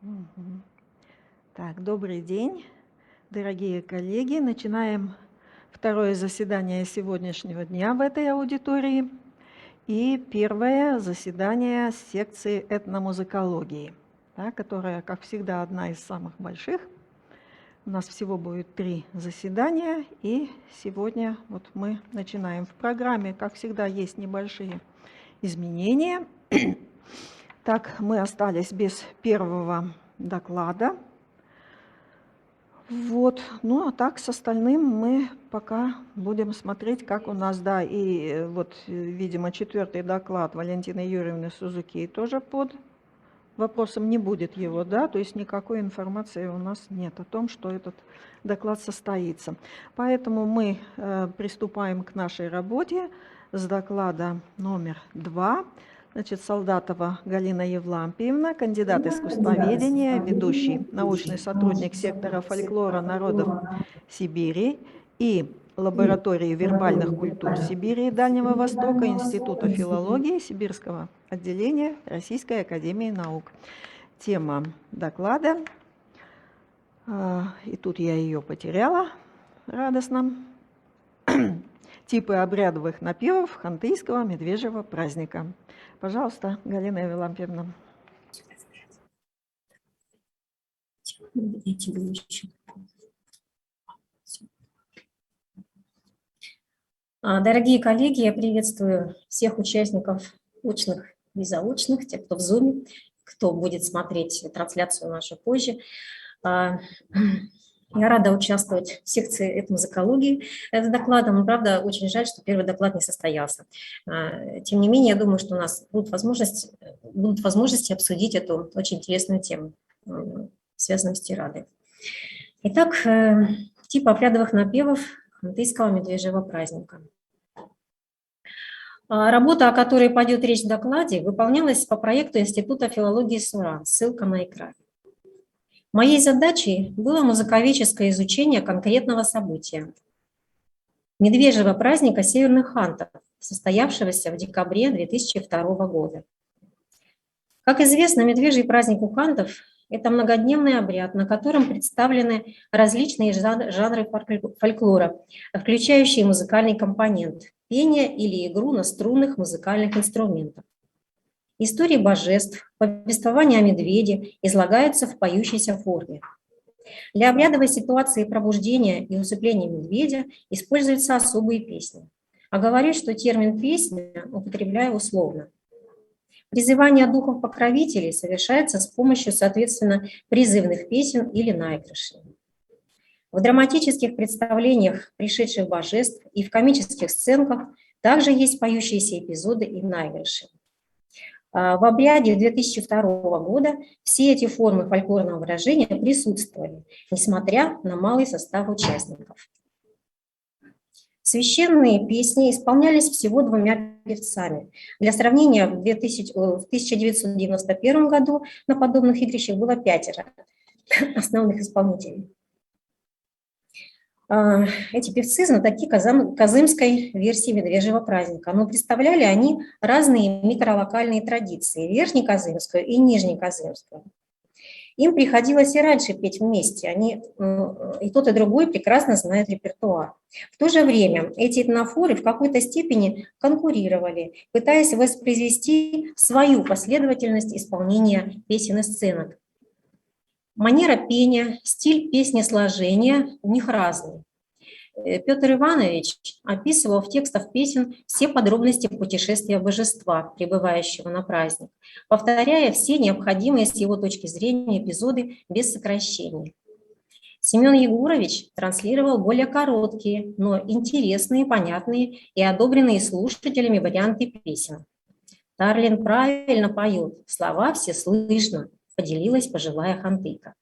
Мгм. Так, добрый день, дорогие коллеги. Начинаем второе заседание сегодняшнего дня в этой аудитории и первое заседание секции этномузыкологии, да, которая, как всегда, одна из самых больших. У нас всего будет 3 заседания, и сегодня вот мы начинаем. В программе, как всегда, есть небольшие изменения. Так, мы остались без первого доклада. Вот, ну а так с остальным мы пока будем смотреть, как у нас, да, и вот, видимо, 4-й доклад Валентины Юрьевны Сузуки тоже под вопросом не будет его, да, то есть никакой информации у нас нет о том, что этот доклад состоится. Поэтому мы приступаем к нашей работе с доклада номер 2. Значит, Солдатова Галина Евлампиевна, кандидат искусствоведения, ведущий научный сотрудник сектора фольклора народов Сибири и лаборатории вербальных культур Сибири и Дальнего Востока Института филологии Сибирского отделения Российской академии наук. Тема доклада, и тут я ее потеряла радостно, типы обрядовых напевов хантыйского медвежьего праздника. Пожалуйста, Галина Евлампиевна. Дорогие коллеги, я приветствую всех участников очных и заочных, тех, кто в Zoom, кто будет смотреть трансляцию нашу позже. Я рада участвовать в секции этномузыкологии с докладом, но, правда, очень жаль, что первый доклад не состоялся. Тем не менее, я думаю, что у нас будут возможности обсудить эту очень интересную тему, связанную с тирадой. Итак, тип обрядовых напевов хантыйского медвежьего праздника. Работа, о которой пойдет речь в докладе, выполнялась по проекту Института филологии СУРА, ссылка на экране. Моей задачей было музыковедческое изучение конкретного события – медвежьего праздника северных хантов, состоявшегося в декабре 2002 года. Как известно, медвежий праздник у хантов – это многодневный обряд, на котором представлены различные жанры фольклора, включающие музыкальный компонент – пение или игру на струнных музыкальных инструментах. Истории божеств, повествования о медведе излагаются в поющейся форме. Для обрядовой ситуации пробуждения и усыпления медведя используются особые песни. А говорю, что термин «песня» употребляю условно. Призывание духов-покровителей совершается с помощью, соответственно, призывных песен или наигрышей. В драматических представлениях пришедших божеств и в комических сценках также есть поющиеся эпизоды и наигрыши. В обряде 2002 года все эти формы фольклорного выражения присутствовали, несмотря на малый состав участников. Священные песни исполнялись всего 2 певцами. Для сравнения, в 1991 году на подобных игрищах было 5 основных исполнителей. Эти певцы знатоки казымской версии медвежьего праздника, но представляли они разные микролокальные традиции, верхнеказымскую и нижнеказымскую. Им приходилось и раньше петь вместе, они и тот, и другой прекрасно знают репертуар. В то же время эти этнофоры в какой-то степени конкурировали, пытаясь воспроизвести свою последовательность исполнения песен и сценок. Манера пения, стиль песнесложения у них разный. Петр Иванович описывал в текстах песен все подробности путешествия божества, прибывающего на праздник, повторяя все необходимые с его точки зрения эпизоды без сокращений. Семен Егорович транслировал более короткие, но интересные, понятные и одобренные слушателями варианты песен. Тарлин правильно поет, слова все слышно, поделилась пожилая хантыйка.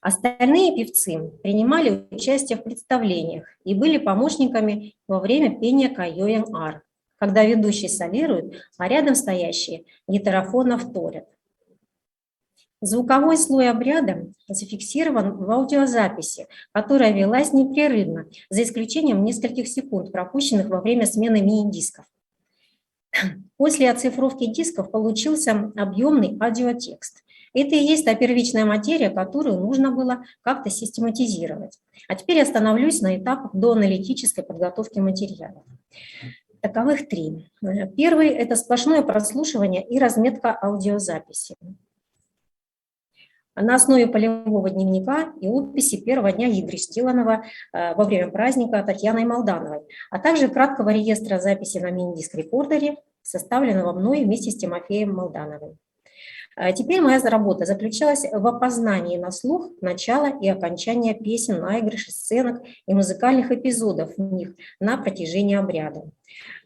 Остальные певцы принимали участие в представлениях и были помощниками во время пения Кайоен-Ар, когда ведущий солирует, а рядом стоящие гитарофонно вторят. Звуковой слой обряда зафиксирован в аудиозаписи, которая велась непрерывно, за исключением нескольких секунд, пропущенных во время смены мини-дисков. После оцифровки дисков получился объемный аудиотекст. Это и есть та первичная материя, которую нужно было как-то систематизировать. А теперь остановлюсь на этапах до аналитической подготовки материалов. Таковых три. Первый – это сплошное прослушивание и разметка аудиозаписи на основе полевого дневника и описи первого дня игры, сделанного во время праздника Татьяной Молдановой, а также краткого реестра записи на мини-диск-рекордере, составленного мной вместе с Тимофеем Молдановым. Теперь моя работа заключалась в опознании на слух начала и окончания песен, наигрышей, сценок и музыкальных эпизодов в них на протяжении обряда.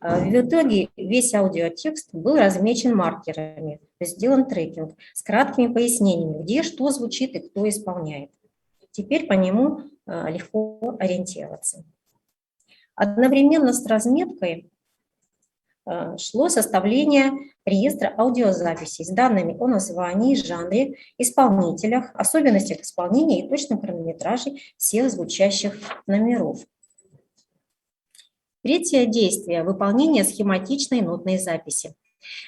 В итоге весь аудиотекст был размечен маркерами, то есть сделан трекинг с краткими пояснениями, где что звучит и кто исполняет. Теперь по нему легко ориентироваться. Одновременно с разметкой шло составление реестра аудиозаписей с данными о названии, жанре, исполнителях, особенностях исполнения и точном хронометраже всех звучащих номеров. Третье действие – выполнение схематичной нотной записи.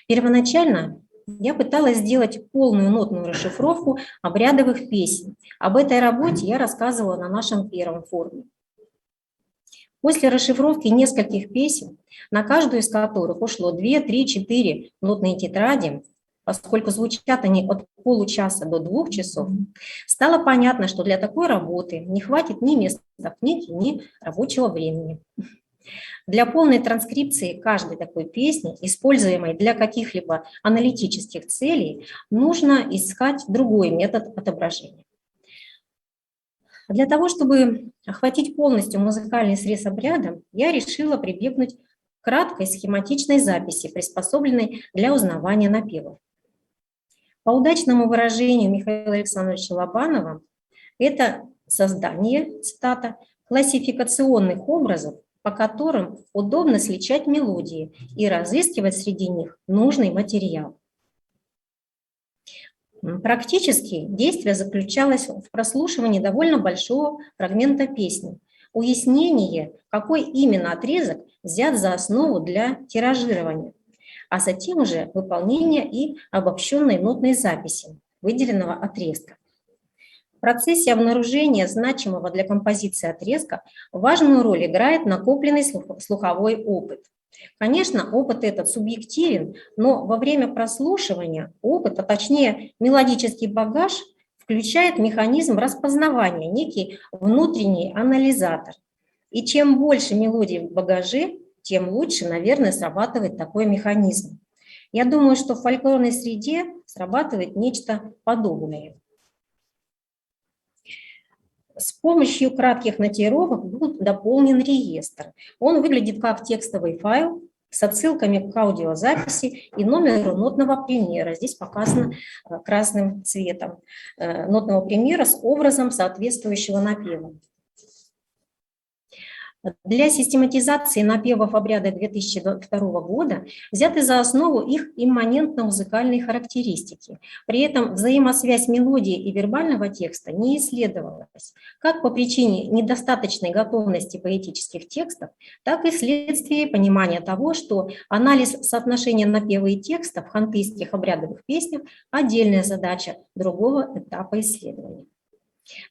Первоначально я пыталась сделать полную нотную расшифровку обрядовых песен. Об этой работе я рассказывала на нашем первом форуме. После расшифровки нескольких песен, на каждую из которых ушло 2, 3, 4 нотные тетради, поскольку звучат они от получаса до 2 часов, стало понятно, что для такой работы не хватит ни места в книге, ни рабочего времени. Для полной транскрипции каждой такой песни, используемой для каких-либо аналитических целей, нужно искать другой метод отображения. Для того, чтобы охватить полностью музыкальный срез обряда, я решила прибегнуть к краткой схематичной записи, приспособленной для узнавания напевов. По удачному выражению Михаила Александровича Лобанова, это создание, цитата, классификационных образов, по которым удобно сличать мелодии и разыскивать среди них нужный материал. Практически действие заключалось в прослушивании довольно большого фрагмента песни, уяснение, какой именно отрезок взят за основу для тиражирования, а затем уже выполнение и обобщенной нотной записи выделенного отрезка. В процессе обнаружения значимого для композиции отрезка важную роль играет накопленный слуховой опыт. Конечно, опыт этот субъективен, но во время прослушивания опыт, а точнее мелодический багаж, включает механизм распознавания, некий внутренний анализатор. И чем больше мелодий в багаже, тем лучше, наверное, срабатывает такой механизм. Я думаю, что в фольклорной среде срабатывает нечто подобное. С помощью кратких нотировок был дополнен реестр. Он выглядит как текстовый файл с отсылками к аудиозаписи и номеру нотного примера. Здесь показано красным цветом нотного примера с образом соответствующего напева. Для систематизации напевов обряда 2002 года взяты за основу их имманентно-музыкальные характеристики. При этом взаимосвязь мелодии и вербального текста не исследовалась, как по причине недостаточной готовности поэтических текстов, так и вследствие понимания того, что анализ соотношения напева и текста в хантыйских обрядовых песнях – отдельная задача другого этапа исследования.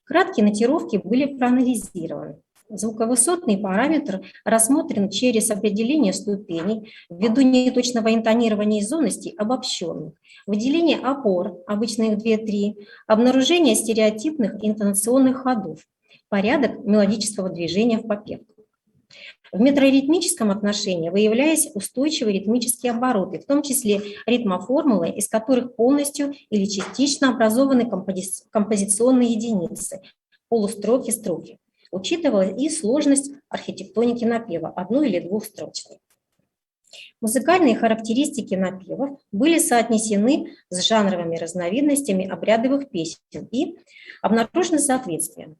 Краткие нотировки были проанализированы. Звуковысотный параметр рассмотрен через определение ступеней, ввиду неточного интонирования изонностей обобщенных, выделение опор, обычно их 2-3, обнаружение стереотипных интонационных ходов, порядок мелодического движения в попевках. В метроритмическом отношении выявляясь устойчивые ритмические обороты, в том числе ритмоформулы, из которых полностью или частично образованы композиционные единицы, полустроки, строки. Учитывалась и сложность архитектоники напева, одной или двухстрочной. Музыкальные характеристики напевов были соотнесены с жанровыми разновидностями обрядовых песен и обнаружено соответствие.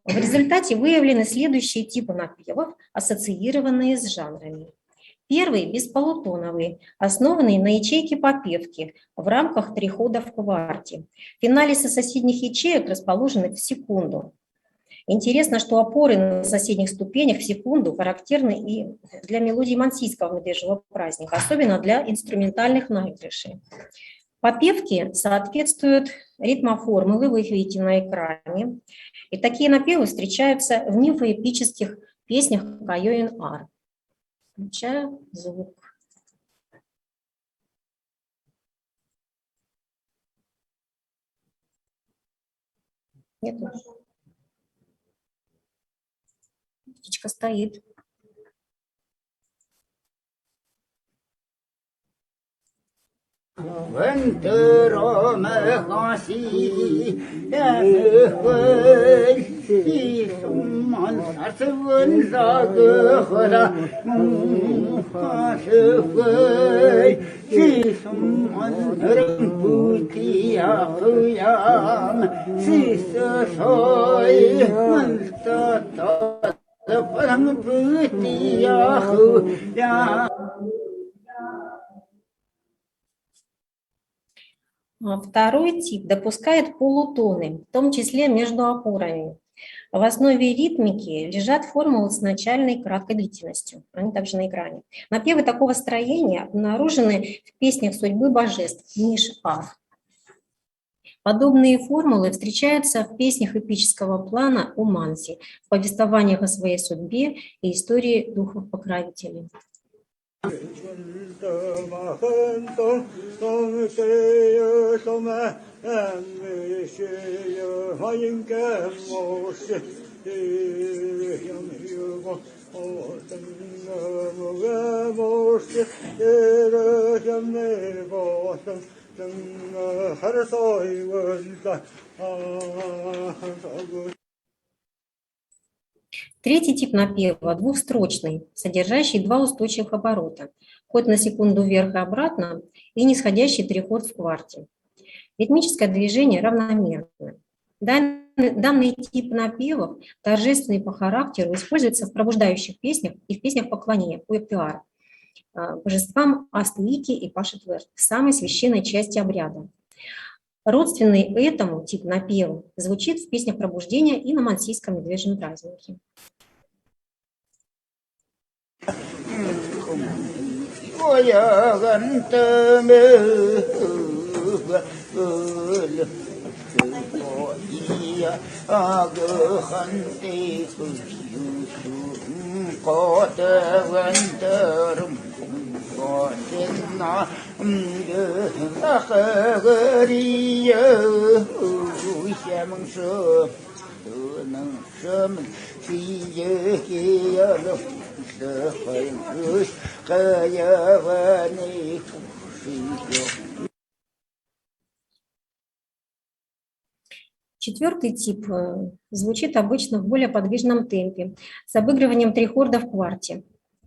В результате выявлены следующие типы напевов, ассоциированные с жанрами. Первый – бесполутоновый, основанный на ячейке попевки в рамках 3 хода в кварте. Финалисы соседних ячеек расположены в секунду. Интересно, что опоры на соседних ступенях в секунду характерны и для мелодий мансийского медвежьего праздника, особенно для инструментальных наигрышей. Попевки соответствуют ритмоформулы, вы их видите на экране. И такие напевы встречаются в мифоэпических песнях Кайоин-Ар. Включаю звук. Нет. Птичка стоит. Вентера мехаси, мехвель, суман сарсвен загхара, мухашвель, суман рампути ахям, сисой мантата, рампути ахям. Второй тип допускает полутоны, в том числе между опорами. В основе ритмики лежат формулы с начальной краткой длительностью. Они также на экране. Напевы такого строения обнаружены в песнях судьбы божеств Ниш-Ар. Подобные формулы встречаются в песнях эпического плана у Манси, в повествованиях о своей судьбе и истории духов-покровителей. Третий тип напева двухстрочный, содержащий два устойчивых оборота, ход на секунду вверх и обратно и нисходящий триход в кварте. Ритмическое движение равномерное. Данный тип напевов, торжественный по характеру, используется в пробуждающих песнях и в песнях поклонения, пуэптуар, божествам Астуики и Пашетвер, в самой священной части обряда. Родственный этому тип напева звучит в песнях пробуждения и на мансийском медвежьем празднике. Четвертый тип звучит обычно в более подвижном темпе, с обыгрыванием трихорда в кварте,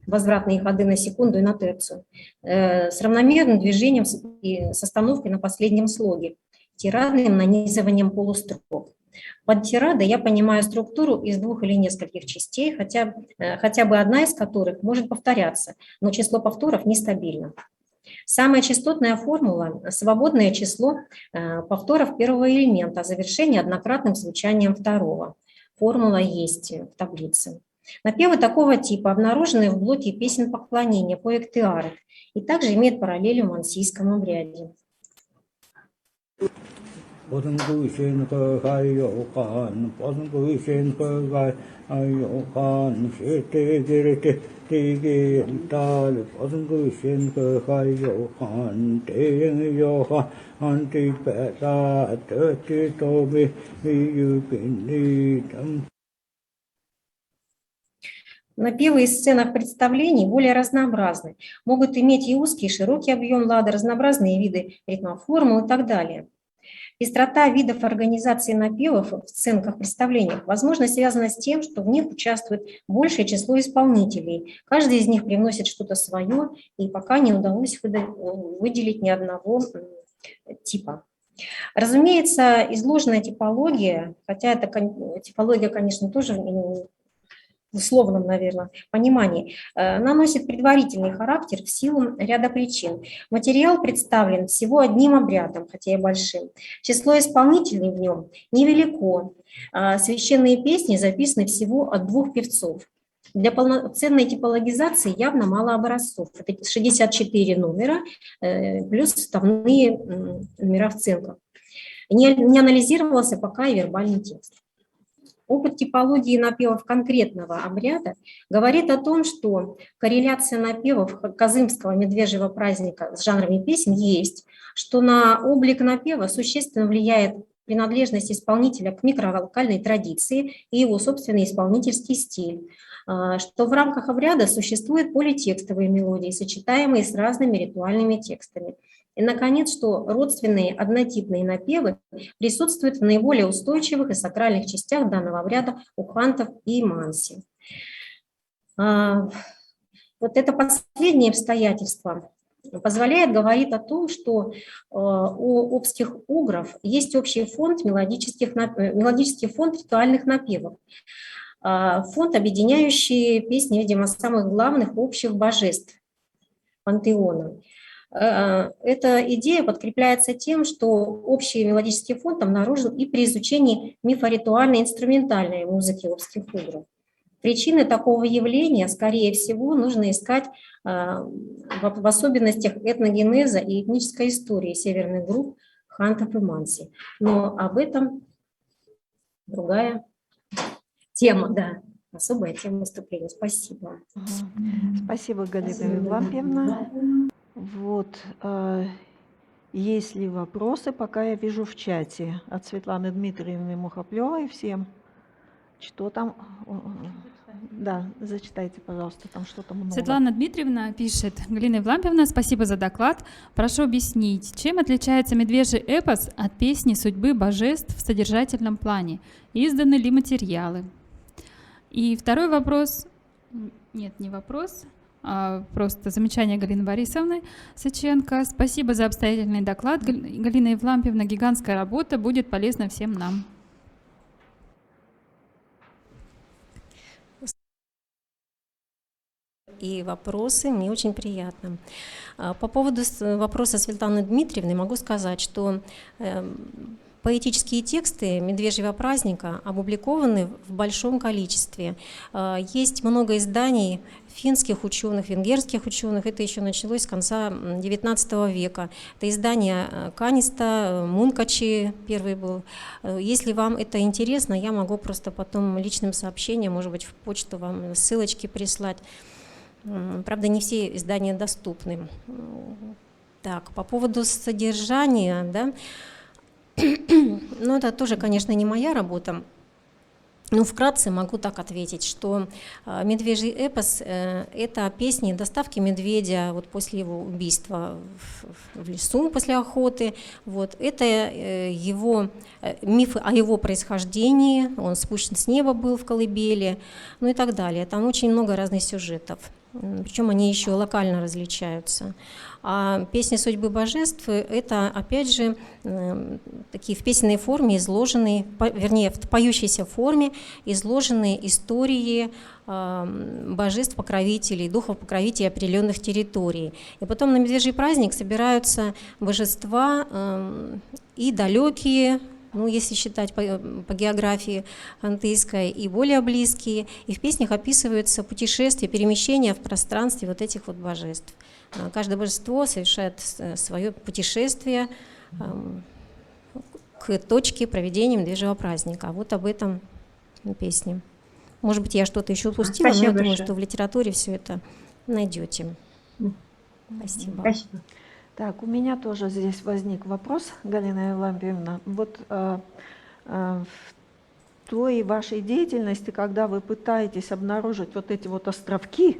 возвратные ходы на секунду и на терцию, с равномерным движением и с остановкой на последнем слоге, тирадным нанизыванием полустрок. Под тирадой я понимаю структуру из двух или нескольких частей, хотя бы одна из которых может повторяться, но число повторов нестабильно. Самая частотная формула – свободное число повторов первого элемента, завершение однократным звучанием второго. Формула есть в таблице. Напевы такого типа обнаружены в блоке песен поклонения поэктеары и также имеют параллели в мансийском обряде. Напевы из сценах представлений более разнообразны, могут иметь и узкий, и широкий объем лада, разнообразные виды ритмоформул и так далее. Пестрота видов организации напевов в сценках представлениях, возможно, связана с тем, что в них участвует большее число исполнителей. Каждый из них привносит что-то свое, и пока не удалось выделить ни одного типа. Разумеется, изложенная типология, хотя эта типология, конечно, тоже условном, наверное, понимании, наносит предварительный характер в силу ряда причин. Материал представлен всего одним обрядом, хотя и большим. Число исполнителей в нем невелико. Священные песни записаны всего от 2 певцов. Для полноценной типологизации явно мало образцов. Это 64 номера плюс вставные номера в центрах. Не анализировался пока и вербальный текст. Опыт типологии напевов конкретного обряда говорит о том, что корреляция напевов Казымского медвежьего праздника с жанрами песен есть, что на облик напева существенно влияет принадлежность исполнителя к микровокальной традиции и его собственный исполнительский стиль, что в рамках обряда существуют политекстовые мелодии, сочетаемые с разными ритуальными текстами. И, наконец, что родственные однотипные напевы присутствуют в наиболее устойчивых и сакральных частях данного обряда у хантов и манси. Вот это последнее обстоятельство позволяет говорить о том, что у обских угров есть общий фонд мелодический фонд ритуальных напевов, фонд, объединяющий песни, видимо, самых главных общих божеств пантеона. Эта идея подкрепляется тем, что общий мелодический фонд обнаружен и при изучении мифоритуальной инструментальной музыки обских угров. Причины такого явления, скорее всего, нужно искать в особенностях этногенеза и этнической истории северных групп хантов и манси. Но об этом другая тема, да, особая тема выступления. Спасибо. Спасибо, Галина Евлампиевна. Вот, есть ли вопросы, пока я вижу в чате от Светланы Дмитриевны Мухоплевой всем. Что там? Да, зачитайте, пожалуйста, там что-то много. Светлана Дмитриевна пишет: Галина Евлампиевна, спасибо за доклад. Прошу объяснить, чем отличается медвежий эпос от песни судьбы божеств в содержательном плане? Изданы ли материалы? И второй вопрос, нет, не вопрос, просто замечание Галины Борисовны Сыченко. Спасибо за обстоятельный доклад. Галина Евлампиевна, гигантская работа, будет полезна всем нам. И вопросы, мне очень приятно. По поводу вопроса Светланы Дмитриевны могу сказать, что поэтические тексты медвежьего праздника опубликованы в большом количестве. Есть много изданий финских ученых, венгерских ученых. Это еще началось с конца XIX века. Это издание Каниста, Мункачи первый был. Если вам это интересно, я могу просто потом личным сообщением, может быть, в почту вам ссылочки прислать. Правда, не все издания доступны. Так, по поводу содержания, да, ну, это тоже, конечно, не моя работа. Ну, вкратце могу так ответить, что медвежий эпос – это песни доставки медведя вот после его убийства в лесу, после охоты. Вот. Это его мифы о его происхождении, он спущен с неба был в колыбели, ну и так далее. Там очень много разных сюжетов, причем они еще локально различаются. А песни судьбы божеств – это, опять же, такие в песенной форме изложенные, вернее, в поющейся форме изложенные истории божеств-покровителей, духов-покровителей определенных территорий. И потом на медвежий праздник собираются божества и далекие, ну, если считать по географии хантыйской, и более близкие. И в песнях описываются путешествия, перемещения в пространстве вот этих вот божеств. Каждое божество совершает свое путешествие к точке проведения медвежьего праздника. Вот об этом песне. Может быть, я что-то еще упустила, но я думаю, что в литературе все это найдете. Спасибо. Спасибо. Так, у меня тоже здесь возник вопрос, Галина Евлампиевна. Вот в той вашей деятельности, когда вы пытаетесь обнаружить вот эти вот островки,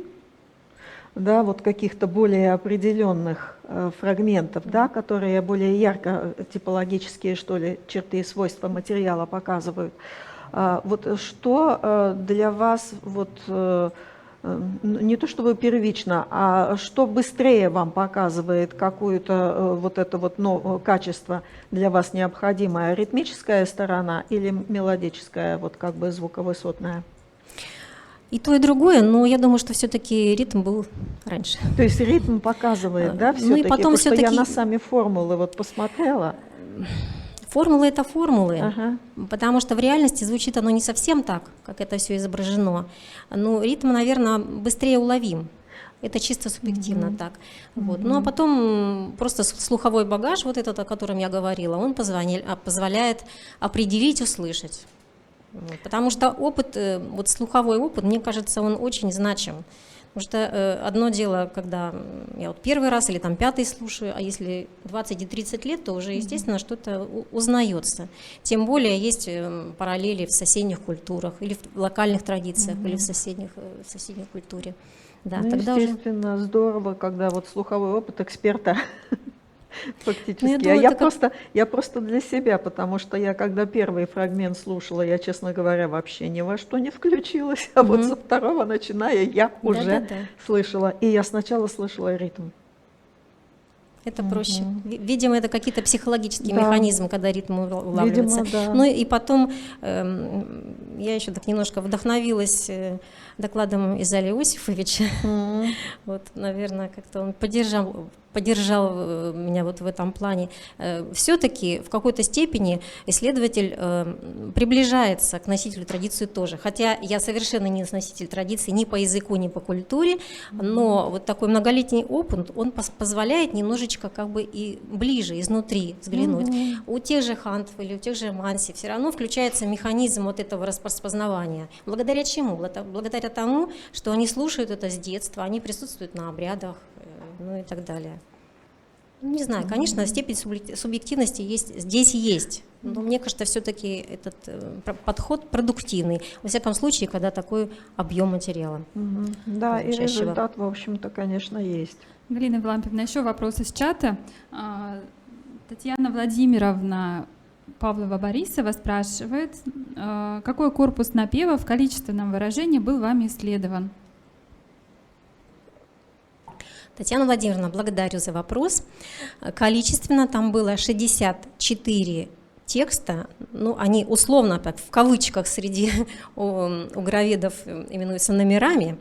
да, вот каких-то более определенных фрагментов, да, которые более ярко типологические, что ли, черты и свойства материала показывают. Вот что для вас вот не то чтобы первично, а что быстрее вам показывает какое-то вот это вот качество для вас необходимое, ритмическая сторона или мелодическая, вот как бы звуковысотная? И то, и другое, но я думаю, что все-таки ритм был раньше. То есть ритм показывает, да, Ну и все-таки? потом Потому что я всё-таки- на сами формулы вот посмотрела. Формулы — это формулы, Ага. потому что в реальности звучит оно не совсем так, как это все изображено. Но ритм, наверное, быстрее уловим. Это чисто субъективно так. Вот. Ну а потом просто слуховой багаж, вот этот, о котором я говорила, он позволяет определить, услышать. Вот. Потому что опыт, вот слуховой опыт, мне кажется, он очень значим. Потому что одно дело, когда я вот первый раз или там пятый слушаю, а если 20 и 30 лет, то уже, естественно, что-то узнается. Тем более есть параллели в соседних культурах, или в локальных традициях, или в соседней культуре. Да, Ну, тогда уже... естественно, здорово, когда вот слуховой опыт эксперта фактически. Ну, я думаю, А я это как- просто для себя, потому что я, когда первый фрагмент слушала, я, честно говоря, вообще ни во что не включилась, а вот со второго начиная я уже Да-да-да. слышала. И я сначала слышала ритм. Это проще. Видимо, это какие-то психологические Да. механизмы, когда ритм улавливается. Видимо, да. Ну и потом я еще так немножко вдохновилась докладом Изали Иосифовича. Вот, наверное, как-то он поддержал меня вот в этом плане. Все-таки в какой-то степени исследователь приближается к носителю традиции тоже. Хотя я совершенно не носитель традиции ни по языку, ни по культуре, но вот такой многолетний опыт, он позволяет немножечко как бы и ближе, изнутри взглянуть. У тех же хантов или у тех же манси все равно включается механизм вот этого распознавания. Благодаря чему? Благодаря тому, что они слушают это с детства, они присутствуют на обрядах, ну и так далее. Ну, не знаю, конечно, степень субъективности здесь есть, но мне кажется, все-таки этот подход продуктивный, во всяком случае, когда такой объем материала. Да, и звучащего. результат, в общем-то, конечно, есть. Галина Владимировна, еще вопрос из чата. Татьяна Владимировна Павлова-Борисова спрашивает, какой корпус напева в количественном выражении был вами исследован? Татьяна Владимировна, благодарю за вопрос. Количественно там было 64 текста, ну, они условно, так, в кавычках среди угроведов именуются номерами.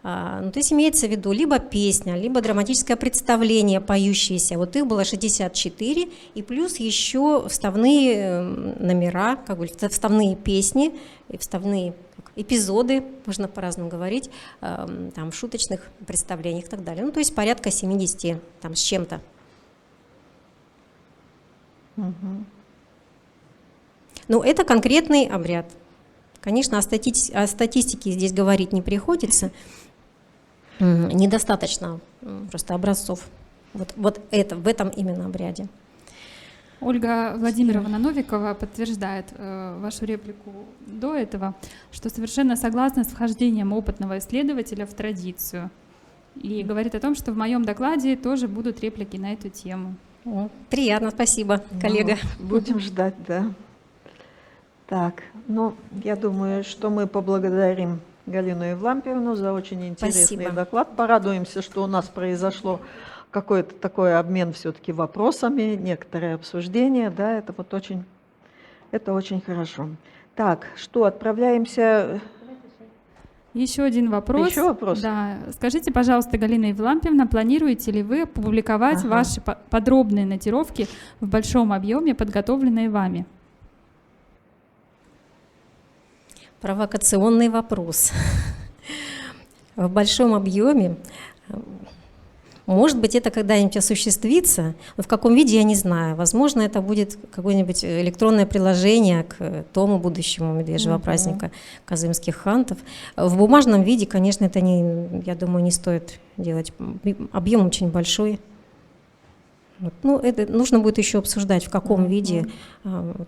Ну, то есть имеется в виду либо песня, либо драматическое представление поющееся. Вот их было 64, и плюс еще вставные номера, как бы вставные песни, и вставные эпизоды, можно по-разному говорить, там, в шуточных представлениях и так далее. Ну, то есть порядка 70 там, с чем-то. Ну, это конкретный обряд. Конечно, о статистике здесь говорить не приходится. Недостаточно просто образцов. Вот это, в этом именно обряде. Ольга Владимировна Новикова подтверждает вашу реплику до этого, что совершенно согласна с вхождением опытного исследователя в традицию. И говорит о том, что в моем докладе тоже будут реплики на эту тему. Приятно, спасибо, коллега. Ну, будем ждать, да. Так, ну, я думаю, что мы поблагодарим Галину Евлампиевну за очень интересный Спасибо. доклад. Порадуемся, что у нас произошло какой-то такой обмен все-таки вопросами, некоторые обсуждения, да, это вот очень, это очень хорошо. Так, что, отправляемся... Еще один вопрос. Еще вопрос? Да. Скажите, пожалуйста, Галина Евлампиевна, планируете ли вы опубликовать ваши подробные нотировки в большом объеме, подготовленные вами? Провокационный вопрос. В большом объеме. Может быть, это когда-нибудь осуществится, но в каком виде, я не знаю. Возможно, это будет какое-нибудь электронное приложение к тому будущему медвежьего праздника казымских хантов. В бумажном виде, конечно, это, я думаю, не стоит делать. Объем очень большой. Вот. Ну, это нужно будет еще обсуждать, в каком виде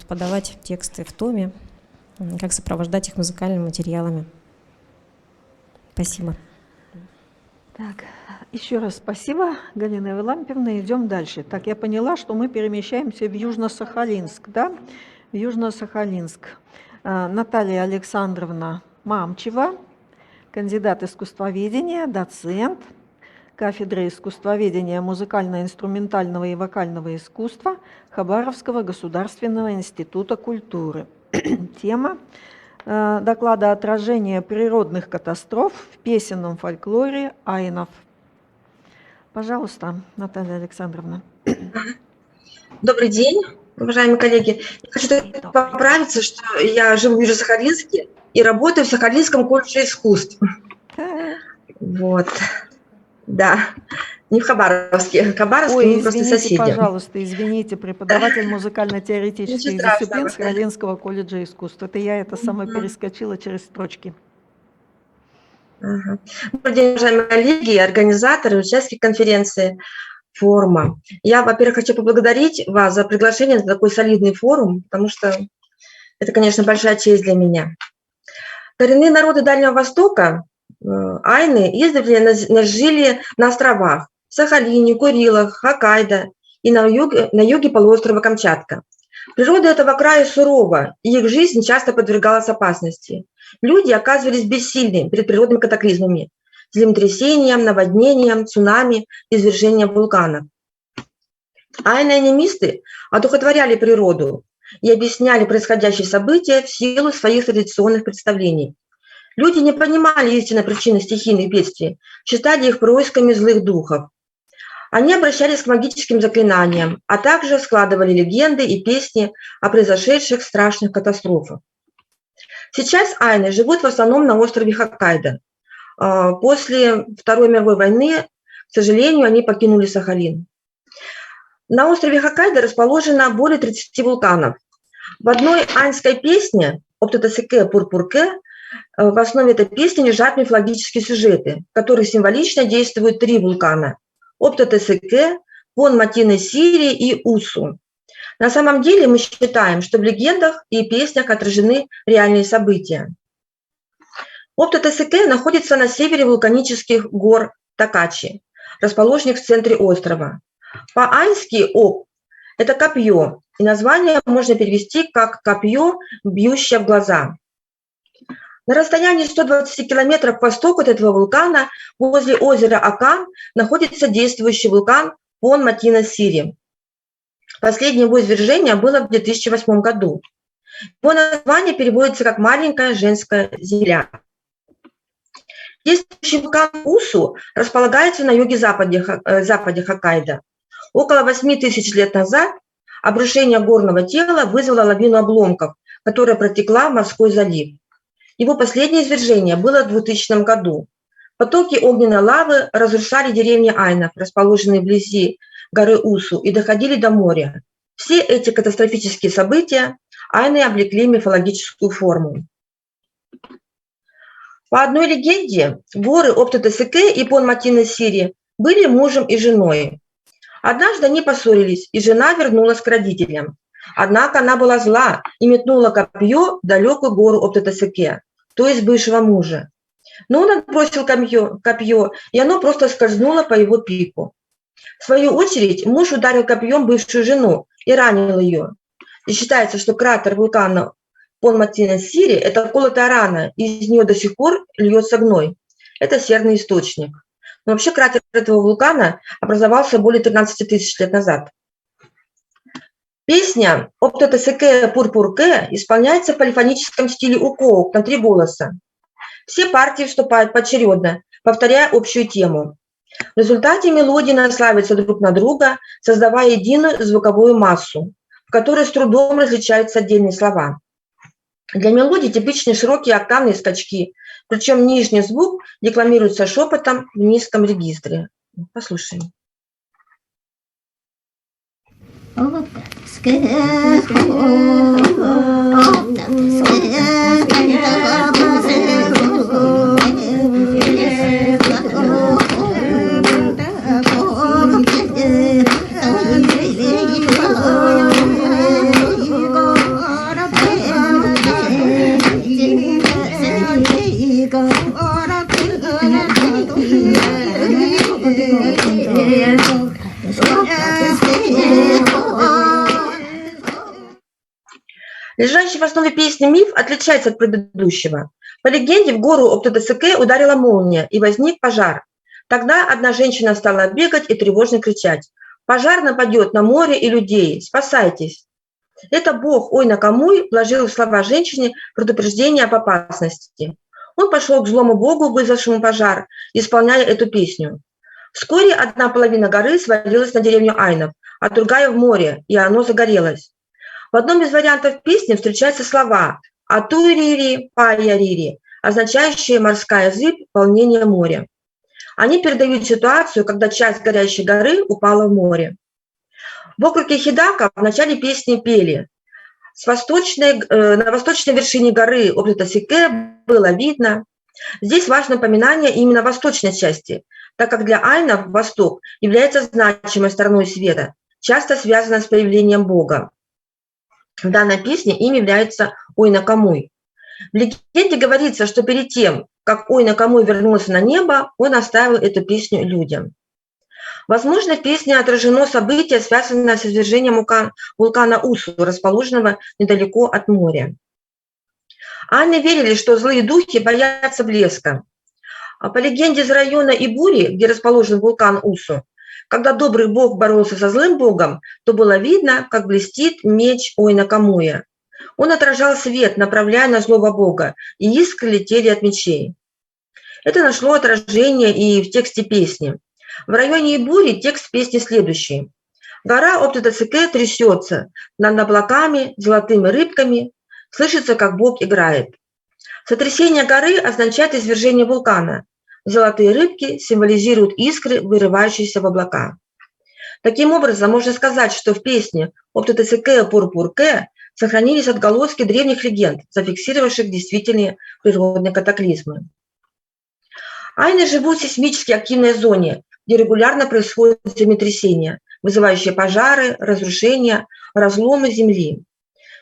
подавать тексты в томе, как сопровождать их музыкальными материалами. Спасибо. Так, еще раз спасибо, Галина Евлампиевна. Идем дальше. Так, я поняла, что мы перемещаемся в Южно-Сахалинск, да? В Южно-Сахалинск. Наталья Александровна Мамчева, кандидат искусствоведения, доцент кафедры искусствоведения музыкально-инструментального и вокального искусства Хабаровского государственного института культуры. Тема доклада отражения природных катастроф в песенном фольклоре айнов. Пожалуйста, Наталья Александровна. Добрый день, уважаемые коллеги. Я хочу поправиться, что я живу в Южно-Сахалинске и работаю в Сахалинском колледже искусств. Вот, да, не в Хабаровске. Хабаровск, Ой, мы просто извините, соседи. пожалуйста, извините, преподаватель музыкально-теоретических Ничего страшного, дисциплин да. Сахалинского колледжа искусств. Это я это самое перескочила через строчки. Ага. Добрый день, уважаемые коллеги, организаторы, участники конференции, форума. Я, во-первых, хочу поблагодарить вас за приглашение на такой солидный форум, потому что это, конечно, большая честь для меня. Коренные народы Дальнего Востока, айны, издревле жили на островах Сахалине, Курилах, Хоккайдо и на юге полуострова Камчатка. Природа этого края сурова, и их жизнь часто подвергалась опасности. Люди оказывались бессильны перед природными катаклизмами, землетрясением, наводнением, цунами, извержением вулканов. Айны-анимисты одухотворяли природу и объясняли происходящие события в силу своих традиционных представлений. Люди не понимали истинной причины стихийных бедствий, считали их происками злых духов. Они обращались к магическим заклинаниям, а также складывали легенды и песни о произошедших страшных катастрофах. Сейчас айны живут в основном на острове Хоккайдо. После Второй мировой войны, к сожалению, они покинули Сахалин. На острове Хоккайдо расположено более 30 вулканов. В одной айнской песне «Оптотесеке Пурпурке» в основе этой песни лежат мифологические сюжеты, в которых символично действуют 3 вулкана – Оптотесеке, Пон-Матине-Сири и Усу. На самом деле мы считаем, что в легендах и песнях отражены реальные события. Оптотесеке находится на севере вулканических гор Такачи, расположенных в центре острова. По-айнски «оп» – это копье, и название можно перевести как «копье, бьющее в глаза». На расстоянии 120 километров к востоку от этого вулкана, возле озера Акан, находится действующий вулкан Пон-Матине-Сири. Последнее его извержение было в 2008 году. Его название переводится как «маленькая женская земля». Действующий вулкан Усу располагается на юге-западе Хоккайдо. Около 8000 лет назад обрушение горного тела вызвало лавину обломков, которая протекла в морской залив. Его последнее извержение было в 2000 году. Потоки огненной лавы разрушали деревни айнов, расположенные вблизи горы Усу, и доходили до моря. Все эти катастрофические события айны облекли в мифологическую форму. По одной легенде, горы Оптотесеке и Пон-Матине-Сири были мужем и женой. Однажды они поссорились, и жена вернулась к родителям. Однако она была зла и метнула копье в далекую гору Оптотесеке, то есть бывшего мужа. Но он отбросил копье, и оно просто скользнуло по его пику. В свою очередь, муж ударил копьем бывшую жену и ранил ее. И считается, что кратер вулкана Пон-Матине-Сири – это колотая рана, и из нее до сих пор льется гной. Это серный источник. Но вообще кратер этого вулкана образовался более 13 тысяч лет назад. Песня «Оптотесеке Пурпурке» исполняется в полифоническом стиле укоук на 3 голоса. Все партии вступают поочередно, повторяя общую тему. В результате мелодии наслаиваются друг на друга, создавая единую звуковую массу, в которой с трудом различаются отдельные слова. Для мелодии типичны широкие октавные скачки, причем нижний звук декламируется шепотом в низком регистре. Послушаем. Лежащий в основе песни миф отличается от предыдущего. По легенде, в гору Оптотесеке ударила молния, и возник пожар. Тогда одна женщина стала бегать и тревожно кричать: «Пожар нападет на море и людей! Спасайтесь!» Это Бог Ой-Накамуй вложил в слова женщине предупреждение об опасности. Он пошел к злому Богу, вызвавшему пожар, исполняя эту песню. Вскоре одна половина горы свалилась на деревню Айнов, а другая в море, и оно загорелось. В одном из вариантов песни встречаются слова «Атуй-рири, пая-рири», означающие «морская зыбь, волнение моря». Они передают ситуацию, когда часть горящей горы упала в море. В округе Хидака в начале песни пели на восточной вершине горы Оптатасике было видно. Здесь важно упоминание именно восточной части, так как для айнов восток является значимой стороной света, часто связано с появлением Бога. В данной песне им является Ой-Накамуй. В легенде говорится, что перед тем, как Ой-Накамуй вернулся на небо, он оставил эту песню людям. Возможно, в песне отражено событие, связанное с извержением вулкана Усу, расположенного недалеко от моря. Айны верили, что злые духи боятся блеска. По легенде из района Ибури, где расположен вулкан Усу, когда добрый бог боролся со злым богом, то было видно, как блестит меч Ой-Накамуя. Он отражал свет, направляя на злого бога, и искры летели от мечей. Это нашло отражение и в тексте песни. В районе Ибури текст песни следующий. Гора Оптатасике трясется, над облаками, золотыми рыбками, слышится, как бог играет. Сотрясение горы означает извержение вулкана. Золотые рыбки символизируют искры, вырывающиеся в облака. Таким образом, можно сказать, что в песне «Оптатасике пурпурке» сохранились отголоски древних легенд, зафиксировавших действительные природные катаклизмы. Айны живут в сейсмически активной зоне, где регулярно происходят землетрясения, вызывающие пожары, разрушения, разломы земли.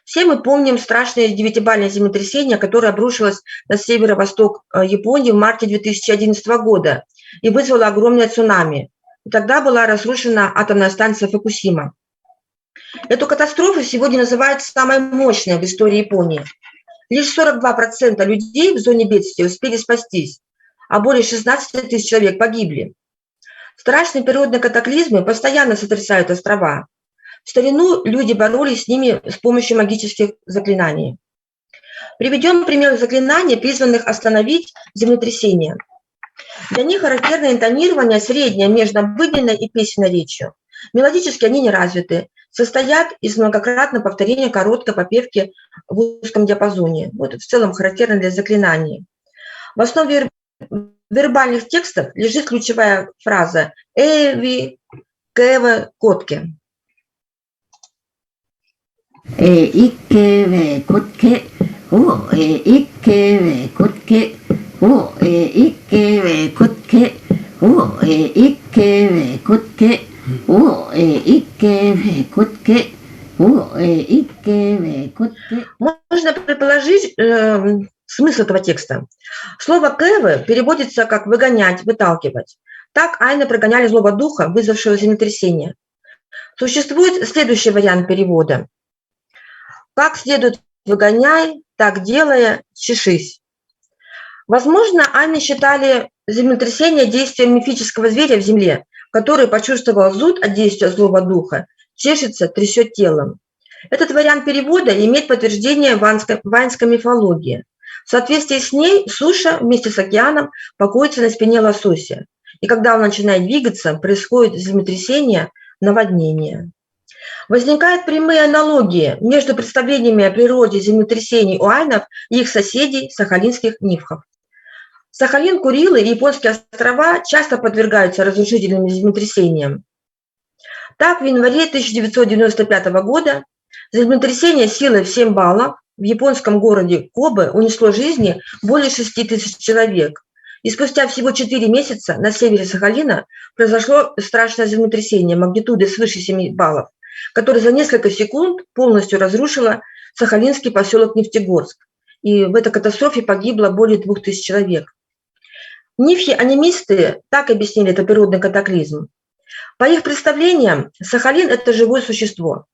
Все мы помним страшное 9-бальное землетрясение, которое обрушилось на северо-восток Японии в марте 2011 года и вызвало огромное цунами. И тогда была разрушена атомная станция Фукусима. Эту катастрофу сегодня называют самой мощной в истории Японии. Лишь 42% людей в зоне бедствия успели спастись, а более 16 тысяч человек погибли. Страшные природные катаклизмы постоянно сотрясают острова. В старину люди боролись с ними с помощью магических заклинаний. Приведем пример заклинаний, призванных остановить землетрясение. Для них характерно интонирование среднее между обыденной и песенной речью. Мелодически они не развиты, состоят из многократного повторения короткой попевки в узком диапазоне. Вот в целом характерно для заклинаний. В основе вербальных текстов лежит ключевая фраза «эви кэвэ котке». Иккеве котке, о, иккеве котке, о, иккеве котке, о, иккеве котке, о, иккеве котке, о, иккеве котке. Можно предположить смысл этого текста. Слово «кэвэ» переводится как «выгонять», «выталкивать». Так айны прогоняли злого духа, вызвавшего землетрясение. Существует следующий вариант перевода. Как следует выгоняй, так делая, чешись. Возможно, айны считали землетрясение действием мифического зверя в земле, который почувствовал зуд от действия злого духа, чешется, трясет телом. Этот вариант перевода имеет подтверждение в вайнской мифологии. В соответствии с ней суша вместе с океаном покоится на спине лосося. И когда он начинает двигаться, происходит землетрясение, наводнение. Возникают прямые аналогии между представлениями о природе землетрясений у айнов и их соседей сахалинских мифов. Сахалин, Курилы и японские острова часто подвергаются разрушительным землетрясениям. Так, в январе 1995 года землетрясение силой в 7 баллов в японском городе Кобе унесло жизни более 6 тысяч человек. И спустя всего 4 месяца на севере Сахалина произошло страшное землетрясение магнитудой свыше 7 баллов, которое за несколько секунд полностью разрушило сахалинский поселок Нефтегорск. И в этой катастрофе погибло более 2000 человек. Мифи-анимисты так объяснили этот природный катаклизм. По их представлениям, Сахалин – это живое существо.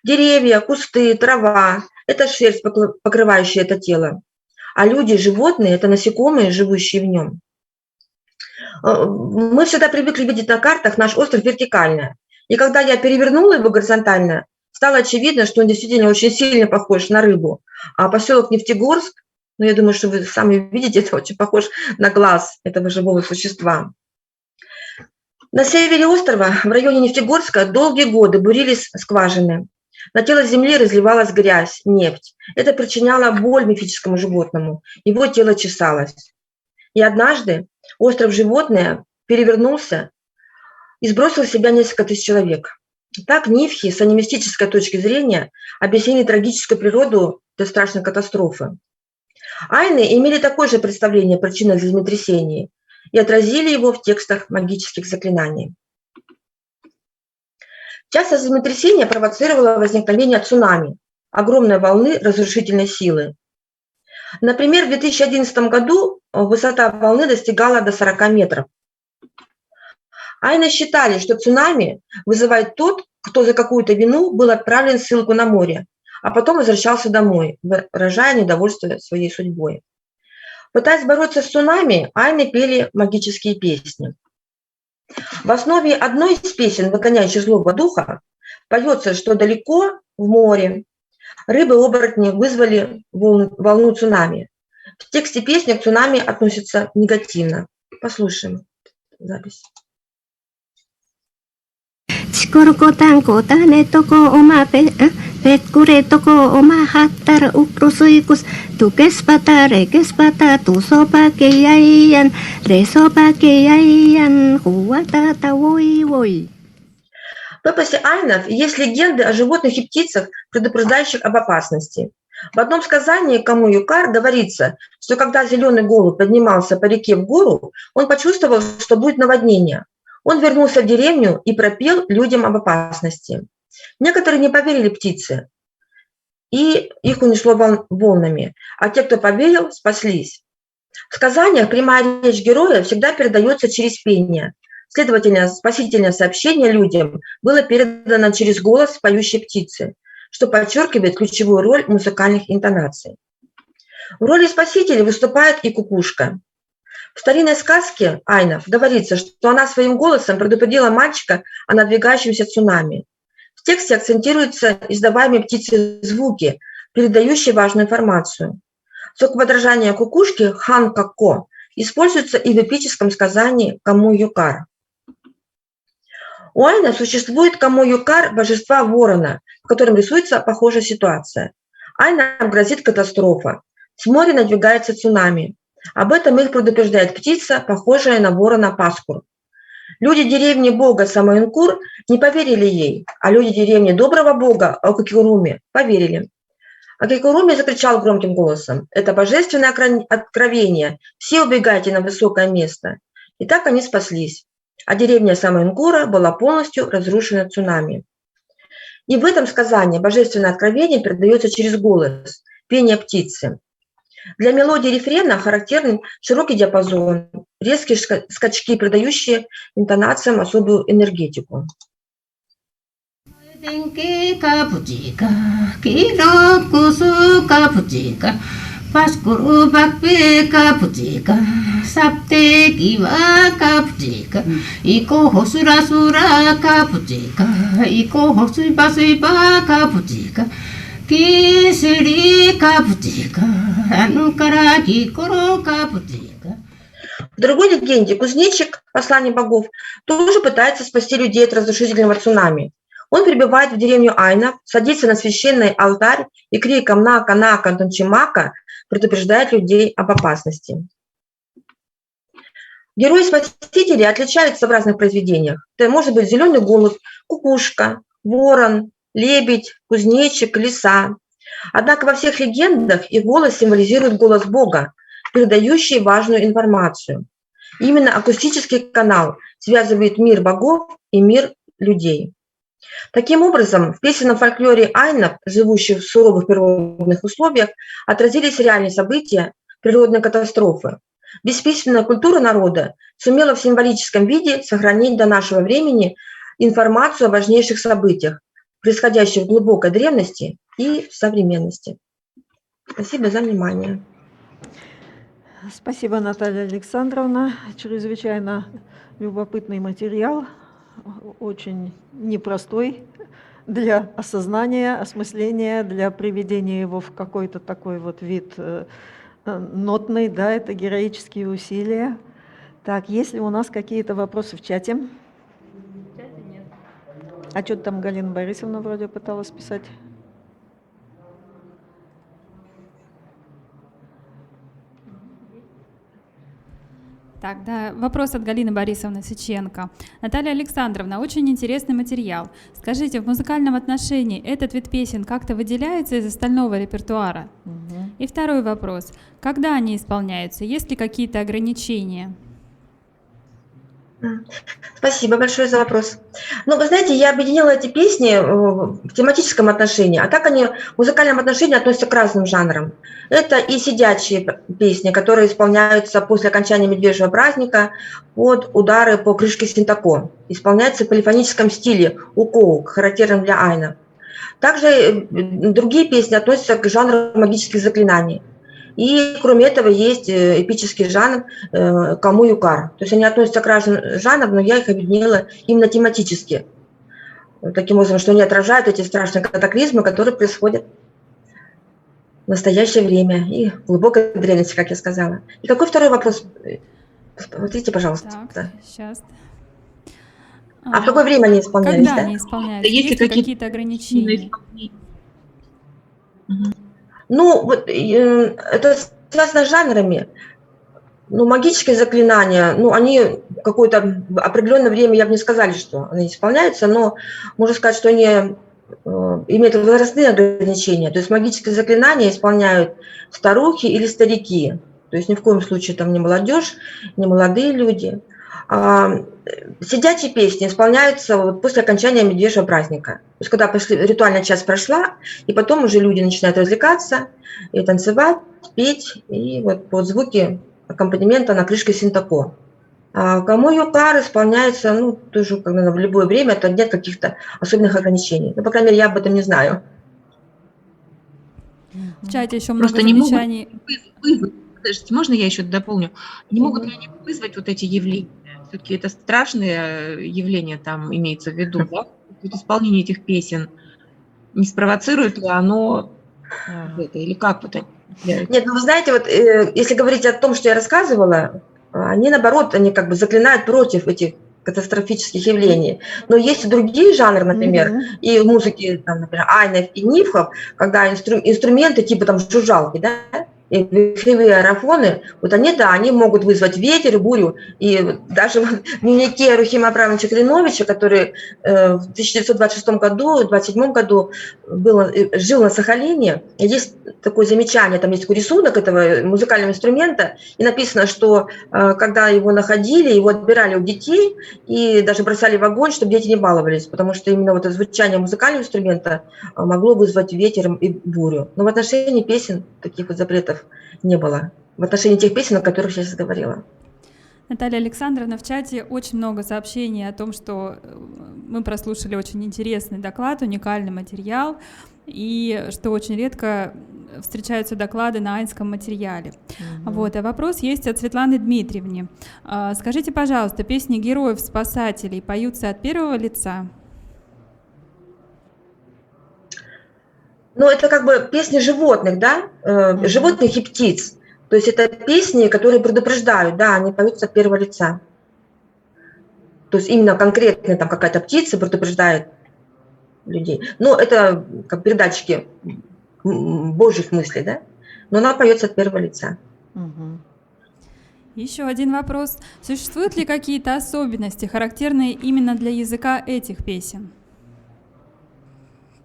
Деревья, кусты, трава – это шерсть, покрывающая это тело. А люди, животные – это насекомые, живущие в нем. Мы всегда привыкли видеть на картах наш остров вертикально. И когда я перевернула его горизонтально, стало очевидно, что он действительно очень сильно похож на рыбу. А поселок Нефтегорск, ну, я думаю, что вы сами видите, это очень похож на глаз этого живого существа. На севере острова, в районе Нефтегорска, долгие годы бурились скважины. На тело земли разливалась грязь, нефть. Это причиняло боль мифическому животному. Его тело чесалось. И однажды остров животное перевернулся и сбросил с себя несколько тысяч человек. Так нифхи с анимистической точки зрения объяснили трагическую природу этой страшной катастрофы. Айны имели такое же представление о причинах землетрясений и отразили его в текстах магических заклинаний. Часто землетрясение провоцировало возникновение цунами, огромной волны разрушительной силы. Например, в 2011 году высота волны достигала до 40 метров. Айны считали, что цунами вызывает тот, кто за какую-то вину был отправлен в ссылку на море, а потом возвращался домой, выражая недовольство своей судьбой. Пытаясь бороться с цунами, айны пели магические песни. В основе одной из песен, выгоняющих злого духа, поется, что далеко в море рыбы-оборотни вызвали волну цунами. В тексте песни к цунами относятся негативно. Послушаем запись. チコロコタンコタネトコオマペクレトコオマハッタラウクロスイクストケスパタレケスパタトソパケヤイヤンレソパケヤイヤンホワタタウォイウォイ В эпосе айнов есть легенды о животных и птицах, предупреждающих об опасности. В одном сказании Каму Юкар говорится, что когда зеленый голубь поднимался по реке в гору, он почувствовал, что будет наводнение. Он вернулся в деревню и пропел людям об опасности. Некоторые не поверили птице, и их унесло волнами, а те, кто поверил, спаслись. В сказаниях прямая речь героя всегда передается через пение. Следовательно, спасительное сообщение людям было передано через голос поющей птицы, что подчеркивает ключевую роль музыкальных интонаций. В роли спасителя выступает и кукушка. В старинной сказке айнов говорится, что она своим голосом предупредила мальчика о надвигающемся цунами. В тексте акцентируются издаваемые птицей звуки, передающие важную информацию. Звукоподражание кукушки хан-како используется и в эпическом сказании Каму Юкар. У айна существует Каму Юкар божества ворона, в котором рисуется похожая ситуация. Айнам грозит катастрофа. С моря надвигается цунами. Об этом их предупреждает птица, похожая на ворона Паскур. Люди деревни бога Самаинкур не поверили ей, а люди деревни доброго бога Окикуруми поверили. Окикуруми закричал громким голосом: «Это божественное откровение, все убегайте на высокое место». И так они спаслись, а деревня Самаинкура была полностью разрушена цунами. И в этом сказании божественное откровение передается через голос, пение птицы. Для мелодии рефрена характерен широкий диапазон, резкие скачки, придающие интонациям особую энергетику. В другой легенде кузнечик, посланник богов, тоже пытается спасти людей от разрушительного цунами. Он прибывает в деревню айнов, садится на священный алтарь и криком «Нака-нака Тончимака» предупреждает людей об опасности. Герои-спасители отличаются в разных произведениях. Это может быть зеленый голубь, кукушка, ворон, лебедь, кузнечик, лиса. Однако во всех легендах их голос символизирует голос Бога, передающий важную информацию. Именно акустический канал связывает мир богов и мир людей. Таким образом, в песенном фольклоре айнов, живущих в суровых природных условиях, отразились реальные события природной катастрофы. Бесписьменная культура народа сумела в символическом виде сохранить до нашего времени информацию о важнейших событиях, происходящих в глубокой древности и в современности. Спасибо за внимание. Спасибо, Наталья Александровна. Чрезвычайно любопытный материал, очень непростой для осознания, осмысления, для приведения его в какой-то такой вот вид нотный, да, это героические усилия. Так, есть ли у нас какие-то вопросы в чате? В чате нет. А что там Галина Борисовна вроде пыталась писать? Так, да, вопрос от Галины Борисовны Сыченко. Наталья Александровна, очень интересный материал. Скажите, в музыкальном отношении этот вид песен как-то выделяется из остального репертуара? Мгм. И второй вопрос. Когда они исполняются? Есть ли какие-то ограничения? Спасибо большое за вопрос. Ну, вы знаете, я объединила эти песни в тематическом отношении, а так они в музыкальном отношении относятся к разным жанрам. Это и сидячие песни, которые исполняются после окончания медвежьего праздника под удары по крышке синтако. Исполняются в полифоническом стиле укоук, характерном для айна. Также другие песни относятся к жанру магических заклинаний. И кроме этого есть эпический жанр каму юкар. То есть они относятся к разным жанрам, но я их объединила именно тематически. Таким образом, что они отражают эти страшные катаклизмы, которые происходят в настоящее время и в глубокой древности, как я сказала. И какой второй вопрос? Смотрите, пожалуйста. Так, сейчас. А в какое время они исполнялись? Когда Да? они исполняются? Есть ли Есть ли какие-то какие-то ограничения? Ну, вот это связано с жанрами. Ну, магические заклинания, ну, они какое-то определенное время, я бы не сказала, что они исполняются, но можно сказать, что они имеют возрастные ограничения. То есть магические заклинания исполняют старухи или старики. То есть ни в коем случае там не молодежь, не молодые люди. Сидячие песни исполняются вот после окончания медвежьего праздника. То есть когда ритуальная часть прошла, и потом уже люди начинают развлекаться, и танцевать, петь, и вот под звуки аккомпанемента на крышке синтако. А каму юкар исполняется, ну, тоже в любое время, то нет каких-то особенных ограничений. Ну, по крайней мере, я об этом не знаю. В чате еще много Просто не могут замечаний. вызвать. Подождите, можно я еще дополню? Не могут ли они вызвать вот эти явления? Все-таки это страшные явления там имеется в виду, да? Вот исполнение этих песен не спровоцирует ли оно это, или как вот они? Нет, ну вы знаете, вот если говорить о том, что я рассказывала, они наоборот, они как бы заклинают против этих катастрофических явлений. Но есть и другие жанры, например, и в музыке, там, например, айнов и нифхов, когда инструменты типа там жужжалки, да, и вихревые аэрофоны, вот они, да, они могут вызвать ветер, бурю. И даже в дневнике Рухима Абрамовича Калиновича, который в 1926 году, в 1927 году жил на Сахалине, есть такое замечание, там есть такой рисунок этого музыкального инструмента, и написано, что когда его находили, его отбирали у детей и даже бросали в огонь, чтобы дети не баловались, потому что именно вот это звучание музыкального инструмента могло вызвать ветер и бурю. Но в отношении песен таких вот запретов не было. В отношении тех песен, о которых я сейчас говорила. Наталья Александровна, в чате очень много сообщений о том, что мы прослушали очень интересный доклад, уникальный материал, и что очень редко встречаются доклады на айнском материале. Вот, а вопрос есть от Светланы Дмитриевны. Скажите, пожалуйста, песни героев-спасателей поются от первого лица? Ну, это как бы песни животных, да, животных и птиц. То есть это песни, которые предупреждают, да, они поются от первого лица. То есть именно конкретно там какая-то птица предупреждает людей. Но это как передатчики божьих мыслей, да, но она поется от первого лица. Еще один вопрос. Существуют ли какие-то особенности, характерные именно для языка этих песен?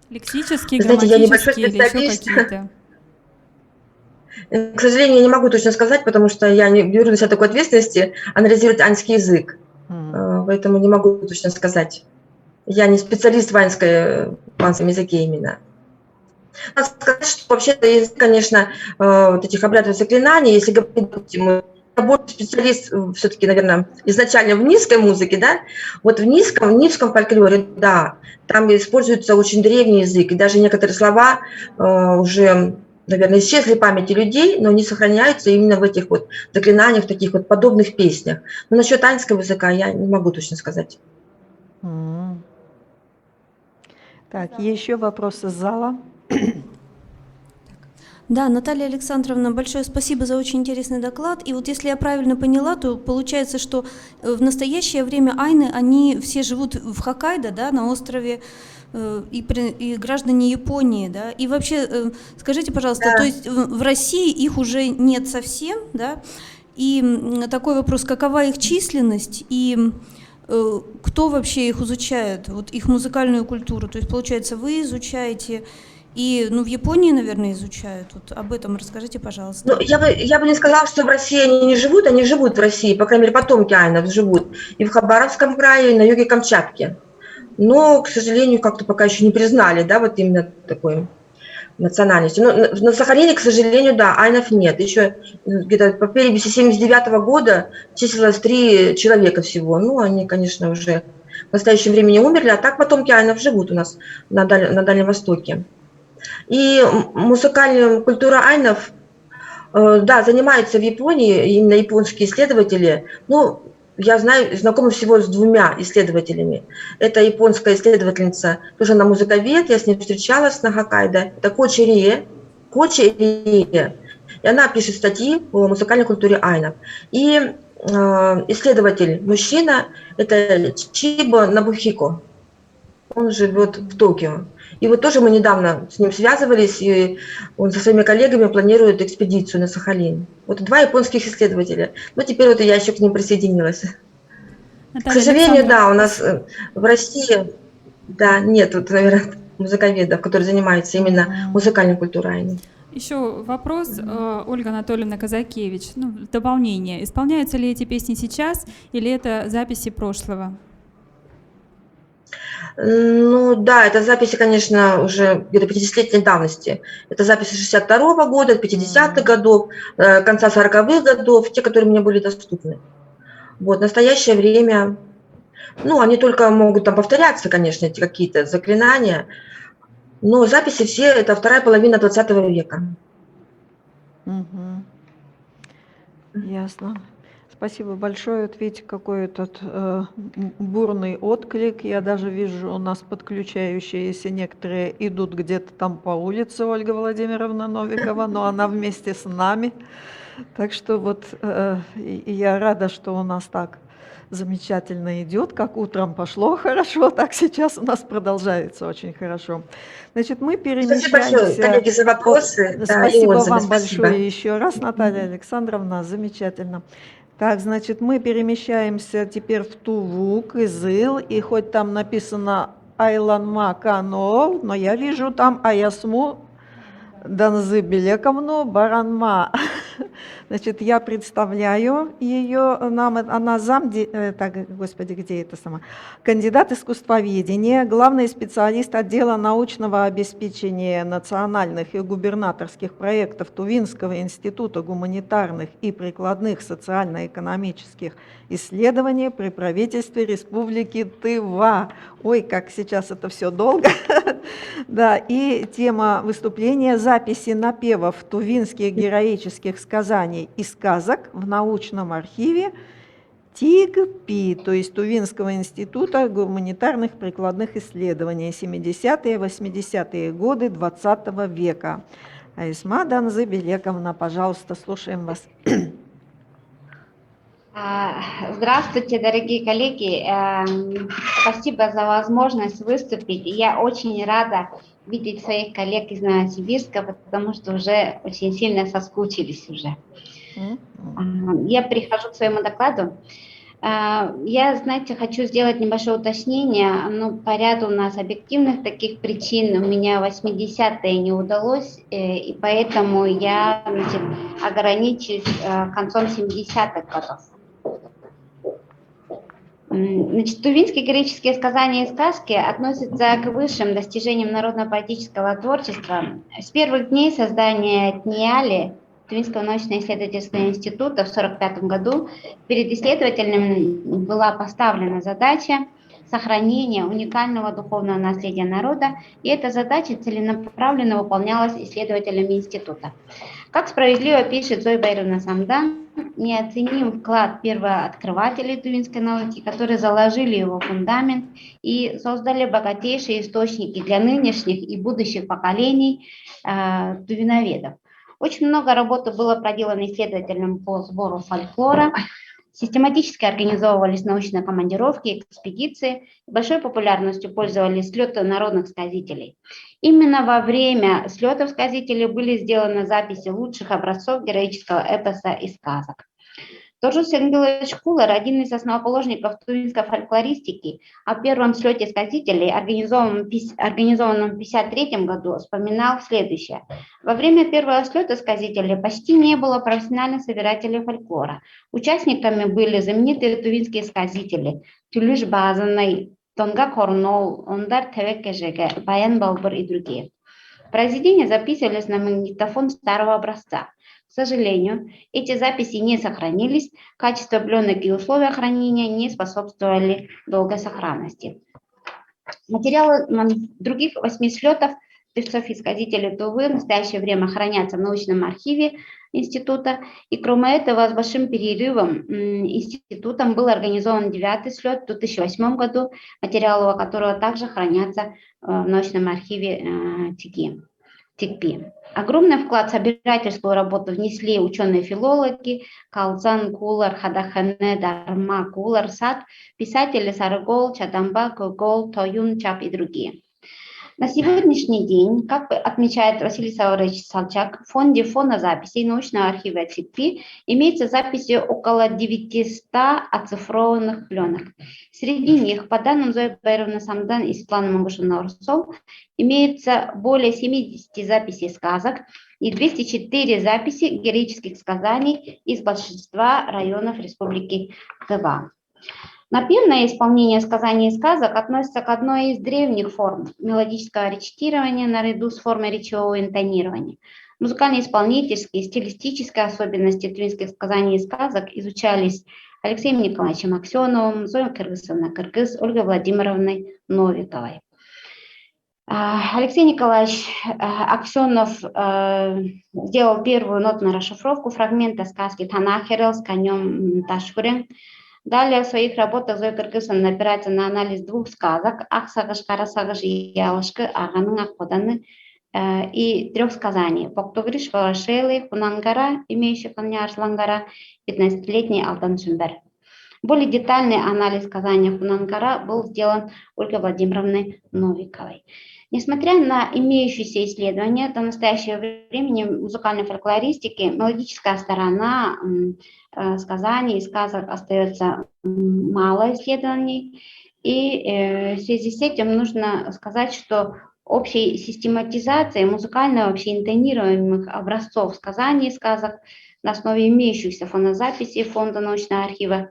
Лексические, знаете, я небольшой грамматические или еще специалист. какие-то? К сожалению, я не могу точно сказать, потому что я не беру на себя такой ответственности анализировать айнский язык. Поэтому не могу точно сказать. Я не специалист в айнском языке именно. Надо сказать, что вообще-то язык, конечно, вот этих обрядовых заклинаний, если говорить, я больше специалист все-таки, наверное, изначально в низкой музыке, да, вот в низком фольклоре, да, там используется очень древний язык, и даже некоторые слова уже, наверное, исчезли в памяти людей, но они сохраняются именно в этих вот заклинаниях, таких вот подобных песнях. Но насчет айнского языка я не могу точно сказать. Так, еще вопросы из зала? Да, Наталья Александровна, большое спасибо за очень интересный доклад. И вот если я правильно поняла, то получается, что в настоящее время айны, они все живут в Хоккайдо, да, на острове, и граждане Японии, да. И вообще, скажите, пожалуйста, Да. то есть в России их уже нет совсем, да? И такой вопрос, какова их численность и кто вообще их изучает, вот их музыкальную культуру? То есть, получается, вы изучаете, и в Японии, наверное, изучают. Вот об этом расскажите, пожалуйста. Ну, я бы не сказала, что в России они не живут, они живут в России, по крайней мере, потомки айнов живут и в Хабаровском крае, и на юге Камчатки. Но, к сожалению, как-то пока еще не признали, да, вот именно такой национальности. Но на Сахалине, к сожалению, да, айнов нет. Еще где-то по переписи 79 года числилось 3 человека всего. Ну, они, конечно, уже в настоящее время не умерли, а так потомки айнов живут у нас на Дальнем Востоке. И музыкальная культура айнов, да, занимаются в Японии, именно японские исследователи. Ну, я знакома всего с 2 исследователями. Это японская исследовательница, тоже она музыковед, я с ней встречалась на Хоккайдо. Это Кочи Рие. И она пишет статьи по музыкальной культуре айнов. И исследователь, мужчина, это Чибо Набухико. Он живет в Токио. И вот тоже мы недавно с ним связывались, и он со своими коллегами планирует экспедицию на Сахалин. Вот 2 японских исследователя. Ну, теперь вот и я еще к ним присоединилась. К сожалению, да, у нас в России, да, нет, вот, наверное, музыковедов, которые занимаются именно музыкальной культурой айнов. Еще вопрос, Ольга Анатольевна Казакевич, в дополнение. Исполняются ли эти песни сейчас или это записи прошлого? Ну да, это записи, конечно, уже где-то 50-летней давности. Это записи 62-го года, 50-х годов, конца 40-х годов, те, которые мне были доступны. Вот, в настоящее время, они только могут там повторяться, конечно, эти какие-то заклинания, но записи все, это вторая половина 20 века. Угу. Ясно. Спасибо большое. Вот видите, какой этот бурный отклик. Я даже вижу, у нас подключающиеся некоторые идут где-то там по улице, Ольга Владимировна Новикова, но она вместе с нами. Так что вот я рада, что у нас так замечательно идет, как утром пошло хорошо, так сейчас у нас продолжается очень хорошо. Значит, мы перемещаемся... Спасибо большое, коллеги, за вопросы. Спасибо да, отзывы, вам спасибо. большое еще раз, Наталья Александровна, замечательно. Так, значит, мы перемещаемся теперь в Туву, Кызыл, и хоть там написано Айланма Канол, но я вижу там Аясму Данзы Белековну Баранма. Значит, я представляю ее, она кандидат искусствоведения, главный специалист отдела научного обеспечения национальных и губернаторских проектов Тувинского института гуманитарных и прикладных социально-экономических исследований при правительстве Республики Тыва. Ой, как сейчас это все долго. Да, и тема выступления – записи напевов тувинских героических сказаний и сказок в научном архиве ТИГПИ, то есть Тувинского института гуманитарных прикладных исследований, 70-е, 80-е годы 20 века. Айсма Данзы Белековна, пожалуйста, слушаем вас. Здравствуйте, дорогие коллеги. Спасибо за возможность выступить. Я очень рада видеть своих коллег из Новосибирска, потому что уже очень сильно соскучились уже. Я перехожу к своему докладу. Я, знаете, хочу сделать небольшое уточнение. По ряду у нас объективных таких причин у меня 80-е не удалось, и поэтому я ограничусь концом 70-х годов. Тувинские героические сказания и сказки относятся к высшим достижениям народно-поэтического творчества. С первых дней создания ТНИАЛИ, Тувинского научно-исследовательского института, в 1945 году перед исследователями была поставлена задача сохранения уникального духовного наследия народа, и эта задача целенаправленно выполнялась исследователями института. Как справедливо пишет Зоя Байровна Самдан, неоценим вклад первооткрывателей тувинской науки, которые заложили его фундамент и создали богатейшие источники для нынешних и будущих поколений тувиноведов. Очень много работы было проделано исследователям по сбору фольклора, систематически организовывались научные командировки, экспедиции, большой популярностью пользовались слеты народных сказителей. Именно во время слетов сказителей были сделаны записи лучших образцов героического эпоса и сказок. Торжус Сенгелович Кулар, один из основоположников тувинской фольклористики, о первом слете сказителей, организованном в 1953 году, вспоминал следующее. Во время первого слета сказителей почти не было профессиональных собирателей фольклора. Участниками были знаменитые тувинские сказители Тюлюш Базанай, Тонга Корнол, Ондар Тевекежеге, Баян Балбар и другие. Произведения записывались на магнитофон старого образца. К сожалению, эти записи не сохранились, качество пленок и условия хранения не способствовали долгой сохранности. Материалы других 8 слетов певцов и сказителей Тувы в настоящее время хранятся в научном архиве института. И кроме этого, с большим перерывом институтом был организован 9-й слет в 2008 году, материалы которого также хранятся в научном архиве ТИКПИ. Огромный вклад в собирательскую работу внесли ученые-филологи Калзан Кулар, Хадахане, Дарма Кулар, Сад, писатели Саргол, Чадамба, Гогол, Тоюн, Чап и другие. На сегодняшний день, как отмечает Василий Саварович Салчак, в фонде фонозаписей научного архива ТИКПИ имеется записи около 900 оцифрованных пленок. Среди них, по данным Зои Баировны Самдан и Светланы Мангушевны-Урсол, имеется более 70 записей сказок и 204 записи героических сказаний из большинства районов Республики Тыва. Напевное исполнение сказаний и сказок относится к одной из древних форм мелодического речитирования наряду с формой речевого интонирования. Музыкально-исполнительские, стилистические особенности тувинских сказаний и сказок изучались Алексеем Николаевичем Аксеновым, Зоей Кыргызовной Кыргыз, Ольгой Владимировной Новиковой. Алексей Николаевич Аксенов сделал первую нотную расшифровку фрагмента сказки «Танахерел» с конем Ташкурен. Далее в своих работах Зоя Кыргызовна опирается на анализ 2 сказок «Аксагаш, Карасагаш и Ялышкы», «Аганың Аккоданы» и 3 сказаний «Поктогриш, Валашелы», «Кунангара», имеющий коня Арслангара, 15-летний Алтан Сумбер. Более детальный анализ сказания Кунангара был сделан Ольгой Владимировной Новиковой. Несмотря на имеющиеся исследования, до настоящего времени в музыкальной фольклористике мелодическая сторона сказаний и сказок остается мало исследований. И в связи с этим нужно сказать, что общей систематизации музыкально вообще интонируемых образцов сказаний и сказок на основе имеющихся фонозаписей Фонда научного архива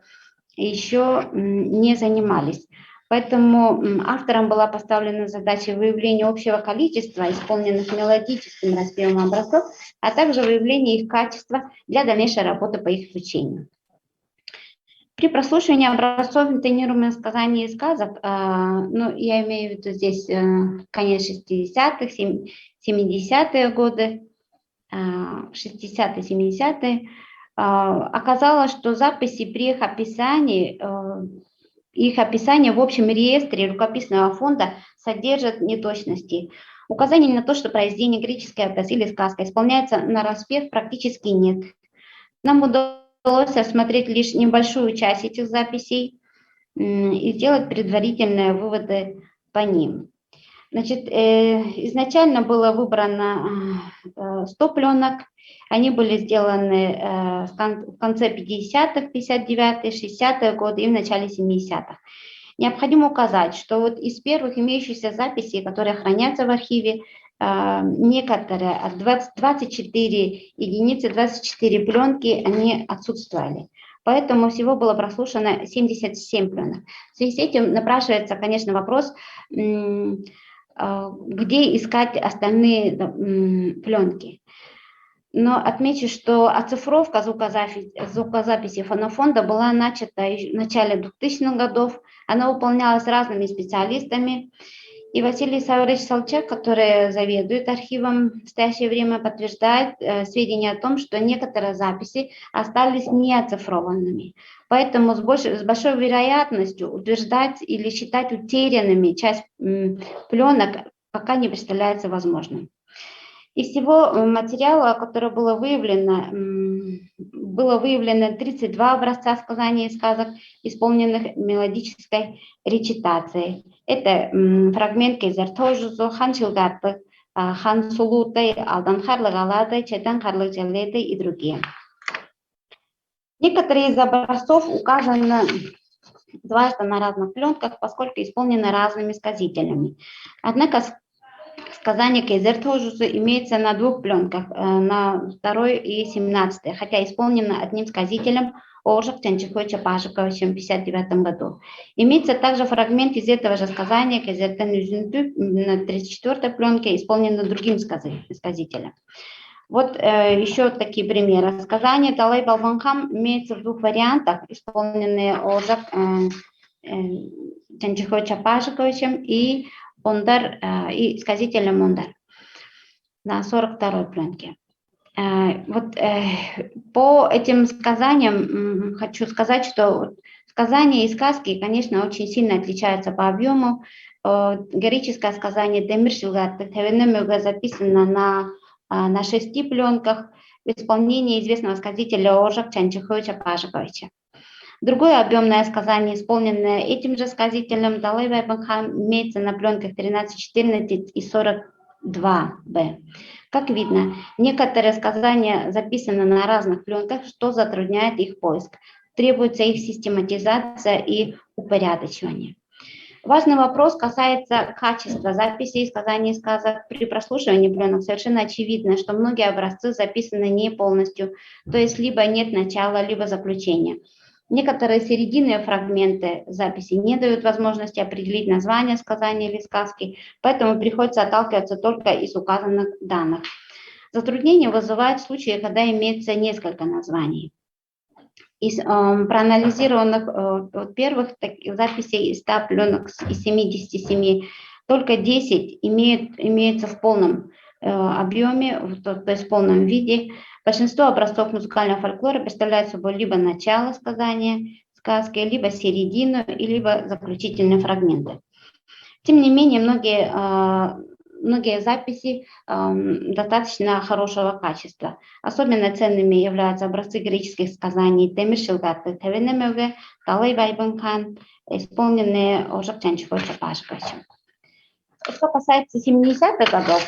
еще не занимались. Поэтому авторам была поставлена задача выявления общего количества исполненных мелодическим распевом образцов, а также выявления их качества для дальнейшей работы по их изучению. При прослушивании образцов интонируемых сказаний и сказок, я имею в виду здесь конец 60-х, 70-е годы, 60-е, 70-е, оказалось, что записи при их описание в общем реестре рукописного фонда содержат неточности. Указаний на то, что произведение греческой эпос или сказка исполняется нараспев, практически нет. Нам удалось рассмотреть лишь небольшую часть этих записей и сделать предварительные выводы по ним. Значит, изначально было выбрано 100 пленок. Они были сделаны в конце 50-х, 59-е, 60-е годы и в начале 70-х. Необходимо указать, что вот из первых имеющихся записей, которые хранятся в архиве, некоторые, 24 единицы, 24 пленки, они отсутствовали. Поэтому всего было прослушано 77 пленок. В связи с этим напрашивается, конечно, вопрос, где искать остальные пленки. Но отмечу, что оцифровка звукозаписи фонофонда была начата в начале 2000-х годов. Она выполнялась разными специалистами. И Василий Саврович Солчак, который заведует архивом в настоящее время, подтверждает сведения о том, что некоторые записи остались неоцифрованными. Поэтому с большой вероятностью утверждать или считать утерянными часть пленок пока не представляется возможным. Из всего материала, которое было выявлено 32 образца сказаний и сказок, исполненных мелодической речитацией. Это фрагмент Кезер Тожузу, Хан Шилгаты, Хан Сулутай, Алдан Харлы Галады, Четан Харлы Джалеты и другие. Некоторые из образцов указаны дважды на разных пленках, поскольку исполнены разными сказителями. Однако сказание Кезер Тожузу имеется на двух пленках, на 2 и 17, хотя исполнено одним сказителем Ожак Чанчихой Чапашиковичем в 1959 году. Имеется также фрагмент из этого же сказания Кезер Тенюзюнту на 34-й пленке, исполнено другим сказителем. Вот еще такие примеры. Сказание Талай Балбанхам имеется в двух вариантах, исполненные Ожак Чанчихой Чапашиковичем и Ондар, и сказителем Ондар на 42-й пленке. Вот по этим сказаниям хочу сказать, что сказания и сказки, конечно, очень сильно отличаются по объему. Героическое сказание Демир Шилгаты записано на 6 пленках в исполнении известного сказителя Ожак Чанчихой Чапашиковича. Другое объемное сказание, исполненное этим же сказителем Далай Байбанхан, имеется на пленках 13, 14 и 42Б. Как видно, некоторые сказания записаны на разных пленках, что затрудняет их поиск. Требуется их систематизация и упорядочивание. Важный вопрос касается качества записей сказаний и сказок. При прослушивании пленок совершенно очевидно, что многие образцы записаны не полностью, то есть либо нет начала, либо заключения. Некоторые серединные фрагменты записи не дают возможности определить название сказания или сказки, поэтому приходится отталкиваться только из указанных данных. Затруднение вызывает случаи, когда имеется несколько названий. Из проанализированных первых записей из 100 пленок из 77 только 10 имеются в полном объеме, то есть в полном виде. Большинство образцов музыкального фольклора представляют собой либо начало сказания, сказки, либо середину, либо заключительные фрагменты. Тем не менее, многие записи достаточно хорошего качества. Особенно ценными являются образцы греческих сказаний Демир Шилгаты, Тевенемеве, Талай Байбанхан, исполненные Ожак Чанчихой Чапашиковичем. Что касается 70-х годов,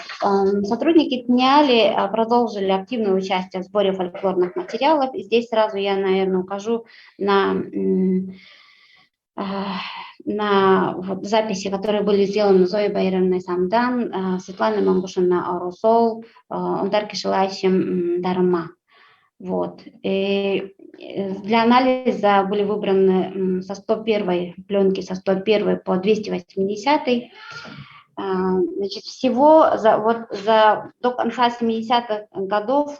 сотрудники ТНИАЛИ продолжили активное участие в сборе фольклорных материалов. И здесь сразу я, наверное, укажу на записи, которые были сделаны Зоей Байрамовной Самдан, Светланой Мангушиной Арусол, Ондар Кишелаевичем Дарма. Вот. И для анализа были выбраны со 101 пленки, со 101 по 280. Значит, всего до конца 70-х годов,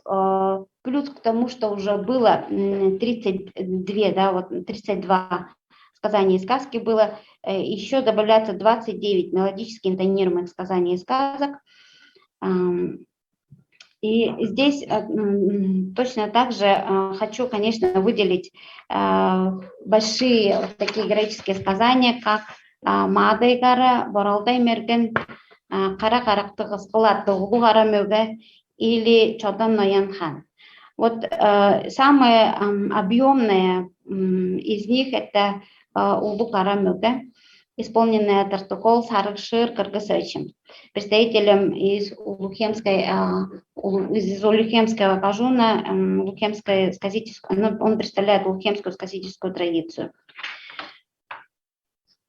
плюс к тому, что уже было 32 сказания и сказки было, еще добавляется 29 мелодически интонируемых сказаний и сказок. И здесь точно так же хочу, конечно, выделить большие такие героические сказания, как Маадай Гара, Боралдай Мерген, Кара Каракты Гыскылат, Гара Мөге или Чодан Ноян Хан. Вот самые объемные из них это Улу Кара Мөге, исполненная Тартукол Сарыкшир Кыргызовичем, представителем из Улухемского кажуна, он представляет улухемскую сказительскую традицию.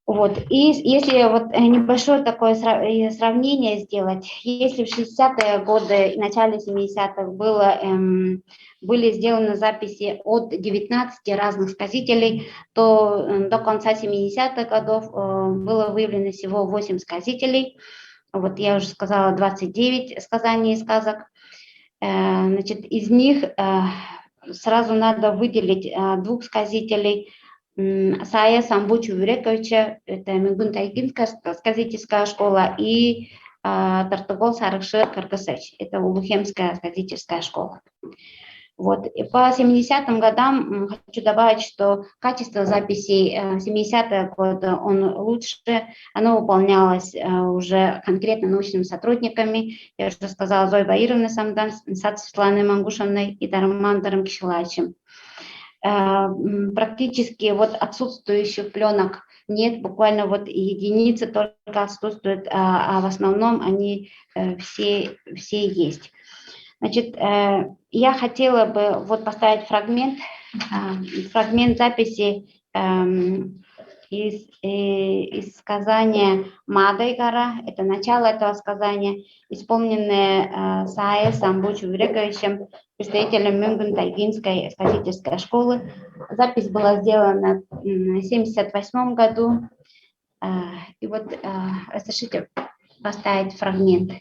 Вот. И если вот небольшое такое сравнение сделать, если в 60-е годы и начале 70-х были сделаны записи от 19 разных сказителей, то до конца 70-х годов было выявлено всего 8 сказителей. Вот я уже сказала 29 сказаний и сказок. Значит, из них сразу надо выделить 2 сказителей. Сая Самбучу Юрековича, это Мигунтайгинская сказительская школа, и Тартугол Сарыкшыр Кыргызыч, это Улухемская сказительская школа. Вот. И по 70-м годам хочу добавить, что качество записей 70-е годы оно выполнялось уже конкретно научными сотрудниками. Я уже сказала, Зоей Баировной Самдан, Светланой Мангушевной и Дармандаром Кишелачем. Практически вот отсутствующих пленок нет, буквально вот единицы только отсутствуют, а в основном они все есть. Значит, я хотела бы вот поставить фрагмент записи из сказания Мадайгара, это начало этого сказания, исполненное Саей Самбучу Юрековичем, представителем Мюнгун-Тайгинской сказительской школы. Запись была сделана в 1978 году. И вот разрешите поставить фрагмент.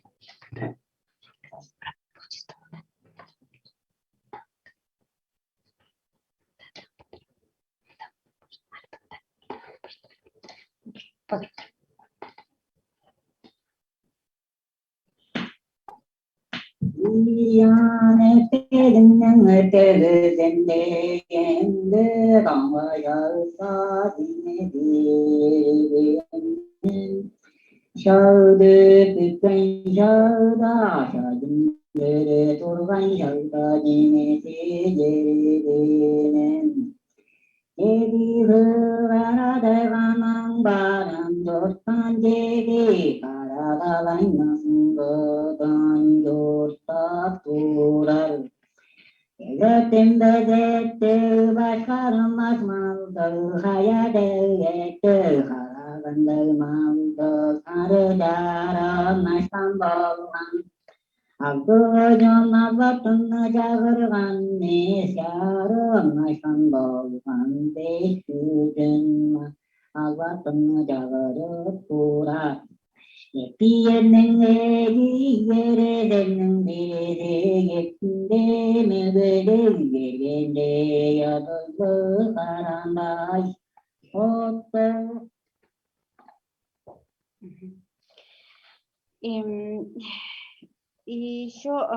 И еще,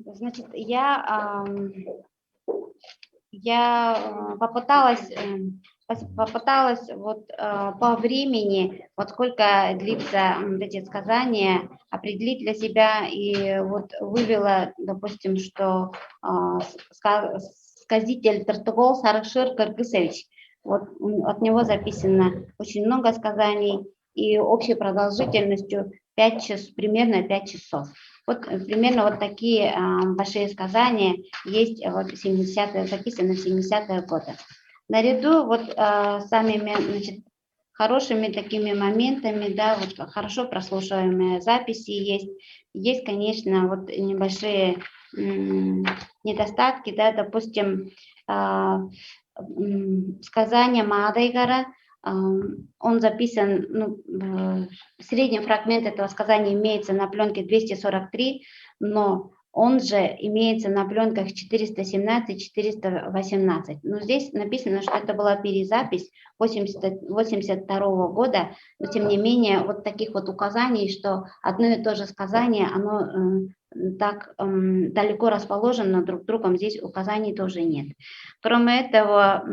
значит, я попыталась вот по времени, вот сколько длится эти сказания, определить для себя, и вот вывела, допустим, что сказитель Тартугол Сарыкшыр Кыргызович, вот от него записано очень много сказаний, и общей продолжительностью 5 часов, примерно 5 часов. Вот примерно вот такие большие сказания есть вот 70-е, записаны в 70-е годы. Наряду вот самими, значит, хорошими такими моментами, да, вот хорошо прослушиваемые записи есть, конечно, вот небольшие недостатки, да, допустим, сказание Мадайгара, он записан, средний фрагмент этого сказания имеется на пленке 243, но он же имеется на пленках 417-418. Но здесь написано, что это была перезапись 1982 года, но тем не менее вот таких вот указаний, что одно и то же сказание, оно так далеко расположено друг другом, здесь указаний тоже нет. Кроме этого,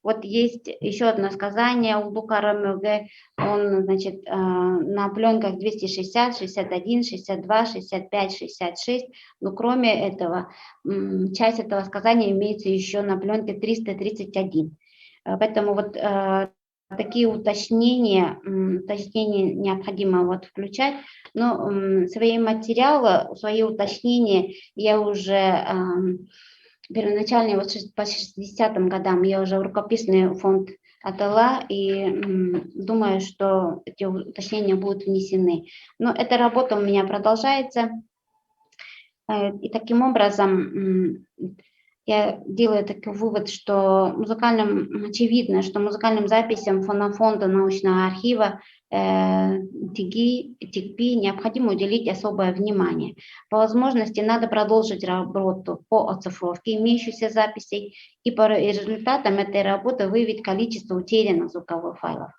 вот есть еще одно сказание Улбукарамюге, он, значит, на пленках 260, 61, 62, 65, 66, но кроме этого, часть этого сказания имеется еще на пленке 331. Поэтому вот такие уточнения необходимо вот включать, но свои материалы, свои уточнения я уже первоначально вот по 60-м годам я уже в рукописный фонд отдала и думаю, что эти уточнения будут внесены. Но эта работа у меня продолжается, и таким образом я делаю такой вывод, что очевидно, что музыкальным записям фонда научного архива Тикби необходимо уделить особое внимание. По возможности надо продолжить работу по оцифровке имеющихся записей и по результатам этой работы выявить количество утерянных звуковых файлов.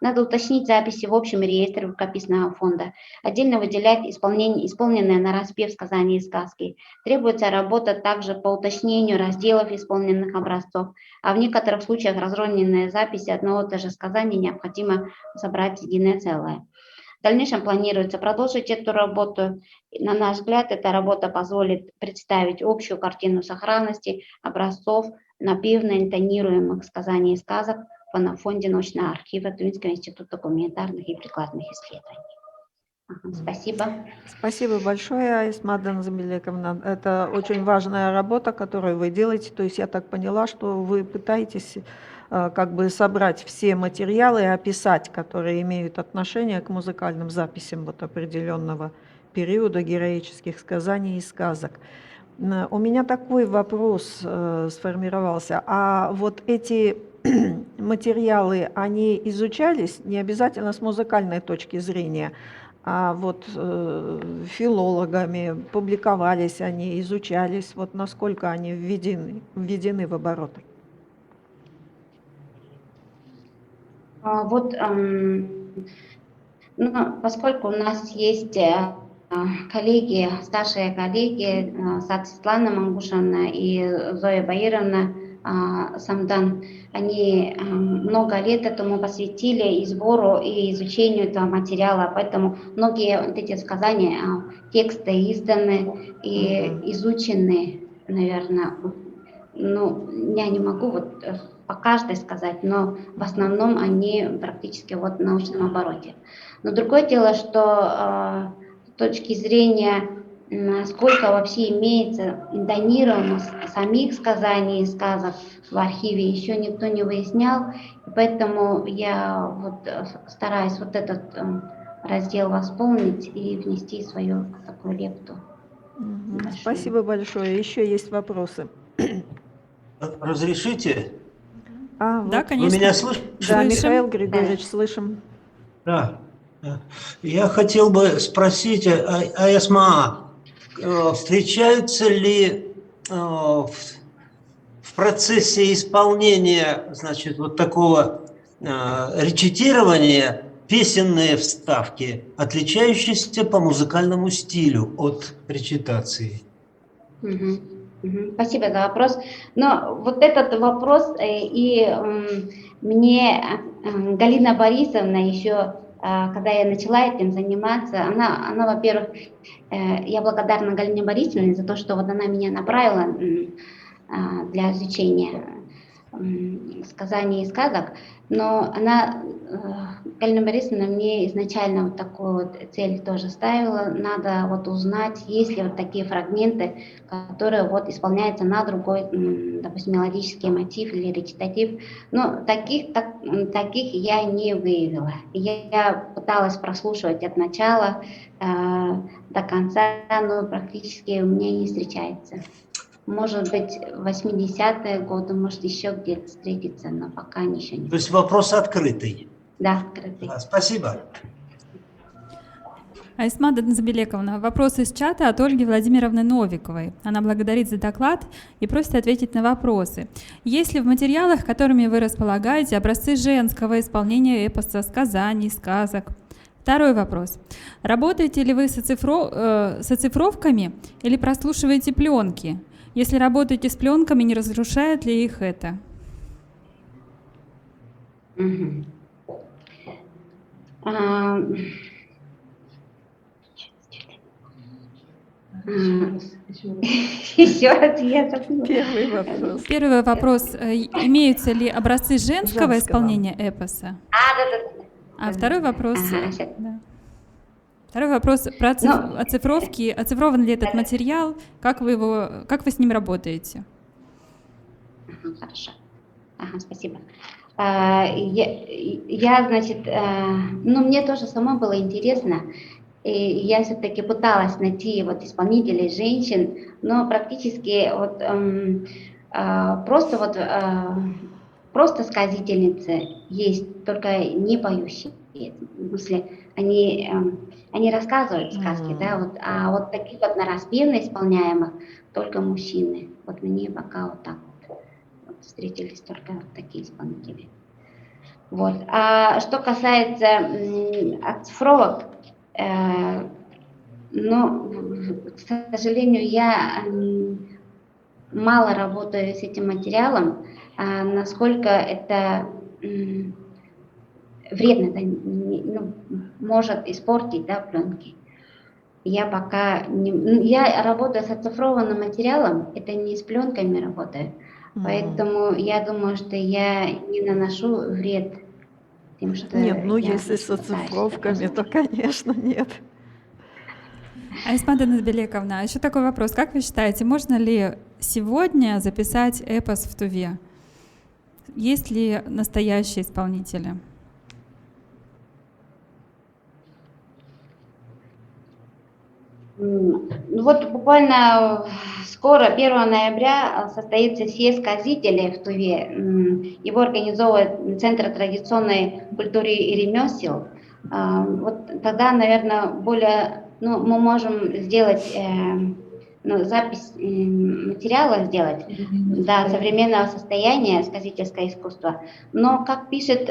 Надо уточнить записи в общем реестре рукописного фонда, отдельно выделять исполненные нараспев сказания и сказки. Требуется работа также по уточнению разделов исполненных образцов, а в некоторых случаях разрозненные записи одного и того же сказания необходимо собрать в единое целое. В дальнейшем планируется продолжить эту работу. На наш взгляд, эта работа позволит представить общую картину сохранности образцов напевно-интонируемых сказаний и сказок в фонде научного архива Тюменского института гуманитарных и прикладных исследований. Спасибо. Спасибо большое, Айсмада Назамбелековна. Это очень важная работа, которую вы делаете. То есть я так поняла, что вы пытаетесь как бы собрать все материалы и описать, которые имеют отношение к музыкальным записям вот определенного периода героических сказаний и сказок. У меня такой вопрос сформировался. А вот эти материалы, они изучались не обязательно с музыкальной точки зрения, а вот филологами, публиковались они, изучались, вот насколько они введены в оборот? Вот, поскольку у нас есть коллеги, старшие коллеги, Светлана Мангушевна и Зоя Баировна Самдан, они много лет этому посвятили и сбору, и изучению этого материала, поэтому многие вот эти сказания, тексты изданы и изучены, наверное. Ну, я не могу вот по каждой сказать, но в основном они практически вот в научном обороте. Но другое дело, что с точки зрения, сколько вообще имеется интонированных самих сказаний и сказок в архиве, еще никто не выяснял, и поэтому я вот стараюсь вот этот раздел восполнить и внести свою такую лепту. Спасибо большое. Еще есть вопросы. Разрешите? Да, Вот. конечно. Вы меня слышите? Да, Слышим. Михаил Григорьевич, слышим. Да. Я хотел бы спросить, Айсма, встречаются ли в процессе исполнения, значит, вот такого речитирования песенные вставки, отличающиеся по музыкальному стилю от речитации? Спасибо за вопрос. Но вот этот вопрос мне Галина Борисовна еще, когда я начала этим заниматься, она, во-первых, я благодарна Галине Борисовне за то, что вот она меня направила для изучения сказаний и сказок, но Галина Борисовна мне изначально вот такую вот цель тоже ставила, надо вот узнать, есть ли вот такие фрагменты, которые вот исполняются на другой, допустим, мелодический мотив или речитатив, но таких я не выявила. Я пыталась прослушивать от начала до конца, но практически у меня не встречается. Может быть, 80-е годы, может, еще где-то встретиться, но пока ничего не. То есть вопрос открытый? Да, открытый. Спасибо. Айсмада Назамбелековна, вопрос из чата от Ольги Владимировны Новиковой. Она благодарит за доклад и просит ответить на вопросы. Есть ли в материалах, которыми вы располагаете, образцы женского исполнения эпоса, сказаний, сказок? Второй вопрос. Работаете ли вы с оцифровками или прослушиваете пленки? Если работаете с пленками, не разрушает ли их это? Еще раз я забыла. Первый вопрос. Первый вопрос. Имеются ли образцы женского исполнения эпоса? Да. А второй вопрос. Ага, Да. Второй вопрос про оцифровки. Оцифрован ли этот материал? Как вы с ним работаете? Хорошо. Спасибо. Я, значит, мне тоже самой было интересно, и я все-таки пыталась найти вот исполнителей женщин, но практически вот просто сказительницы есть, только не поющие. В смысле, они рассказывают сказки, да, вот, а вот таких вот нараспевно исполняемых только мужчины. Вот мне пока вот так вот встретились только вот такие исполнители. Вот. А что касается оцифровок, к сожалению, я мало работаю с этим материалом, насколько это вредно, может испортить, да, пленки. Я пока я работаю с оцифрованным материалом, это не с пленками работаю, поэтому я думаю, что я не наношу вред тем, что Нет, я если с пытаюсь оцифровками, то, конечно, нет. Айсмада Назбелековна, еще такой вопрос. Как вы считаете, можно ли сегодня записать эпос в Туве? Есть ли настоящие исполнители? Вот буквально скоро, 1 ноября, состоится съезд сказителей в Туве. Его организовывает Центр традиционной культуры и ремесел. Вот тогда, наверное, мы можем сделать запись материала современного состояния сказительского искусства. Но, как пишет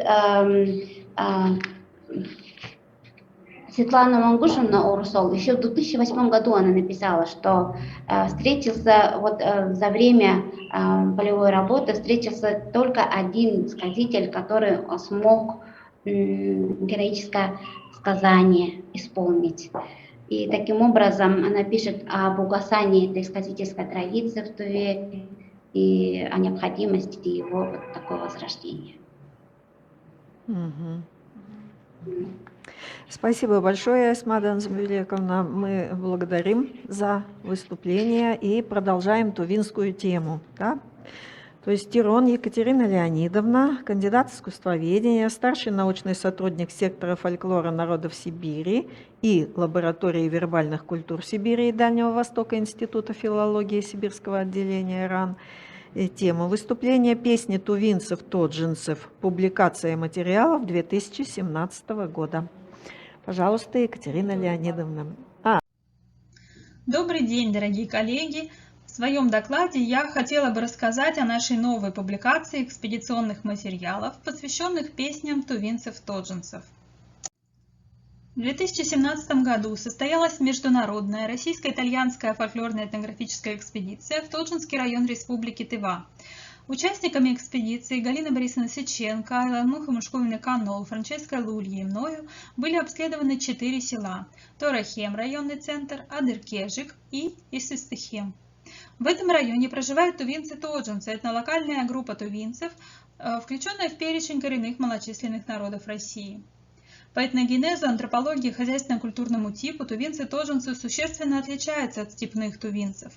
Светлана Мангушевна Урусол, еще в 2008 году она написала, что встретился за время полевой работы, встретился только один сказитель, который смог героическое сказание исполнить. И таким образом она пишет об угасании этой сказительской традиции в Туве и о необходимости его такого возрождения. Спасибо большое, Айсмада Назбелековна. Мы благодарим за выступление и продолжаем тувинскую тему. Да? То есть Тирон Екатерина Леонидовна, кандидат искусствоведения, старший научный сотрудник сектора фольклора народов Сибири и лаборатории вербальных культур Сибири и Дальнего Востока Института филологии Сибирского отделения РАН. Тема выступления песни тувинцев-тоджинцев, публикация материалов 2017 года. Пожалуйста, Екатерина Леонидовна. Добрый день, дорогие коллеги! В своем докладе я хотела бы рассказать о нашей новой публикации экспедиционных материалов, посвященных песням тувинцев-тоджинцев. В 2017 году состоялась международная российско-итальянская фольклорная этнографическая экспедиция в Тоджинский район Республики Тыва. Участниками экспедиции Галина Борисовна Сеченко, Айланмуха Мушковина Канол, Франческа Лулья и мною были обследованы 4 села – Торахем, районный центр, Адыркежик и Исыстыхем. В этом районе проживают тувинцы-тоджинцы, этнолокальная группа тувинцев, включенная в перечень коренных малочисленных народов России. По этногенезу, антропологии, хозяйственно-культурному типу тувинцы-тоджинцы существенно отличаются от степных тувинцев.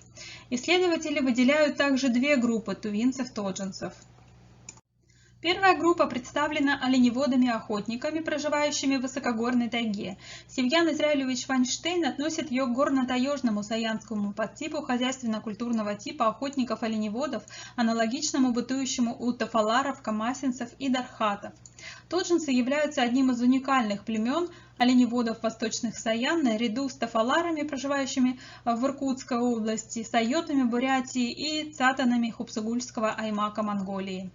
Исследователи выделяют также 2 группы тувинцев-тоджинцев. Первая группа представлена оленеводами-охотниками, проживающими в высокогорной тайге. Севьян Израилевич Вайнштейн относит ее к горно-таежному саянскому подтипу хозяйственно-культурного типа охотников-оленеводов, аналогичному бытующему у тафаларов, камасинцев и дархатов. Тоджинцы являются одним из уникальных племен оленеводов восточных саян наряду с тафаларами, проживающими в Иркутской области, сайотами Бурятии и цатанами Хупсугульского аймака Монголии.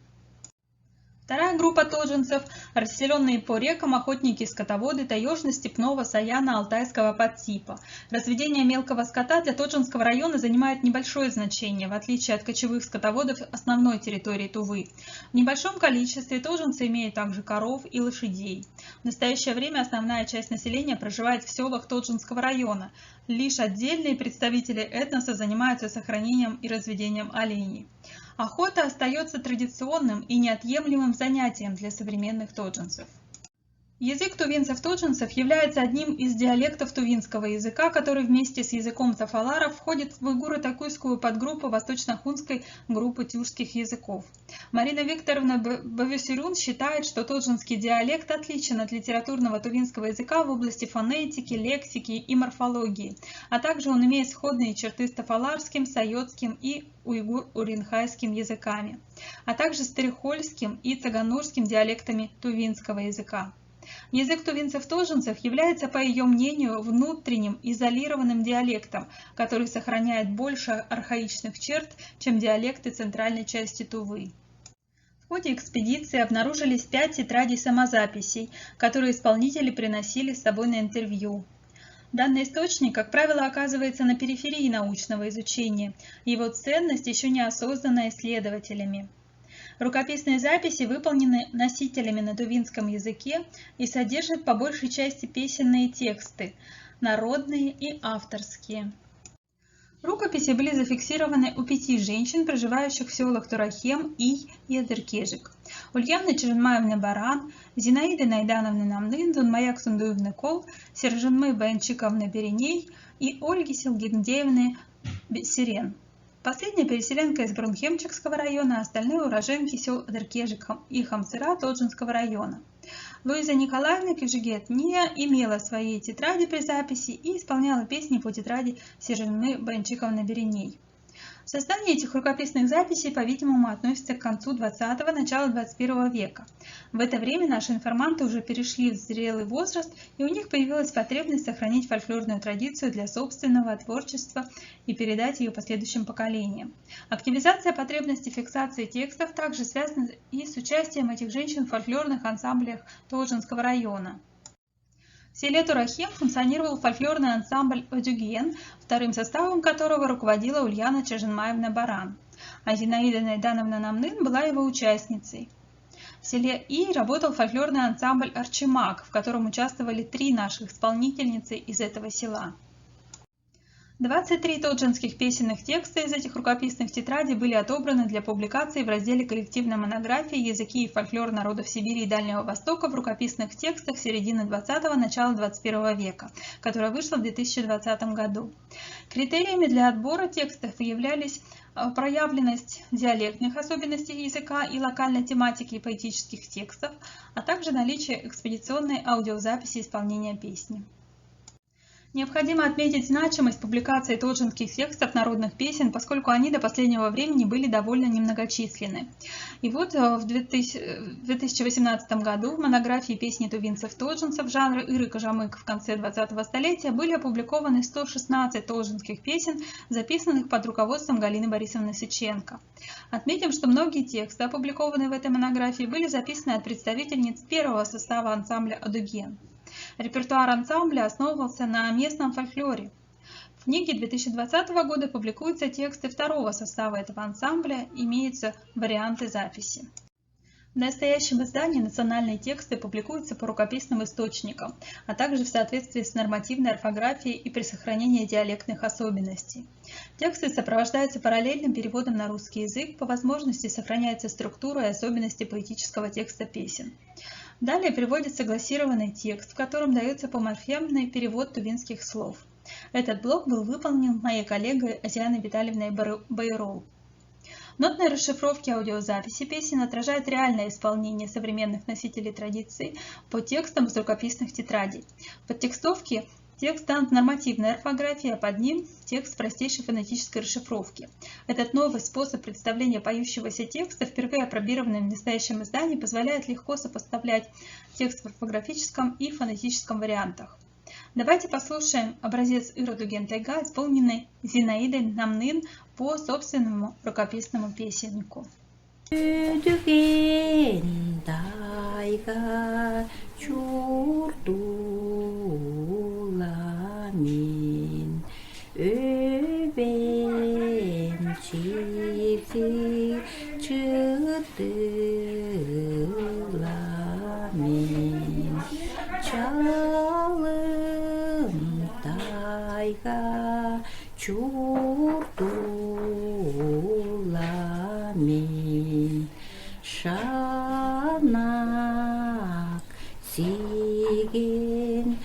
Вторая группа тоджинцев – расселенные по рекам охотники-скотоводы таежно-степного саяно-алтайского подтипа. Разведение мелкого скота для Тоджинского района занимает небольшое значение, в отличие от кочевых скотоводов основной территории Тувы. В небольшом количестве тоджинцы имеют также коров и лошадей. В настоящее время основная часть населения проживает в селах Тоджинского района. Лишь отдельные представители этноса занимаются сохранением и разведением оленей. Охота остается традиционным и неотъемлемым занятием для современных тоджинцев. Язык тувинцев-тоджинцев является одним из диалектов тувинского языка, который вместе с языком тафаларов входит в уйгуро-такуйскую подгруппу восточно-хунской группы тюркских языков. Марина Викторовна Бавюсюрун считает, что тоджинский диалект отличен от литературного тувинского языка в области фонетики, лексики и морфологии, а также он имеет сходные черты с тафаларским, сайотским и уйгур-уринхайским языками, а также с терехольским и цаганурским диалектами тувинского языка. Язык тувинцев-тоженцев является, по ее мнению, внутренним изолированным диалектом, который сохраняет больше архаичных черт, чем диалекты центральной части Тувы. В ходе экспедиции обнаружились 5 тетрадей самозаписей, которые исполнители приносили с собой на интервью. Данный источник, как правило, оказывается на периферии научного изучения, его ценность еще не осознана исследователями. Рукописные записи выполнены носителями на тувинском языке и содержат по большей части песенные тексты, народные и авторские. Рукописи были зафиксированы у 5 женщин, проживающих в селах Турахем, Ий и Адыркежик. Ульяны Чеженмаевны Баран, Зинаиды Найдановны Намнын, Дунмаяк Сундуевны Кол, Сержанмы Баянчиковны Береней и Ольги Силгиндеевны Сирен. Последняя переселенка из Брунхемчикского района, а остальные уроженки сел Адыркежик и Хамсыра Тоджинского района. Луиза Николаевна Кижигет не имела своей тетради при записи и исполняла песни по тетради Сержанмы Баянчиковны Береней. Создание этих рукописных записей, по-видимому, относится к концу 20-го, начала 21 века. В это время наши информанты уже перешли в зрелый возраст, и у них появилась потребность сохранить фольклорную традицию для собственного творчества и передать ее последующим поколениям. Активизация потребности фиксации текстов также связана и с участием этих женщин в фольклорных ансамблях Тоджинского района. В селе Турахем функционировал фольклорный ансамбль «Одюген», вторым составом которого руководила Ульяна Чеженмаевна Баран, а Зинаида Найдановна Намнын была его участницей. В селе И работал фольклорный ансамбль «Арчимак», в котором участвовали 3 наших исполнительницы из этого села. 23 тоджинских песенных текста из этих рукописных тетрадей были отобраны для публикации в разделе коллективной монографии «Языки и фольклор народов Сибири и Дальнего Востока в рукописных текстах середины 20-го, начала 21 века», которая вышла в 2020 году. Критериями для отбора текстов являлись проявленность диалектных особенностей языка и локальной тематики и поэтических текстов, а также наличие экспедиционной аудиозаписи исполнения песни. Необходимо отметить значимость публикации тоджинских текстов народных песен, поскольку они до последнего времени были довольно немногочисленны. И вот в 2018 году в монографии «Песни тувинцев-тоджинцев» жанра Иры-Кожамык в конце 20-го столетия были опубликованы 116 тоджинских песен, записанных под руководством Галины Борисовны Сыченко. Отметим, что многие тексты, опубликованные в этой монографии, были записаны от представительниц первого состава ансамбля «Одюген». Репертуар ансамбля основывался на местном фольклоре. В книге 2020 года публикуются тексты второго состава этого ансамбля, имеются варианты записи. В настоящем издании национальные тексты публикуются по рукописным источникам, а также в соответствии с нормативной орфографией и при сохранении диалектных особенностей. Тексты сопровождаются параллельным переводом на русский язык, по возможности сохраняется структура и особенности поэтического текста песен. Далее приводится глассированный текст, в котором дается поморфемный перевод тувинских слов. Этот блок был выполнен моей коллегой Азианой Витальевной Байрол. Нотные расшифровки аудиозаписи песен отражают реальное исполнение современных носителей традиций по текстам из рукописных тетрадей. В подтекстовке текст дан в нормативной орфографии, а под ним текст простейшей фонетической расшифровки. Этот новый способ представления поющегося текста, впервые опробированный в настоящем издании, позволяет легко сопоставлять текст в орфографическом и фонетическом вариантах. Давайте послушаем образец Ира Дуген Тайга, исполненный Зинаидой Намнын по собственному рукописному песеннику. Min öben çizi çıtılamin çalım tayga çurtulamin şanak sigin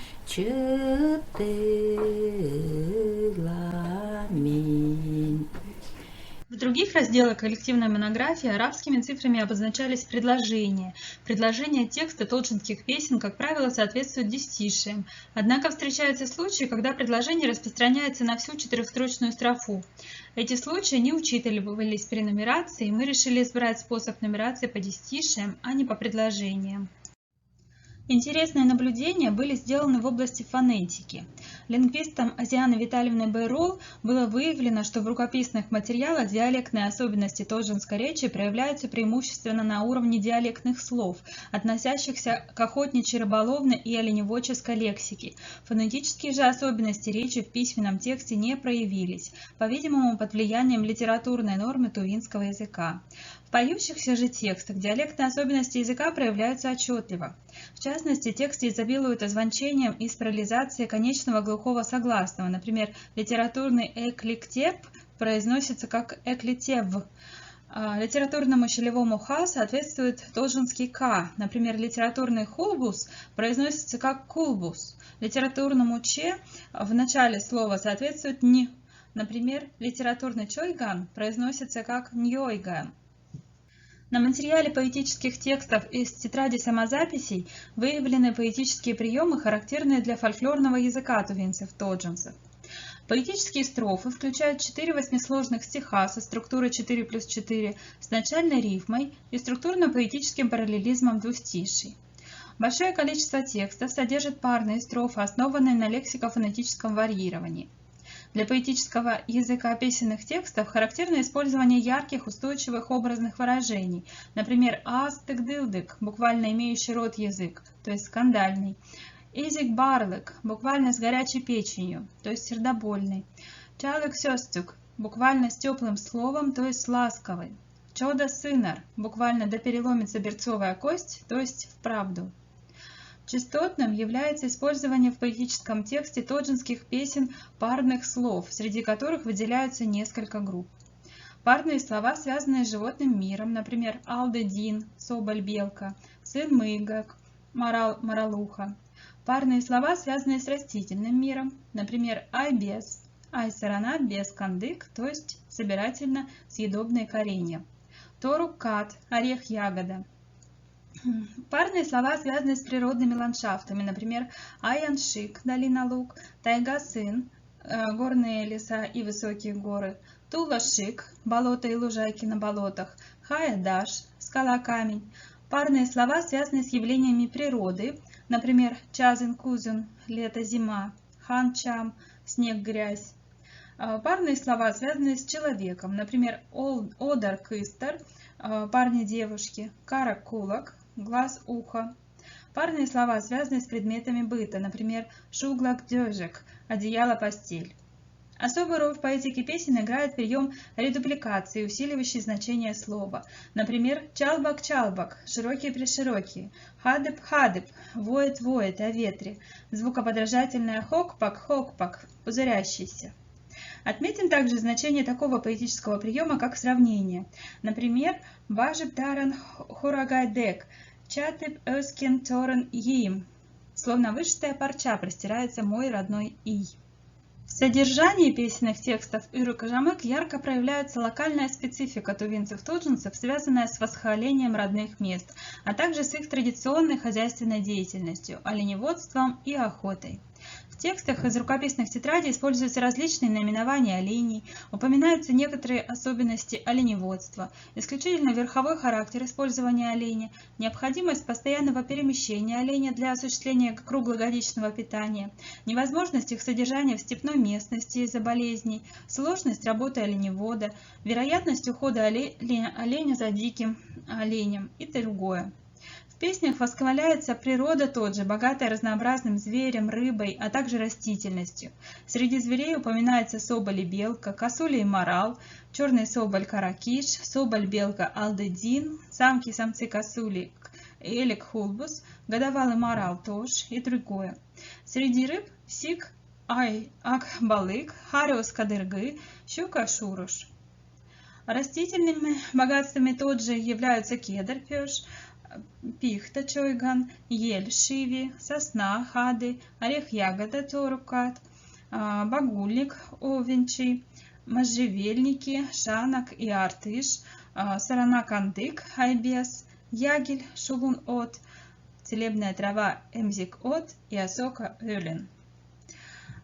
В других разделах коллективной монографии арабскими цифрами обозначались предложения. Предложения текста тоджинских песен, как правило, соответствуют десятишиям. Однако встречаются случаи, когда предложение распространяется на всю четырехстрочную строфу. Эти случаи не учитывались при нумерации, и мы решили избрать способ нумерации по десятишиям, а не по предложениям. Интересные наблюдения были сделаны в области фонетики. Лингвистом Азианой Витальевной Байрол было выявлено, что в рукописных материалах диалектные особенности тоджинской речи проявляются преимущественно на уровне диалектных слов, относящихся к охотничьей, рыболовной и оленеводческой лексике. Фонетические же особенности речи в письменном тексте не проявились, по-видимому, под влиянием литературной нормы тувинского языка. В поющихся же текстах диалектные особенности языка проявляются отчетливо. В частности, тексты изобилуют озвончением и спирализацией конечного глухого согласного. Например, литературный экликтеп произносится как эклитев. Литературному щелевому х соответствует тоджинский к. Например, литературный хулбус произносится как кулбус. Литературному ч в начале слова соответствует н. Например, литературный чойган произносится как ньойган. На материале поэтических текстов из тетради самозаписей выявлены поэтические приемы, характерные для фольклорного языка тувинцев-тоджинцев. Поэтические строфы включают 4 восьмисложных стиха со структурой 4+4, с начальной рифмой и структурно-поэтическим параллелизмом двустиший. Большое количество текстов содержит парные строфы, основанные на лексико-фонетическом варьировании. Для поэтического языка песенных текстов характерно использование ярких, устойчивых образных выражений, например, астык-дылдык, буквально имеющий род язык, то есть скандальный, изик-барлык, буквально с горячей печенью, то есть сердобольный, чалык-сёстюк, буквально с теплым словом, то есть ласковый, чода-сынар, буквально да переломится берцовая кость, то есть вправду. Частотным является использование в поэтическом тексте тоджинских песен парных слов, среди которых выделяются несколько групп. Парные слова, связанные с животным миром, например, алдедин, соболь-белка, сын-мыгак, маралуха. Парные слова, связанные с растительным миром, например, айбес, айсарана без кандык, то есть собирательно-съедобные коренья. Торукат, орех-ягода. Парные слова, связанные с природными ландшафтами, например, Аяншик, долина луг, Тайга-сын, горные леса и высокие горы, Тулашик, болота и лужайки на болотах, Хаядаш, скала-камень. Парные слова, связанные с явлениями природы, например, Чазын-кузын, лето-зима, Хан-чам, снег-грязь. Парные слова, связанные с человеком, например, Одар-кыстар, парни-девушки, Кара-кулак, глаз-ухо. Парные слова, связанные с предметами быта, например, шуглак-дёжек, одеяло-постель. Особую роль в поэтике песен играет прием редупликации, усиливающий значение слова. Например, чалбак-чалбак, широкие-приширокие, хадып-хадып, воет-воет, о ветре, звукоподражательное хокпак-хокпак, пузырящийся. Отметим также значение такого поэтического приема, как сравнение. Например, «Важиб таран хорагайдек, чатып ösken торен им», словно вышитая парча простирается мой родной ий. В содержании песенных текстов Ирык-Жамык ярко проявляется локальная специфика тувинцев-тоджинцев, связанная с восхвалением родных мест, а также с их традиционной хозяйственной деятельностью, оленеводством и охотой. В текстах из рукописных тетрадей используются различные наименования оленей, упоминаются некоторые особенности оленеводства, исключительно верховой характер использования оленя, необходимость постоянного перемещения оленя для осуществления круглогодичного питания, невозможность их содержания в степной местности из-за болезней, сложность работы оленевода, вероятность ухода оленя за диким оленем и другое. В песнях восхваляется природа тот же, богатая разнообразным зверем, рыбой, а также растительностью. Среди зверей упоминается соболь и белка, косуля и морал, черный соболь каракиш, соболь-белка алдедин, самки-самцы косули элик хулбус, годовалый морал тош и другое. Среди рыб сик ак-балык, хариус кадыргы, щука шуруш. Растительными богатствами тот же являются кедр пёж, пихта чойган, ель шиви, сосна хады, орех-ягода торукат, багульник овенчий, можжевельники, шанок и артыш, сарана-кандык, айбес, ягель, шулун-от, целебная трава эмзик-от и осока-ölен.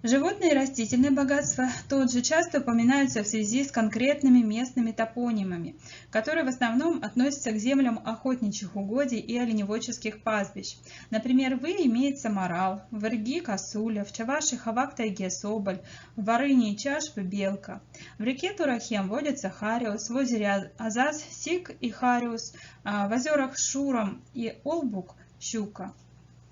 Животные и растительные богатства тоже часто упоминаются в связи с конкретными местными топонимами, которые в основном относятся к землям охотничьих угодий и оленеводческих пастбищ. Например, в И имеется морал, в Ирги – косуля, в Чаваши – хавак тайге соболь, в Ворыне и Чашпы – белка. В реке Турахем водятся хариус, в озере Азаз – сик и хариус, а в озерах Шурам и Олбук – щука.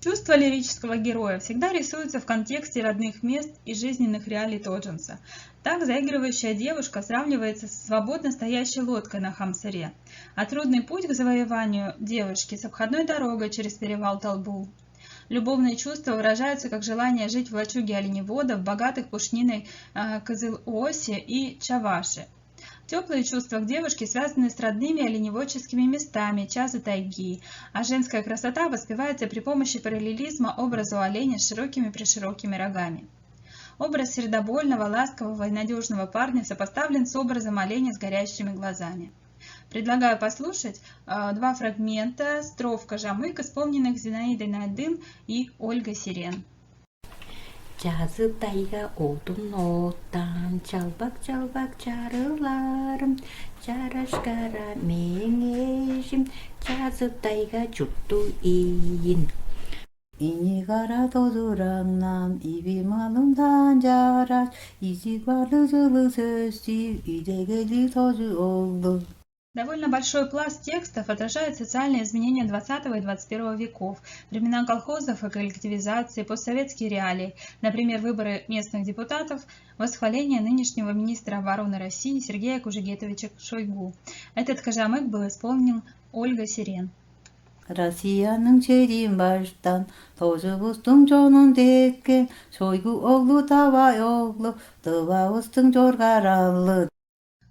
Чувства лирического героя всегда рисуются в контексте родных мест и жизненных реалий Тодженса. Так заигрывающая девушка сравнивается с свободно стоящей лодкой на Хамсаре, а трудный путь к завоеванию девушки с обходной дорогой через перевал Талбул. Любовные чувства выражаются как желание жить в лачуге оленеводов, богатых пушниной Кызыл-Оосе и Чаваши. Теплые чувства к девушке связаны с родными оленеводческими местами Чазы тайги, а женская красота воспевается при помощи параллелизма образу оленя с широкими-приширокими рогами. Образ сердобольного, ласкового и надежного парня сопоставлен с образом оленя с горящими глазами. Предлагаю послушать два фрагмента строф Кажамык, исполненных Зинаидой Найдын и Ольгой Сирен. 자즈 따위가 오동 노땅 짤박짤박 자르라름 자라스카라 맹해심 자즈 따위가 죽두인 이니가라 도두랑남 입이 많은 단자라 이지바르 저르세시 이대게지 도주올도. Довольно большой пласт текстов отражает социальные изменения XX и XXI веков, времена колхозов и коллективизации, постсоветские реалии, например, выборы местных депутатов, восхваление нынешнего министра обороны России Сергея Кужегетовича Шойгу. Этот кажамык был исполнен Ольгой Сирен. 러시아는 제리 말단 도저부스tung 조는 대게 소이구 оглу тава оглу тываустың жоргаралы.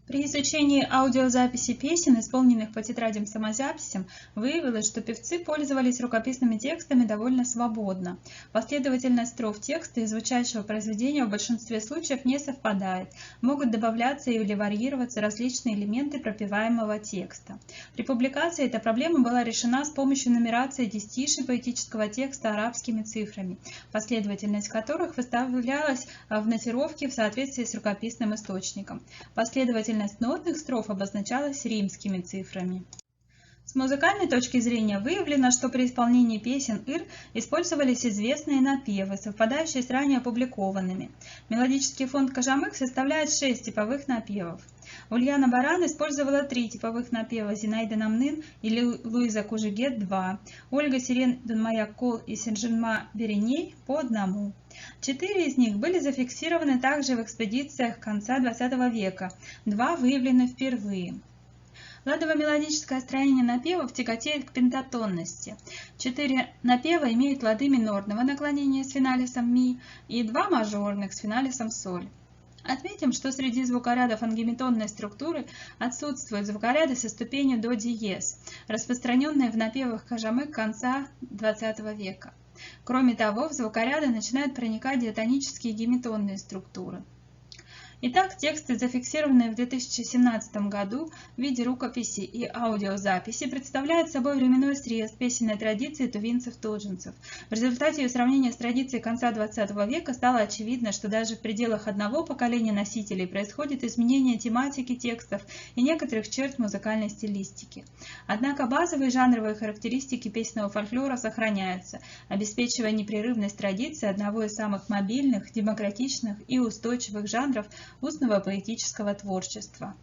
При изучении аудиозаписи песен, исполненных по тетрадям-самозаписям, выявилось, что певцы пользовались рукописными текстами довольно свободно. Последовательность строф текста и звучащего произведения в большинстве случаев не совпадает, могут добавляться или варьироваться различные элементы пропеваемого текста. При публикации эта проблема была решена с помощью нумерации десятишей поэтического текста арабскими цифрами, последовательность которых выставлялась в нотировке в соответствии с рукописным источником. Последовательность нотных строф обозначалась римскими цифрами. С музыкальной точки зрения выявлено, что при исполнении песен Ир использовались известные напевы, совпадающие с ранее опубликованными. Мелодический фонд Кажамык составляет 6 типовых напевов. Ульяна Баран использовала 3 типовых напева, Зинаида Намнын и Луиза Кужегет – 2, Ольга Сирен, Дунмаяк Кол и Синжинма Береней – по 1. 4 из них были зафиксированы также в экспедициях конца XX века, 2 выявлены впервые. Ладово-мелодическое строение напевов тяготеет к пентатонности. 4 напева имеют лады минорного наклонения с финалисом ми и 2 мажорных с финалисом соль. Отметим, что среди звукорядов ангиметонной структуры отсутствуют звукоряды со ступенью до диез, распространенные в напевах кажамык конца XX века. Кроме того, в звукоряды начинают проникать диатонические гемитонные структуры. Итак, тексты, зафиксированные в 2017 году в виде рукописи и аудиозаписи, представляют собой временной срез песенной традиции тувинцев-тодженцев. В результате ее сравнения с традицией конца XX века стало очевидно, что даже в пределах одного поколения носителей происходит изменение тематики текстов и некоторых черт музыкальной стилистики. Однако базовые жанровые характеристики песенного фольклора сохраняются, обеспечивая непрерывность традиции одного из самых мобильных, демократичных и устойчивых жанров устного поэтического творчества.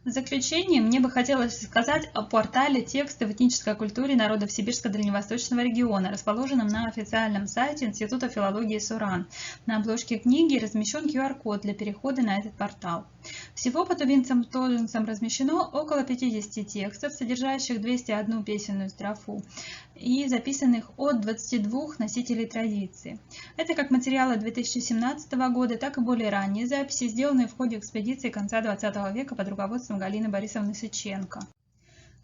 В заключение мне бы хотелось сказать о портале «Тексты в этнической культуре народов Сибирско-Дальневосточного региона», расположенном на официальном сайте Института филологии СУРАН. На обложке книги размещен QR-код для перехода на этот портал. Всего по тувинцам-тодженцам размещено около 50 текстов, содержащих 201 песенную строфу и записанных от 22 носителей традиции. Это как материалы 2017 года, так и более ранние записи, сделанные в ходе экспедиции конца XX века под руководством Галины Борисовны Сыченко.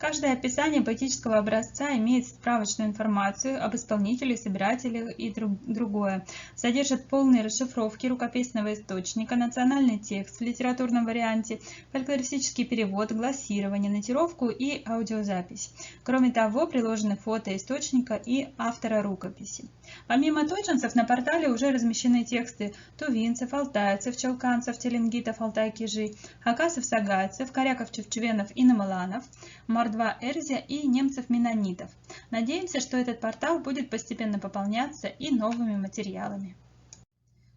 Каждое описание поэтического образца имеет справочную информацию об исполнителе, собирателе и другое. Содержит полные расшифровки рукописного источника, национальный текст в литературном варианте, фольклористический перевод, глассирование, нотировку и аудиозапись. Кроме того, приложены фото источника и автора рукописи. Помимо тодженцев, на портале уже размещены тексты тувинцев, алтайцев, челканцев, теленгитов, алтай-кижи, хакасов, сагайцев, коряков, чувчевенов и намаланов, мордва Эрзя и немцев-менонитов. Надеемся, что этот портал будет постепенно пополняться и новыми материалами.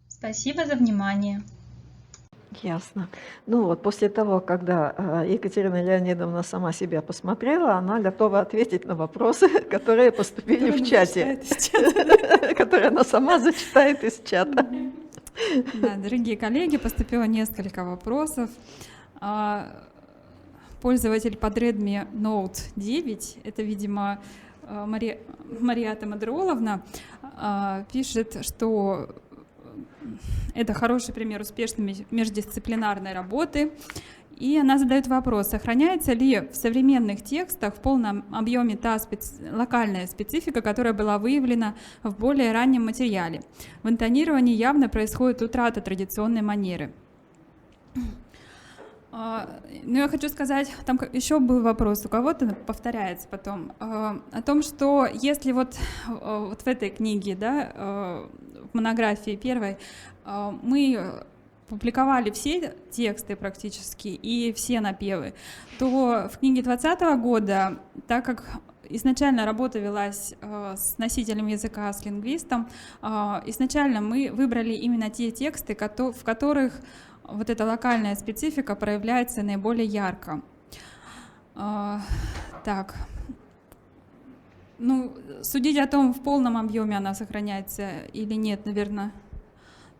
Спасибо за внимание. Ясно. Ну вот, после того, когда Екатерина Леонидовна сама себя посмотрела, она готова ответить на вопросы, которые поступили в чате, которые она сама зачитает из чата. Да, дорогие коллеги, поступило несколько вопросов. Пользователь под Redmi Note 9, это, видимо, Марията Мадроловна, пишет, что это хороший пример успешной междисциплинарной работы. И она задает вопрос, сохраняется ли в современных текстах в полном объеме та локальная специфика, которая была выявлена в более раннем материале. В интонировании явно происходит утрата традиционной манеры. Ну, я хочу сказать, там еще был вопрос, у кого-то повторяется потом, о том, что если вот в этой книге, да, в монографии первой, мы публиковали все тексты практически и все напевы, то в книге 2020 года, так как изначально работа велась с носителем языка, с лингвистом, изначально мы выбрали именно те тексты, в которых вот эта локальная специфика проявляется наиболее ярко. Так. Ну, судить о том, в полном объеме она сохраняется или нет, наверное,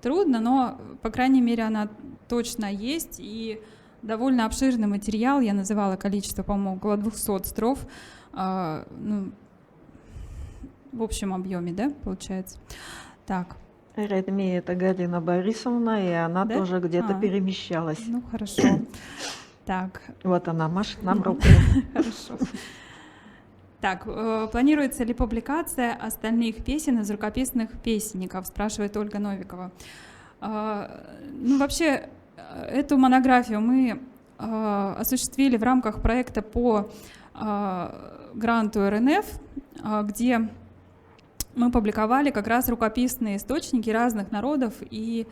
трудно, но, по крайней мере, она точно есть, и довольно обширный материал, я называла количество, по-моему, около 200 строф, ну, в общем объеме, да, получается. Так. Redmi — это Галина Борисовна, и она тоже где-то перемещалась. Ну, хорошо. Так. Вот она машет нам рукой. Хорошо. Так, планируется ли публикация остальных песен из рукописных песенников, спрашивает Ольга Новикова. Ну, вообще, эту монографию мы осуществили в рамках проекта по гранту РНФ, где мы публиковали как раз рукописные источники разных народов, и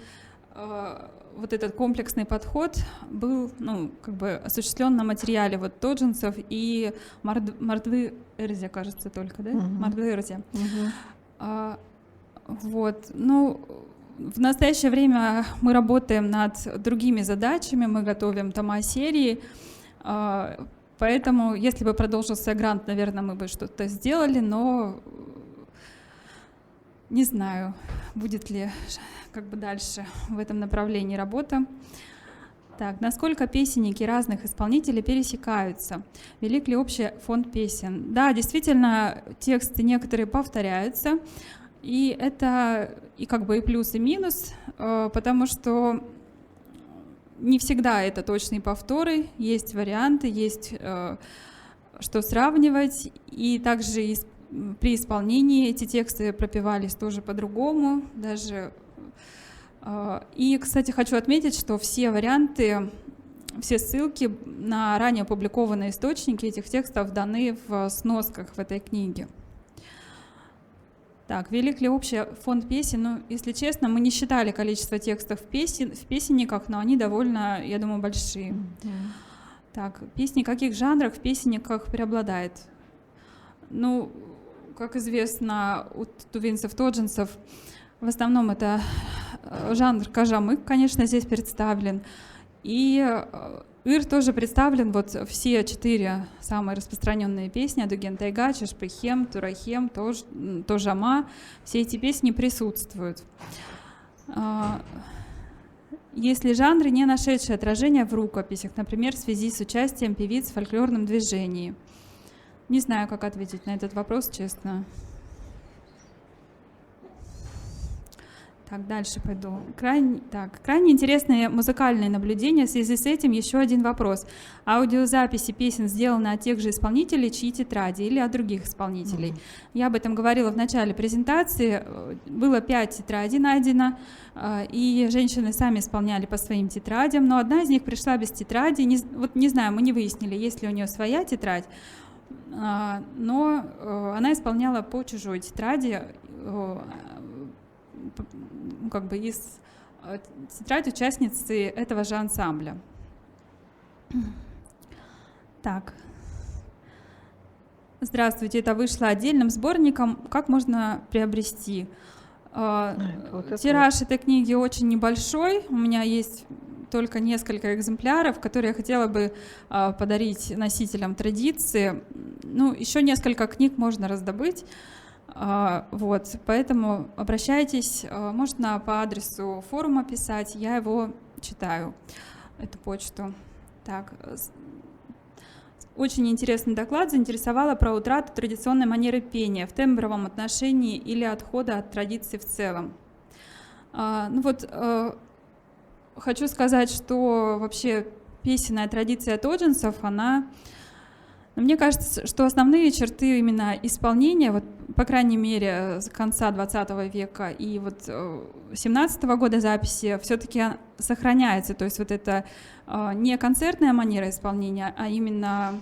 вот этот комплексный подход был, ну, как бы осуществлен на материале вот тодженцев и мордвы Эрзя, кажется, только, да? Мордвы Эрзя. Вот, ну, в настоящее время мы работаем над другими задачами, мы готовим тома серии, поэтому, если бы продолжился грант, наверное, мы бы что-то сделали, но не знаю, будет ли как бы дальше в этом направлении работа. Так, насколько песенники разных исполнителей пересекаются? Велик ли общий фонд песен? Да, действительно, тексты некоторые повторяются, и это и как бы и плюс, и минус, потому что не всегда это точные повторы, есть варианты, есть что сравнивать, и также при исполнении эти тексты пропевались тоже по-другому, даже. И, кстати, хочу отметить, что все варианты, все ссылки на ранее опубликованные источники этих текстов даны в сносках в этой книге. Так, велик ли общий фонд песен? Ну, если честно, мы не считали количество текстов в песенниках, но они довольно, я думаю, большие. Так, песни каких жанров в песенниках преобладает? Ну, как известно, у тувинцев-тодженцев в основном это жанр кажамык, конечно, здесь представлен. И ыр тоже представлен, вот все 4 самые распространенные песни: Адуген Тайга, Чешпыхем, Турахем, Тожама, все эти песни присутствуют. Есть ли жанры, не нашедшие отражения в рукописях, например, в связи с участием певиц в фольклорном движении? Не знаю, как ответить на этот вопрос, честно. Так, дальше пойду. Крайне интересные музыкальные наблюдения. В связи с этим еще один вопрос. Аудиозаписи песен сделаны от тех же исполнителей, чьи тетради, или от других исполнителей? Я об этом говорила в начале презентации. Было 5 тетрадей найдено, и женщины сами исполняли по своим тетрадям, но одна из них пришла без тетради. Не знаю, мы не выяснили, есть ли у нее своя тетрадь, но она исполняла по чужой тетради, как бы из тетрадь участницы этого же ансамбля. Так. Здравствуйте, это вышло отдельным сборником. Как можно приобрести? Тираж этой книги очень небольшой. У меня есть только несколько экземпляров, которые я хотела бы подарить носителям традиции. Ну, еще несколько книг можно раздобыть. Вот, поэтому обращайтесь, можно по адресу форума писать, я его читаю, эту почту. Так, очень интересный доклад, заинтересовало про утрату традиционной манеры пения в тембровом отношении или отхода от традиции в целом. Хочу сказать, что вообще песенная традиция тоджинцев, мне кажется, что основные черты именно исполнения, вот, по крайней мере, с конца 20 века и вот 17 года записи все-таки сохраняется. То есть вот это не концертная манера исполнения, а именно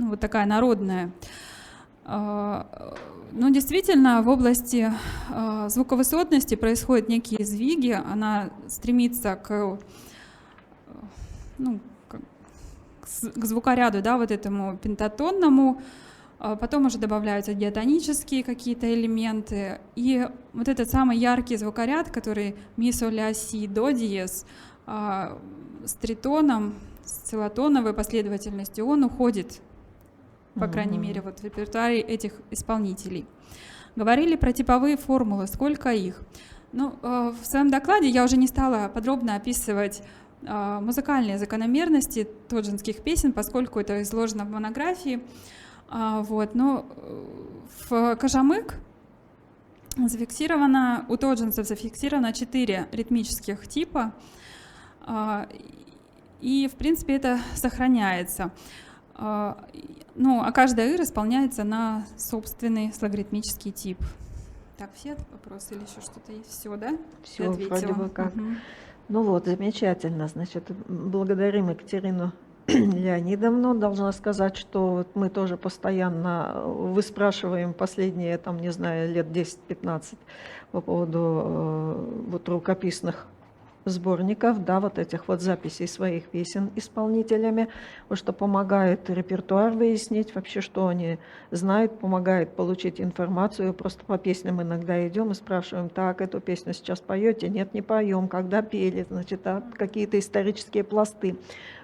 вот такая народная. Но действительно в области звуковысотности происходят некие сдвиги, она стремится к звукоряду, да, вот этому пентатонному, потом уже добавляются диатонические какие-то элементы, и вот этот самый яркий звукоряд, который ми, соль, ля, си, до диез, с тритоном, с целотоновой последовательностью, он уходит, по крайней мере, вот в репертуаре этих исполнителей. Говорили про типовые формулы, сколько их. В своем докладе я уже не стала подробно описывать музыкальные закономерности тоджинских песен, поскольку это изложено в монографии. Но в Кажамык у тоджинцев зафиксировано 4 ритмических типа, и в принципе это сохраняется. А каждая ыр исполняется на собственный слогоритмический тип. Так, все вопросы или еще что-то есть? Все, да? Все, вроде бы как. Замечательно. Значит, благодарим Екатерину Леонидовну. Должна сказать, что вот мы тоже постоянно выспрашиваем последние, лет 10-15 по поводу рукописных сборников, да, вот этих вот записей своих песен исполнителями, что помогает репертуар выяснить, вообще, что они знают, помогает получить информацию. Просто по песням иногда идем и спрашиваем: так, эту песню сейчас поете? Нет, не поем. Когда пели? Значит, какие-то исторические пласты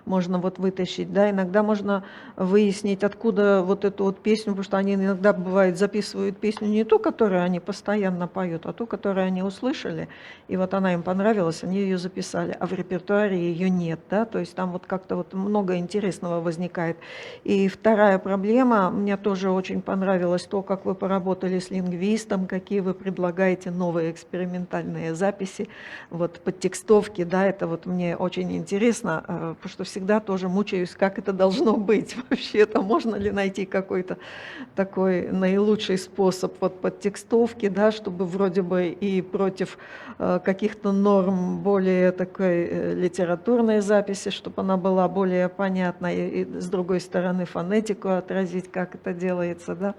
можно вытащить, да, иногда можно выяснить, откуда вот эту вот песню, потому что они иногда, бывает, записывают песню не ту, которую они постоянно поют, а ту, которую они услышали, и вот она им понравилась, они ее записали, а в репертуаре ее нет, да, то есть там как-то много интересного возникает. И вторая проблема, мне тоже очень понравилось то, как вы поработали с лингвистом, какие вы предлагаете новые экспериментальные записи, подтекстовки, да, это мне очень интересно, потому что всегда тоже мучаюсь, как это должно быть. Вообще, это можно ли найти какой-то такой наилучший способ подтекстовки, да, чтобы вроде бы и против каких-то норм более такой литературной записи, чтобы она была более понятной, и с другой стороны фонетику отразить, как это делается, да.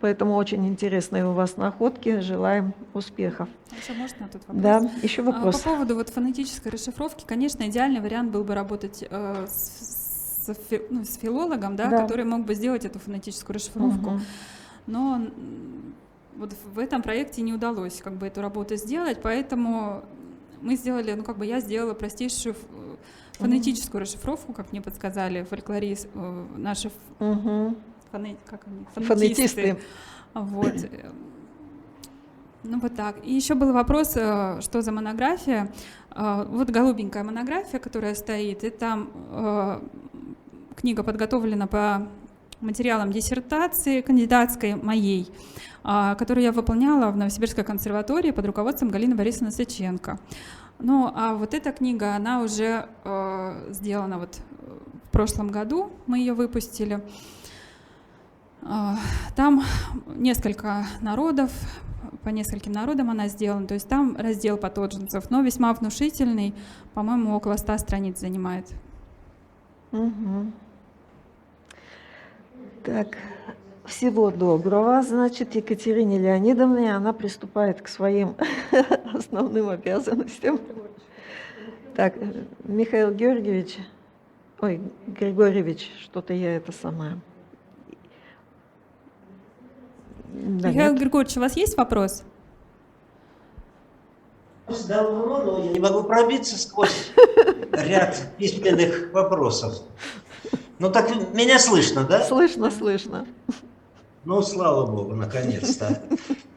Поэтому очень интересные у вас находки, желаем успехов. Еще можно тут вопрос? Да, еще вопрос. По поводу фонетической расшифровки, конечно, идеальный вариант был бы работать с филологом, да, который мог бы сделать эту фонетическую расшифровку. Но в этом проекте не удалось эту работу сделать, поэтому мы сделали, я сделала простейшую фонетическую расшифровку, как мне подсказали наши фонетисты. Так. И еще был вопрос, что за монография. Голубенькая монография, которая стоит, и там книга подготовлена по материалом диссертации кандидатской моей, которую я выполняла в Новосибирской консерватории под руководством Галины Борисовны Сыченко. Ну, а вот эта книга, она уже сделана вот в прошлом году, мы ее выпустили. Там несколько народов, по нескольким народам она сделана, то есть там раздел потодженцев, но весьма внушительный, по-моему, около 100 страниц занимает. Мгм. Так, всего доброго. Значит, Екатерине Леонидовне, она приступает к своим основным обязанностям. Так, Михаил Георгиевич, ой, Григорьевич, что-то я это самое. Да, Михаил нет? Григорьевич, у вас есть вопрос? Давно, но я не могу пробиться сквозь ряд письменных вопросов. Ну так меня слышно, да? Слышно, слышно. Ну, слава богу, наконец-то.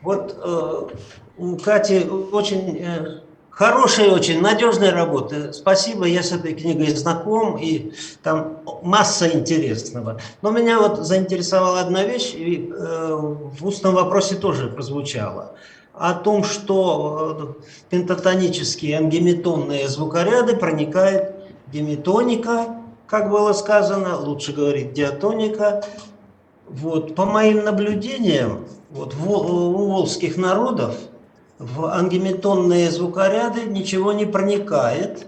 Вот у Кати очень хорошая, очень надежная работа. Спасибо, я с этой книгой знаком, и там масса интересного. Но меня вот заинтересовала одна вещь, и в устном вопросе тоже прозвучала. О том, что пентатонические ангеметонные звукоряды проникает гемитоника, как было сказано, лучше говорить диатоника. Вот, по моим наблюдениям, вот, у волжских народов в ангеметонные звукоряды ничего не проникает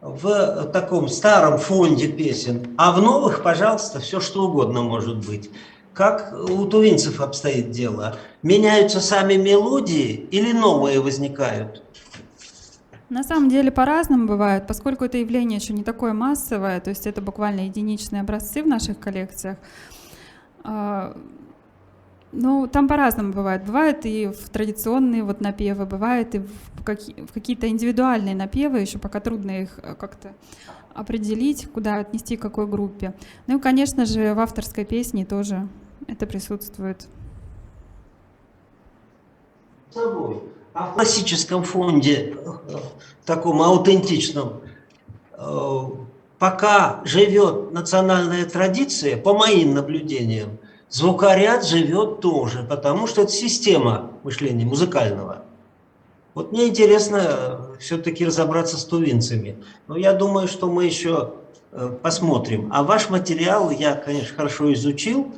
в таком старом фонде песен, а в новых, пожалуйста, все что угодно может быть. Как у тувинцев обстоит дело? Меняются сами мелодии или новые возникают? На самом деле по-разному бывает, поскольку это явление еще не такое массовое, то есть это буквально единичные образцы в наших коллекциях. Ну, там по-разному бывает. Бывает и в традиционные вот напевы, бывает и в какие-то индивидуальные напевы, еще пока трудно их как-то определить, куда отнести, к какой группе. Ну и, конечно же, в авторской песне тоже это присутствует. А в классическом фонде, таком аутентичном, пока живет национальная традиция, по моим наблюдениям, звукоряд живет тоже, потому что это система мышления музыкального. Вот мне интересно все-таки разобраться с тувинцами. Но я думаю, что мы еще посмотрим. А ваш материал я, конечно, хорошо изучил.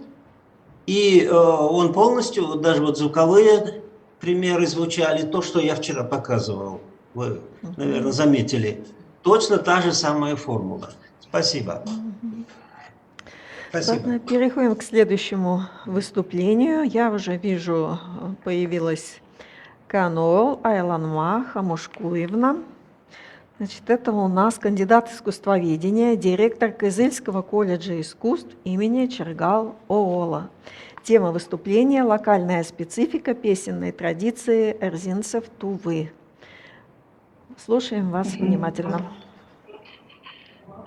И он полностью, даже вот звуковые примеры звучали, то, что я вчера показывал. Вы, наверное, заметили. Точно та же самая формула. Спасибо. Спасибо. Ладно, переходим к следующему выступлению. Я уже вижу, появилась Канол Айланма Хамушкуевна. Значит, это у нас кандидат искусствоведения, директор Кызыльского колледжа искусств имени Чергал-Оола. Тема выступления – локальная специфика песенной традиции эрзинцев Тувы. Слушаем вас внимательно.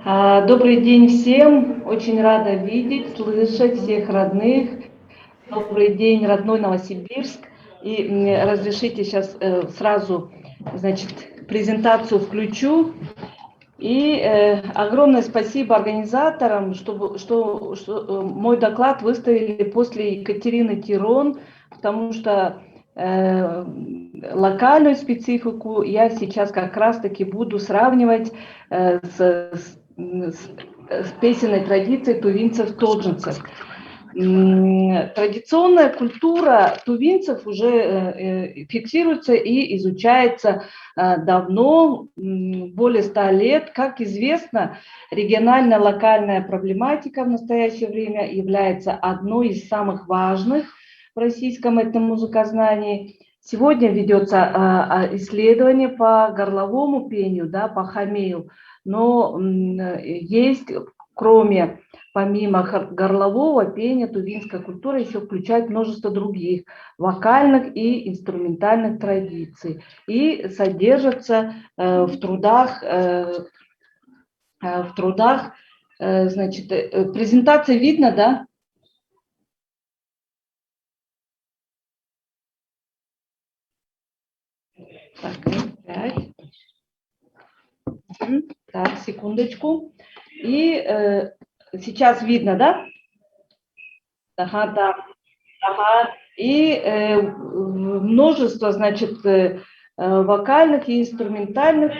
Добрый день всем. Очень рада видеть, слышать всех родных. Добрый день, родной Новосибирск. И разрешите сейчас сразу, значит, презентацию включу. И огромное спасибо организаторам, что мой доклад выставили после Екатерины Тирон, потому что локальную специфику я сейчас как раз-таки буду сравнивать с песенной традицией тувинцев-тоджинцев. Традиционная культура тувинцев уже фиксируется и изучается давно, более 100 лет. Как известно, региональная локальная проблематика в настоящее время является одной из самых важных в российском этномузыкознании. Сегодня ведется исследование по горловому пению, да, по хамею, но есть, помимо горлового пения, тувинская культура еще включает множество других вокальных и инструментальных традиций и содержатся в трудах, значит, презентация видно, да? Так, 5. Так, секундочку. И сейчас видно, да? Ага, да. Ага. И множество, значит, вокальных и инструментальных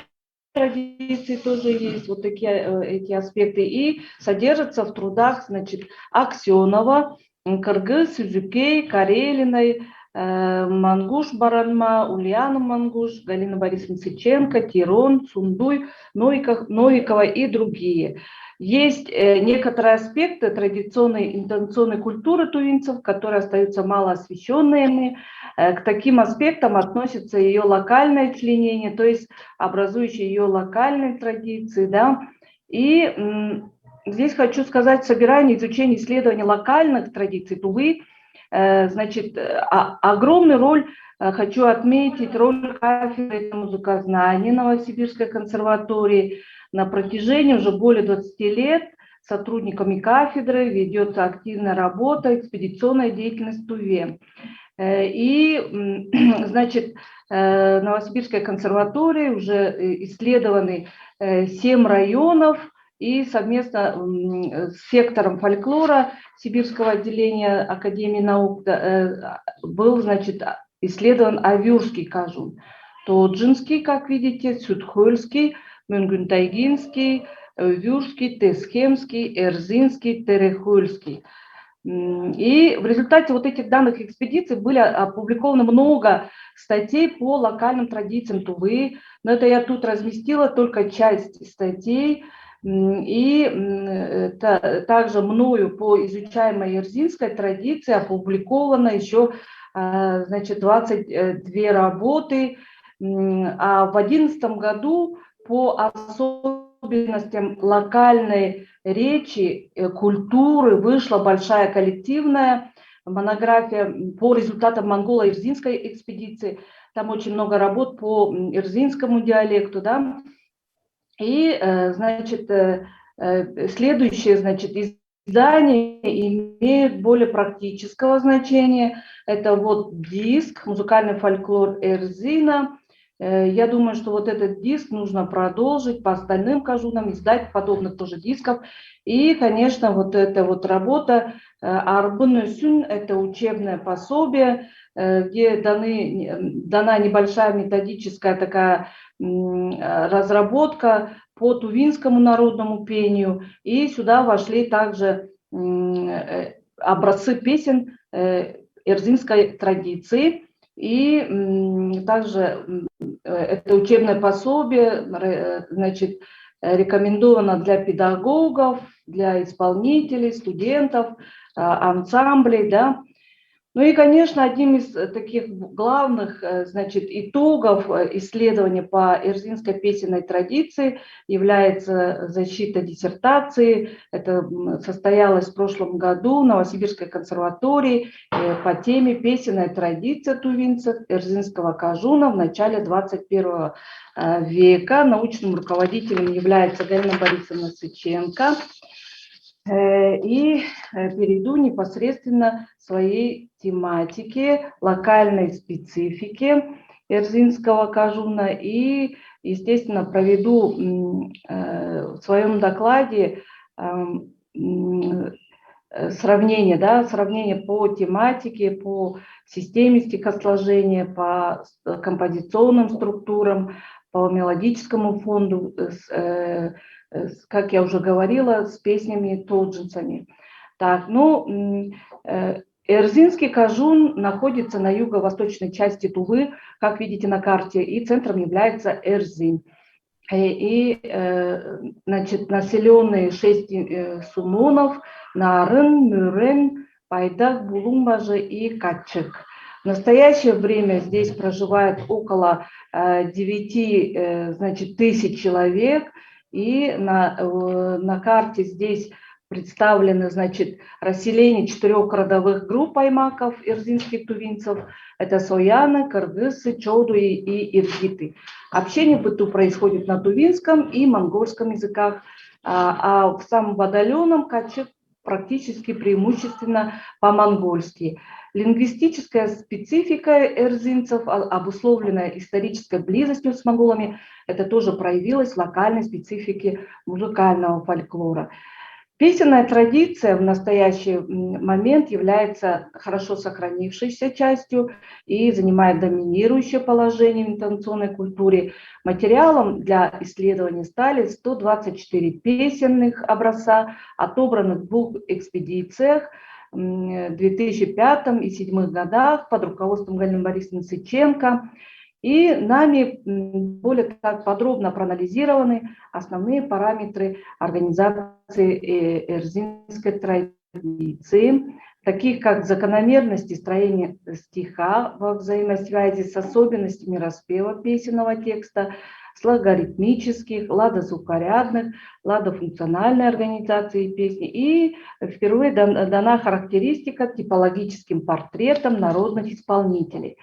традиций тоже есть, вот такие эти аспекты, и содержатся в трудах, значит, Аксенова, Кыргыз, Сюзюкей, Карелиной, Мангуш Баранма, Ульяна Мангуш, Галина Борисовна Сыченко, Тирон, Сундуй, Новикова и другие. Есть некоторые аспекты традиционной интонационной культуры тувинцев, которые остаются мало освещенными. К таким аспектам относится ее локальное членение, то есть образующие ее локальные традиции. Да? И здесь хочу сказать, собирание, изучение, исследование локальных традиций Тувы, значит, огромную роль хочу отметить роль кафедры музыкознания Новосибирской консерватории. На протяжении уже более 20 лет сотрудниками кафедры ведется активная работа, экспедиционная деятельность в Туве. И, значит, Новосибирской консерватории уже исследованы 7 районов, и совместно с сектором фольклора Сибирского отделения Академии наук был, значит, исследован Авюрский кажун, Тоджинский, как видите, Сюдхольский, Мюнгюнтайгинский, Вюрский, Тесхемский, Эрзинский, Терехольский. И в результате вот этих данных экспедиций были опубликовано много статей по локальным традициям Тувы, но это я тут разместила только часть статей. И также мною по изучаемой эрзинской традиции опубликовано еще, значит, 22 работы, а в 2011 году по особенностям локальной речи, культуры вышла большая коллективная монография по результатам монголо-эрзинской экспедиции. Там очень много работ по эрзинскому диалекту, да. И, значит, следующее, значит, издание имеет более практического значения. Это вот диск «Музыкальный фольклор Эрзина». Я думаю, что вот этот диск нужно продолжить по остальным кажунам, издать подобных тоже дисков. И, конечно, вот эта вот работа «Арбын Өсүн» – это учебное пособие, где дана небольшая методическая такая разработка по тувинскому народному пению. И сюда вошли также образцы песен эрзинской традиции. И также это учебное пособие, значит, рекомендовано для педагогов, для исполнителей, студентов, ансамблей, да. Ну и, конечно, одним из таких главных, значит, итогов исследования по эрзинской песенной традиции является защита диссертации. Это состоялось в прошлом году в Новосибирской консерватории по теме «Песенная традиция тувинцев эрзинского кажуна в начале 21 века». Научным руководителем является Галина Борисовна Сыченко. И перейду непосредственно к своей тематике, локальной специфике эрзинского кажуна и, естественно, проведу в своем докладе сравнение, да, сравнение по тематике, по системе стихосложения, по композиционным структурам, по мелодическому фонду, как я уже говорила, с песнями-тоджинцами. Так, ну, эрзинский кажун находится на юго-восточной части Тувы, как видите на карте, и центром является Эрзин. И значит, населенные 6 сунонов: Нарын, Мюрен, Пайдак, Булумбажи и Катчик. В настоящее время здесь проживает около 9, значит, тысяч человек. И на карте здесь представлены, значит, расселение 4 родовых групп аймаков эрзинских тувинцев. Это сояны, кыргызы, чоуды и иргиты. Общение в быту происходит на тувинском и монгольском языках, а в самом отдаленном Катчик практически преимущественно по-монгольски. Лингвистическая специфика эрзинцев, обусловленная исторической близостью с монголами, это тоже проявилось в локальной специфике музыкального фольклора. Песенная традиция в настоящий момент является хорошо сохранившейся частью и занимает доминирующее положение в интонационной культуре. Материалом для исследований стали 124 песенных образца, отобранных в 2 экспедициях в 2005 и 2007 годах под руководством Галины Борисовны Сыченко. И нами более так подробно проанализированы основные параметры организации эрзинской традиции, таких как закономерности строения стиха во взаимосвязи с особенностями распева песенного текста, с логоритмических, ладозвукорядных, ладофункциональной организации песни. И впервые дана характеристика типологическим портретам народных исполнителей.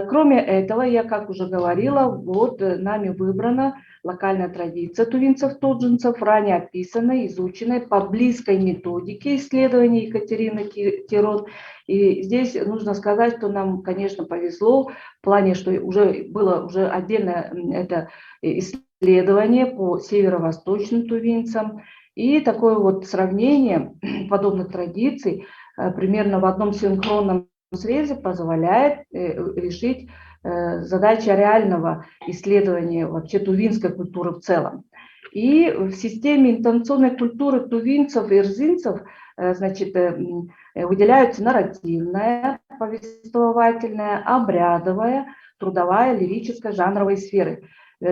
Кроме этого, я, как уже говорила, вот нами выбрана локальная традиция тувинцев-тоджинцев, ранее описанная, изученная по близкой методике исследований Екатерины Тирон. И здесь нужно сказать, что нам, конечно, повезло в плане, что было отдельное это исследование по северо-восточным тувинцам. И такое вот сравнение подобных традиций примерно в одном синхронном срезе позволяет решить задачи реального исследования вообще тувинской культуры в целом. И в системе интонационной культуры тувинцев и эрзинцев значит, выделяются нарративная, повествовательная, обрядовая, трудовая, лирическая, жанровые сферы.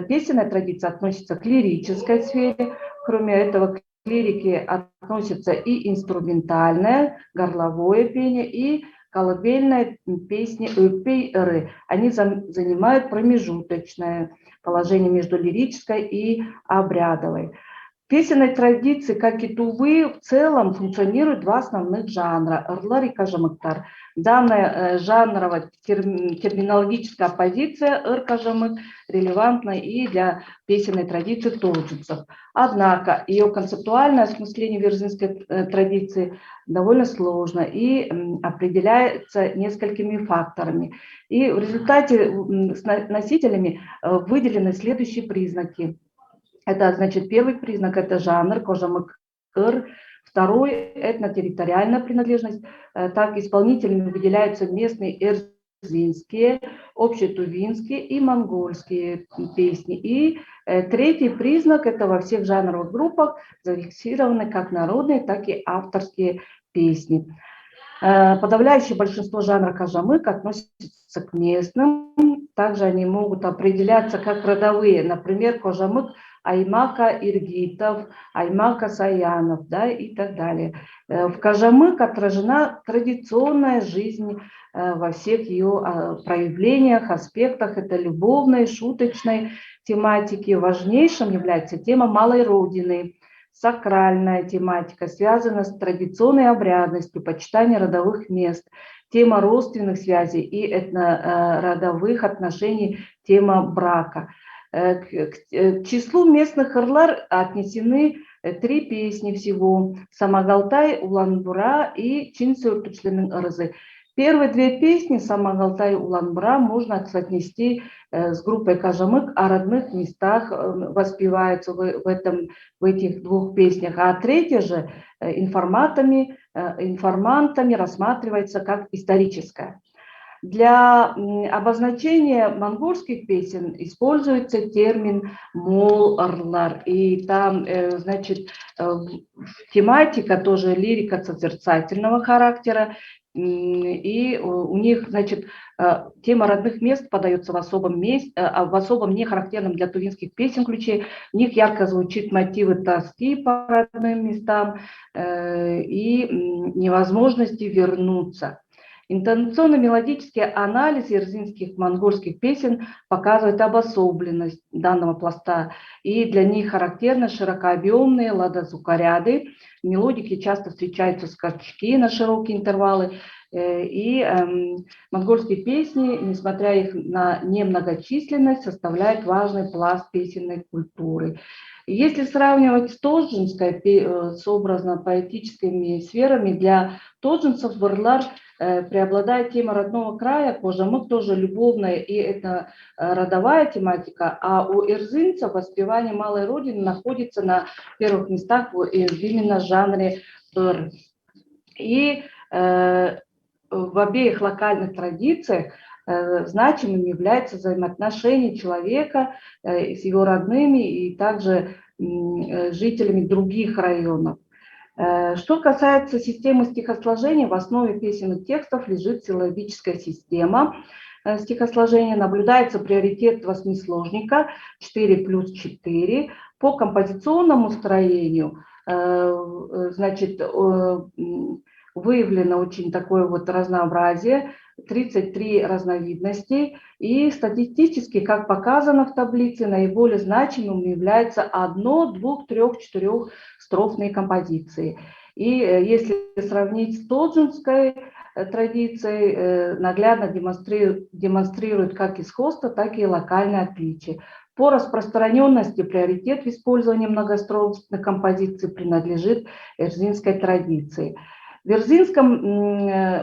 Песенная традиция относится к лирической сфере, кроме этого к лирике относится и инструментальное, горловое пение, и колыбельные песни, пейры. Они занимают промежуточное положение между лирической и обрядовой. В песенной традиции, как и тувы, в целом функционируют 2 основных жанра – ырлар и кажамыктар. Данная жанрово-терминологическая позиция ыр-кажамык релевантна и для песенной традиции тоджинцев. Однако ее концептуальное осмысление верзинской традиции довольно сложно и определяется несколькими факторами. И в результате носителями выделены следующие признаки. Это, значит, первый признак – это жанр, кожамык-ыр. Второй – этнотерриториальная принадлежность. Так, исполнителями выделяются местные эрзинские, общетувинские и монгольские песни. И третий признак – это во всех жанровых группах зафиксированы как народные, так и авторские песни. Подавляющее большинство жанра кажамык относится к местным. Также они могут определяться как родовые. Например, кажамык Аймака Иргитов, Аймака Саянов, да, и так далее. В кажамык отражена традиционная жизнь во всех ее проявлениях, аспектах. Это любовной, шуточной тематики. Важнейшим является тема малой родины. Сакральная тематика связана с традиционной обрядностью, почитание родовых мест, тема родственных связей и этнородовых отношений, тема брака. К числу местных ырлар отнесены 3 песни всего: Самагалтай, Улан-Бура и Чинсюртучленин ырзы. Первые 2 песни Самагалтай и Улан-Бура можно отнести с группой кажамык, о родных местах воспеваются в этих 2 песнях, а третья же информантами рассматривается как историческая. Для обозначения монгольских песен используется термин мол-ырлар. И там, значит, тематика тоже лирика созерцательного характера. И у них, значит, тема родных мест подается в особом месте, в особом нехарактерном для тувинских песен ключе. В них ярко звучит мотивы тоски по родным местам и невозможности вернуться. Интонационно-мелодический анализ эрзинских монгольских песен показывает обособленность данного пласта, и для них характерны широкообъемные ладозвукоряды. В мелодике часто встречаются скачки на широкие интервалы, И монгольские песни, несмотря их на немногочисленность, составляют важный пласт песенной культуры. Если сравнивать с тоджинской, с образно-поэтическими сферами, для тоджинцев в Ырлар преобладает тема родного края, кожамык тоже любовная, и это родовая тематика, а у эрзинцев воспевание малой родины находится на первых местах именно в жанре ыр. И в обеих локальных традициях значимым является взаимоотношение человека с его родными и также жителями других районов. Что касается системы стихосложения, в основе песенных текстов лежит силлабическая система стихосложения. Наблюдается приоритет восьмисложника 4+4. По композиционному строению, значит, выявлено очень такое вот разнообразие, 33 разновидностей, и статистически, как показано в таблице, наиболее значимым является 1, 2, 3, 4 строфные композиции. И если сравнить с тоджинской традицией, наглядно демонстрирует как и сходство, так и локальные отличия. По распространенности приоритет в использовании многострофных композиций принадлежит эрзинской традиции. В эрзинском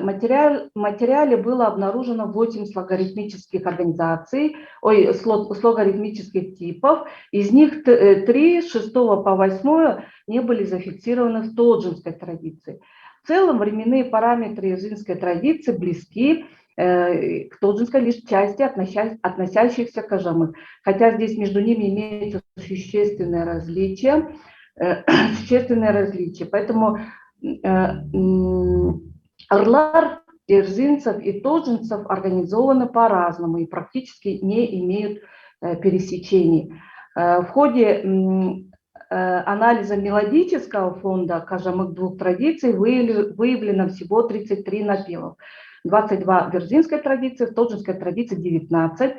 материале было обнаружено 8 слогоритмических слогоритмических типов, из них 3 с 6 по 8 не были зафиксированы в тоджинской традиции. В целом временные параметры эрзинской традиции близки к тоджинской лишь части, относящихся к кожамык, хотя здесь между ними имеется существенное различие. Поэтому ырлар эрзинцев и тоджинцев организованы по-разному и практически не имеют пересечений. В ходе анализа мелодического фонда кожамык двух традиций выявлено всего 33 напевов. 22 в эрзинской традиции, в тоджинской традиции 19.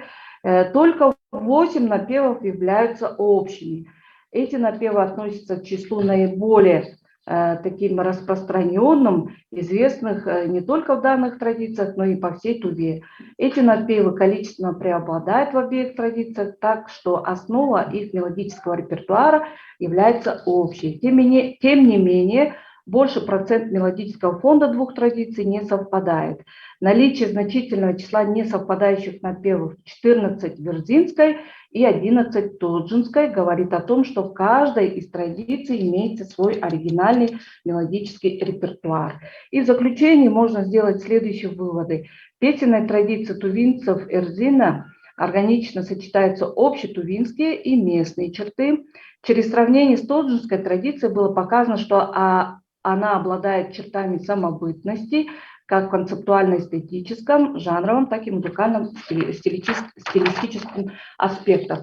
Только 8 напевов являются общими. Эти напевы относятся к числу наиболее таким распространенным, известных не только в данных традициях, но и по всей Туве. Эти напевы количественно преобладают в обеих традициях, так что основа их мелодического репертуара является общей. Тем не менее, больше процент мелодического фонда двух традиций не совпадает. Наличие значительного числа несовпадающих напевов 14 в эрзинской и 11 в тоджинской говорит о том, что в каждой из традиций имеется свой оригинальный мелодический репертуар. И в заключение можно сделать следующие выводы. Песенная традиция тувинцев Эрзина органично сочетаются общетувинские и местные черты. Через сравнение с тоджинской традицией было показано, что она обладает чертами самобытности, как в концептуально-эстетическом, жанровом, так и музыкальном стилистическом аспектах.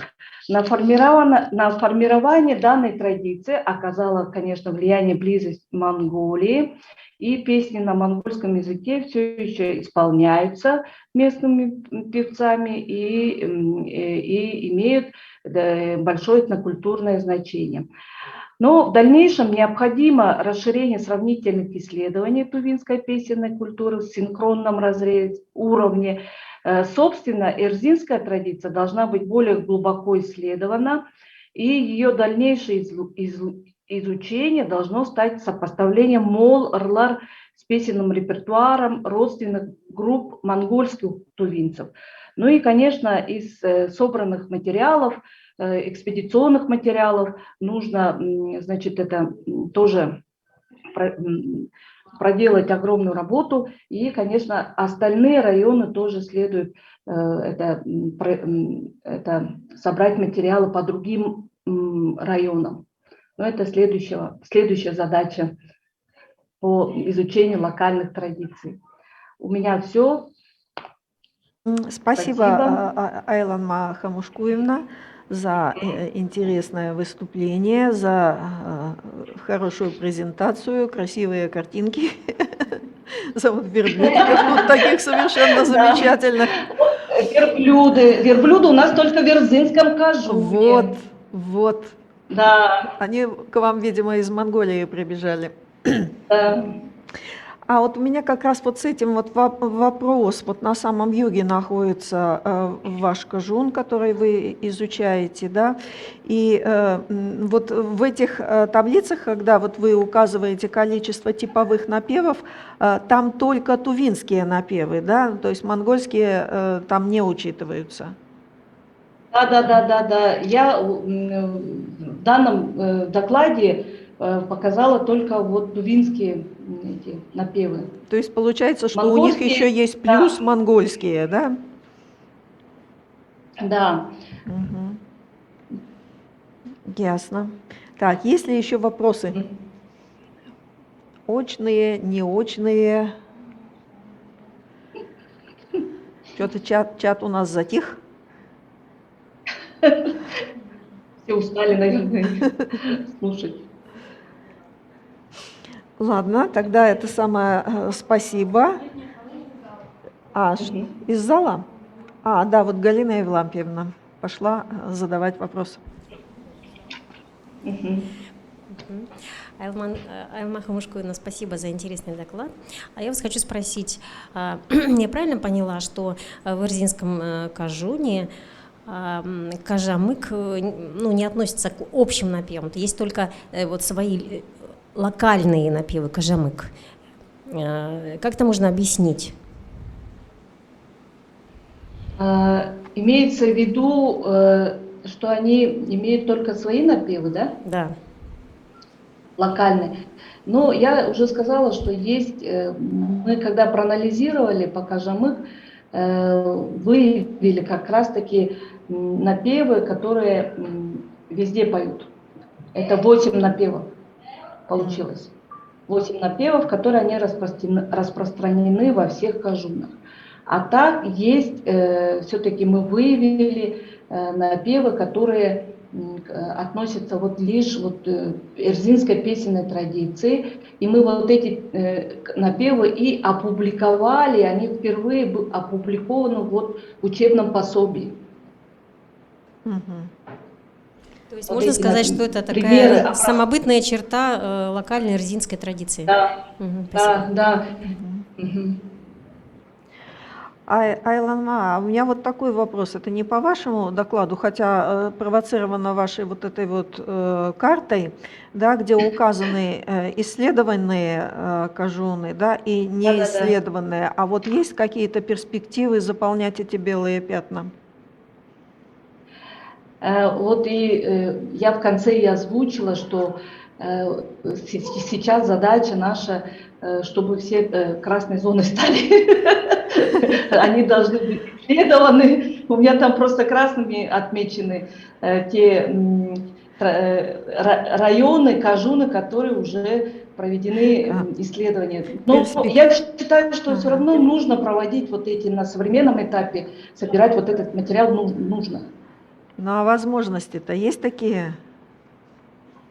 На формирование данной традиции оказала, конечно, влияние близость Монголии, и песни на монгольском языке все еще исполняются местными певцами и имеют большое этнокультурное значение. Но в дальнейшем необходимо расширение сравнительных исследований тувинской песенной культуры в синхронном уровне. Собственно, эрзинская традиция должна быть более глубоко исследована, и ее дальнейшее изучение должно стать сопоставлением мол-ырлар с песенным репертуаром родственных групп монгольских тувинцев. Ну и, конечно, из собранных материалов, экспедиционных материалов нужно, значит, это тоже проделать огромную работу, и, конечно, остальные районы тоже следует собрать материалы по другим районам. Но это следующая задача по изучению локальных традиций. У меня все. Спасибо, Айланма Хамушкуевна, за интересное выступление, за хорошую презентацию, красивые картинки, за вот верблюдиков тут таких совершенно замечательных. Верблюды у нас только в Эрзинском Кажуне. Вот. Да. Они к вам, видимо, из Монголии прибежали. Да. А вот у меня как раз вот с этим вот вопрос. Вот на самом юге находится ваш Кажун, который вы изучаете, да? И вот в этих таблицах, когда вот вы указываете количество типовых напевов, там только тувинские напевы, да? То есть монгольские там не учитываются. Да. Я в данном докладе показала только вот тувинские эти напевы. То есть получается, что у них еще есть плюс монгольские, да? Да. Угу. Ясно. Так, есть ли еще вопросы? Очные, неочные? Что-то чат у нас затих. Все устали, наверное, слушать. Ладно, тогда это самое спасибо. Из зала? Да, вот Галина Евлампиевна пошла задавать вопрос. Айлма Хамушкуевна, спасибо за интересный доклад. А я вас хочу спросить, я правильно поняла, что в эрзинском кажуне кажамык не относится к общим напевам, есть только вот свои локальные напевы кажамык. Как это можно объяснить? Имеется в виду, что они имеют только свои напевы, да? Да. Локальные. Но я уже сказала, что есть, мы когда проанализировали по кажамык, выявили как раз-таки напевы, которые везде поют. Это 8 напевов получилось. 8 напевов, которые они распространены во всех кажунах. А так есть, все-таки мы выявили напевы, которые относятся вот лишь вот эрзинской песенной традиции. И мы вот эти напевы и опубликовали, они впервые опубликованы вот в учебном пособии. То есть можно сказать, что это такая самобытная черта локальной эрзинской традиции? Да, да. Айлана, у меня вот такой вопрос. Это не по вашему докладу, хотя провоцировано вашей вот этой вот картой, да, где указаны исследованные кажуны, да, и неисследованные. А вот есть какие-то перспективы заполнять эти белые пятна? Вот и я в конце и озвучила, что сейчас задача наша, чтобы все красные зоны стали, они должны быть исследованы. У меня там просто красными отмечены те районы, кажуны, которые уже проведены исследования. Но я считаю, что все равно нужно проводить вот эти на современном этапе, собирать вот этот материал нужно. Ну а возможности-то есть такие?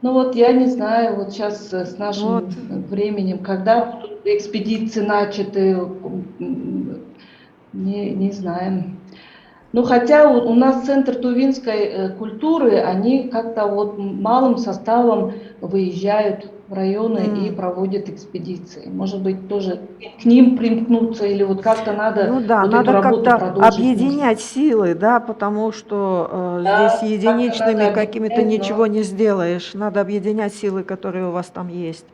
Ну вот я не знаю, вот сейчас с нашим временем, когда экспедиции начаты, не знаем. Ну хотя у нас Центр тувинской культуры, они как-то вот малым составом выезжают в районы и проводят экспедиции. Может быть, тоже к ним примкнуться или вот как-то надо вот надо эту работу как-то продолжить. Объединять силы, да, потому что здесь единичными какими-то ничего не сделаешь. Надо объединять силы, которые у вас там есть.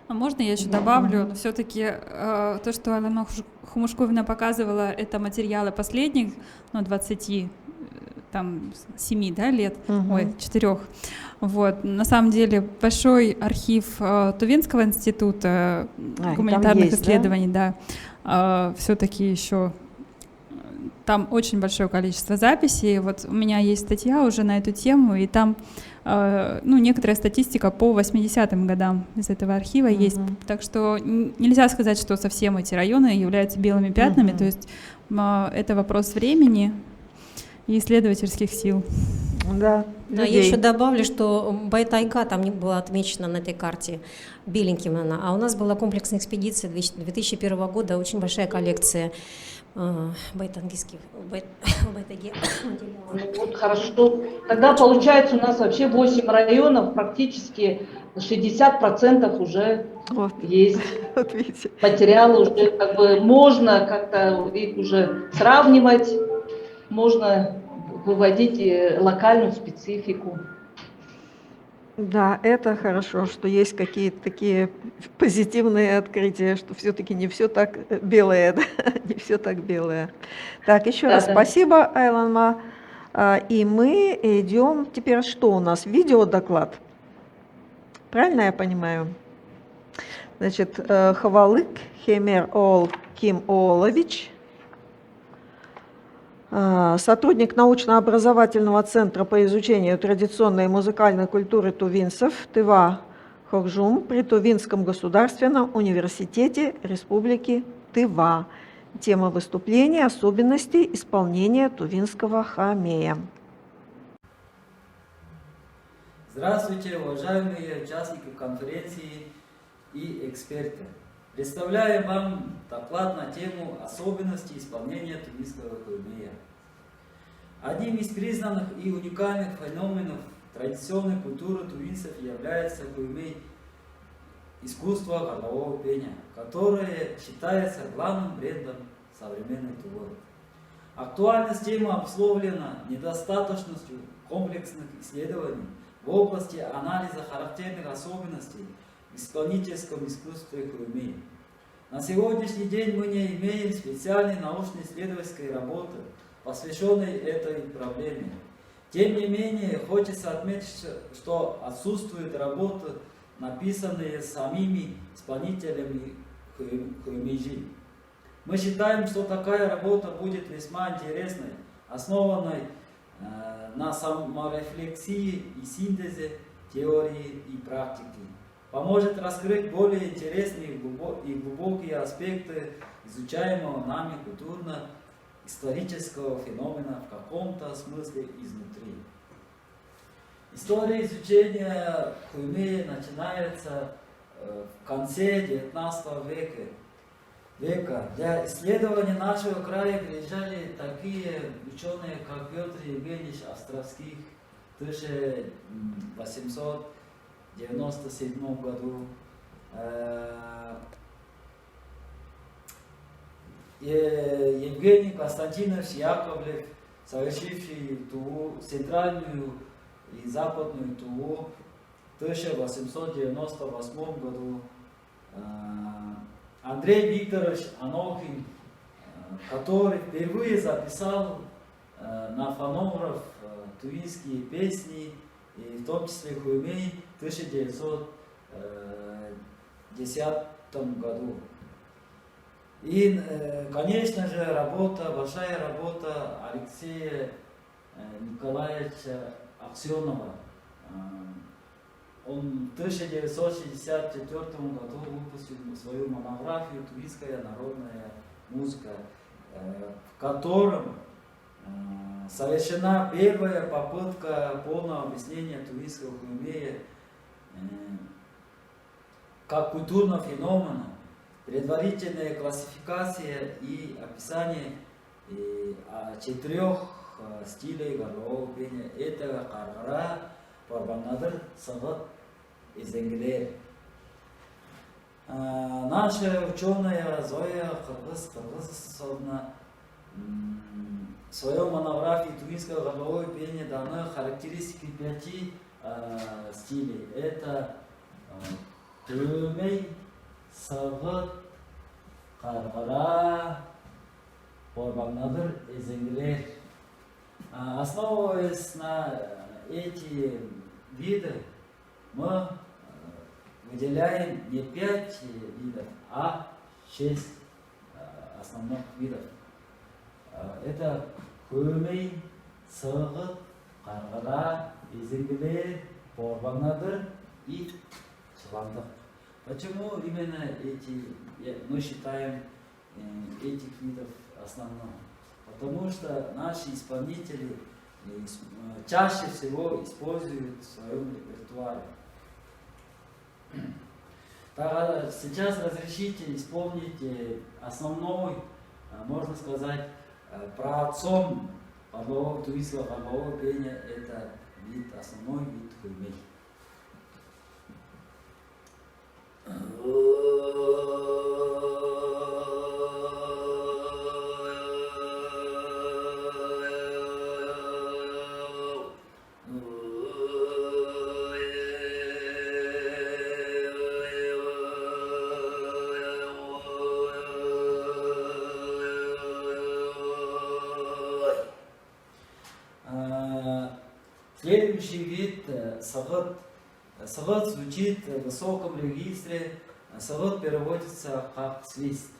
А можно я еще добавлю, все-таки то, что Айлма Хамушкуевна показывала, это материалы последних, 27, да, лет, 4. Вот. На самом деле большой архив Тувинского института гуманитарных исследований, да, все-таки еще там очень большое количество записей. Вот у меня есть статья уже на эту тему, и там некоторая статистика по 80-м годам из этого архива есть. Так что нельзя сказать, что совсем эти районы являются белыми пятнами. То есть это вопрос времени и исследовательских сил. Да, Да, я людей. еще добавлю, что Бай-тайга там не была отмечена на этой карте, беленьким она, а у нас была комплексная экспедиция 2001 года, очень большая коллекция байтангийских, бай-тайги. Ну вот хорошо. Тогда получается у нас вообще 8 районов, практически 60% уже Вот, есть. вот видите. Материалы уже как бы можно как-то их уже сравнивать, можно выводить локальную специфику. Да, это хорошо, что есть какие-то такие позитивные открытия, что все-таки не все так белое, да? Не все так белое. Так, еще раз Да. спасибо, Айланма. И мы идем теперь, что у нас? Видеодоклад. Правильно я понимаю? Значит, Хавалык Хемер Ол Ким Олович, сотрудник научно-образовательного центра по изучению традиционной музыкальной культуры тувинцев Тыва Хоржум при Тувинском государственном университете Республики Тыва. Тема выступления – особенности исполнения тувинского хамея. Здравствуйте, уважаемые участники конференции и эксперты. Представляем вам доклад на тему особенности исполнения тувинского хамея. Одним из признанных и уникальных феноменов традиционной культуры тувинцев является хамей, искусство горлового пения, которое считается главным брендом современной Тувы. Актуальность темы обусловлена недостаточностью комплексных исследований в области анализа характерных особенностей в исполнительском искусстве хамей. На сегодняшний день мы не имеем специальной научно-исследовательской работы, посвященной этой проблеме. Тем не менее, хочется отметить, что отсутствует работа, написанные самими исполнителями хамеджи. Мы считаем, что такая работа будет весьма интересной, основанной на саморефлексии и синтезе теории и практики. Поможет раскрыть более интересные и глубокие аспекты изучаемого нами культурно-исторического феномена в каком-то смысле изнутри. История изучения хамея начинается в конце XIX века. Для исследования нашего края приезжали такие ученые, как Петр Евгеньевич Островских в 1897 году, Евгений Константинович Яковлев, совершивший Туву, центральную и западную Туву в 1898 году, Андрей Викторович Анохин, который впервые записал на фонограф тувинские песни, и в том числе хамей, в 1910 году. И, конечно же, большая работа Алексея Николаевича Аксенова. Он в 1964 году выпустил свою монографию «Тувинская народная музыка», в котором совершена первая попытка полного объяснения тувинского хамея как культурного феномена, предварительная классификация и описание 4 стилей горлового пения. Это каргара, парбанадыр, сагат и зенгелер. Наша ученая Зоя Кыргызовна в своей монографии тувинского горлового пения даны характеристики 5 стилей. Это хамей, сагат, каргара, парбанадыр и зенгелер. Основываясь на эти виды, мы выделяем не 5 видов, а 6 основных видов. Это хамей, сагат, каргара, зенгелер, парбанадыр и чывандык. Почему именно мы считаем этих видов основным? Потому что наши исполнители чаще всего используют в своем репертуаре. Так, сейчас разрешите исполнить основной, можно сказать, праотцом туистского хорового пения, это основной вид хуймей. Следующий вид сагат. Сагат звучит в высоком регистре. Сагат переводится как свист.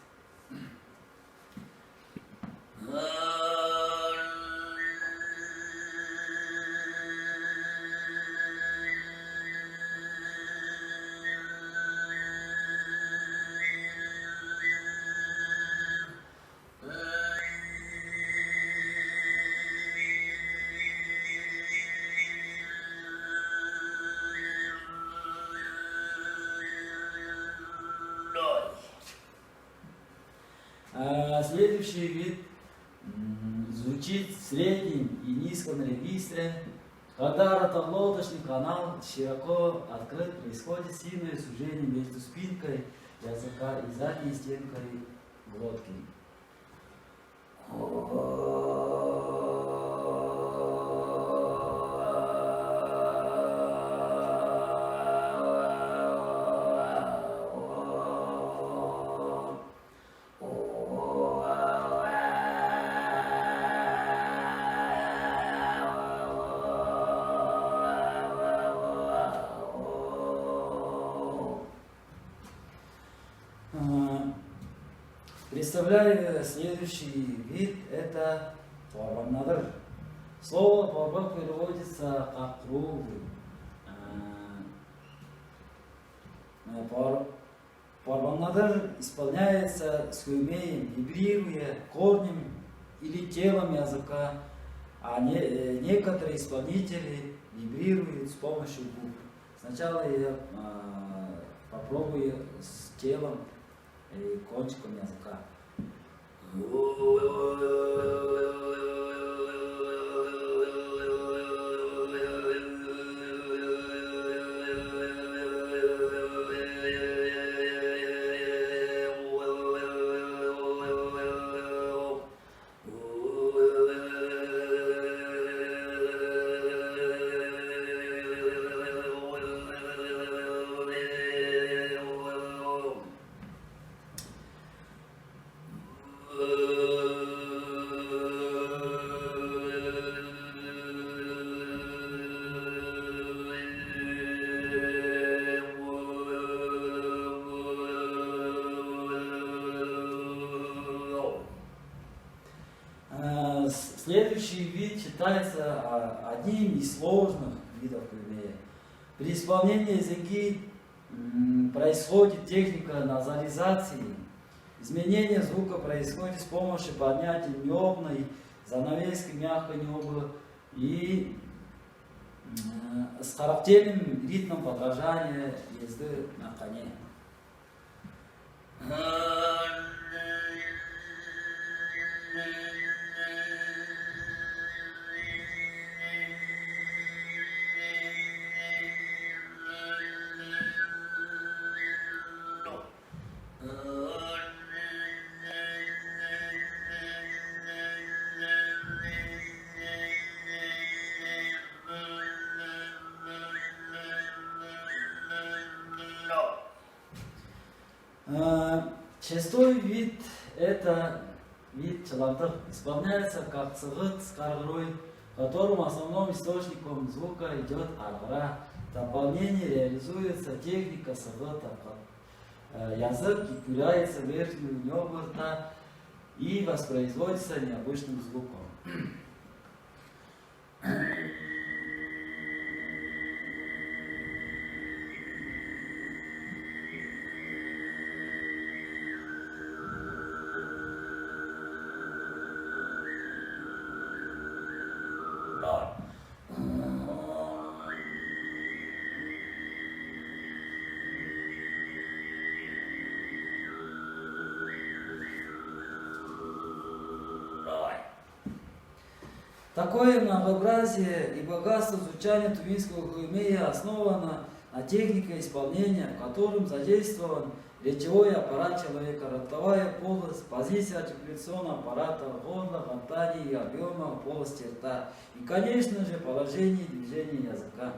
Следующий вид звучит в среднем и низком регистре. Когда ротоглоточный канал широко открыт, происходит сильное сужение между спинкой языка и задней стенкой глотки. Представляю следующий вид, это порбаннадыр. Слово порбан переводится как круглый. Порбаннадыр исполняется с хуймеем, вибрируя корнем или телом языка, а некоторые исполнители вибрируют с помощью губ. Сначала я попробую с телом и кончиком языка. Следующий вид считается одним из сложных видов хуймея. При исполнении языки происходит техника назализации. Изменение звука происходит с помощью поднятия небной, занавески мягкой небы и с характерным ритмом подражания езды на коне. Шестой вид – это вид чалантык. Исполняется как цыгыт с каргырой, которым основным источником звука идет аргыра. В дополнение реализуется техника сыгыта. Язык кипиряется в верхнюю небо рта и воспроизводится необычным звуком. Такое многообразие и богатство звучания тувинского хуймея основано на технике исполнения, в котором задействован речевой аппарат человека, ротовая полость, позиция артикуляционного аппарата, горла, гортани и объема полости рта. И, конечно же, положение и движение языка.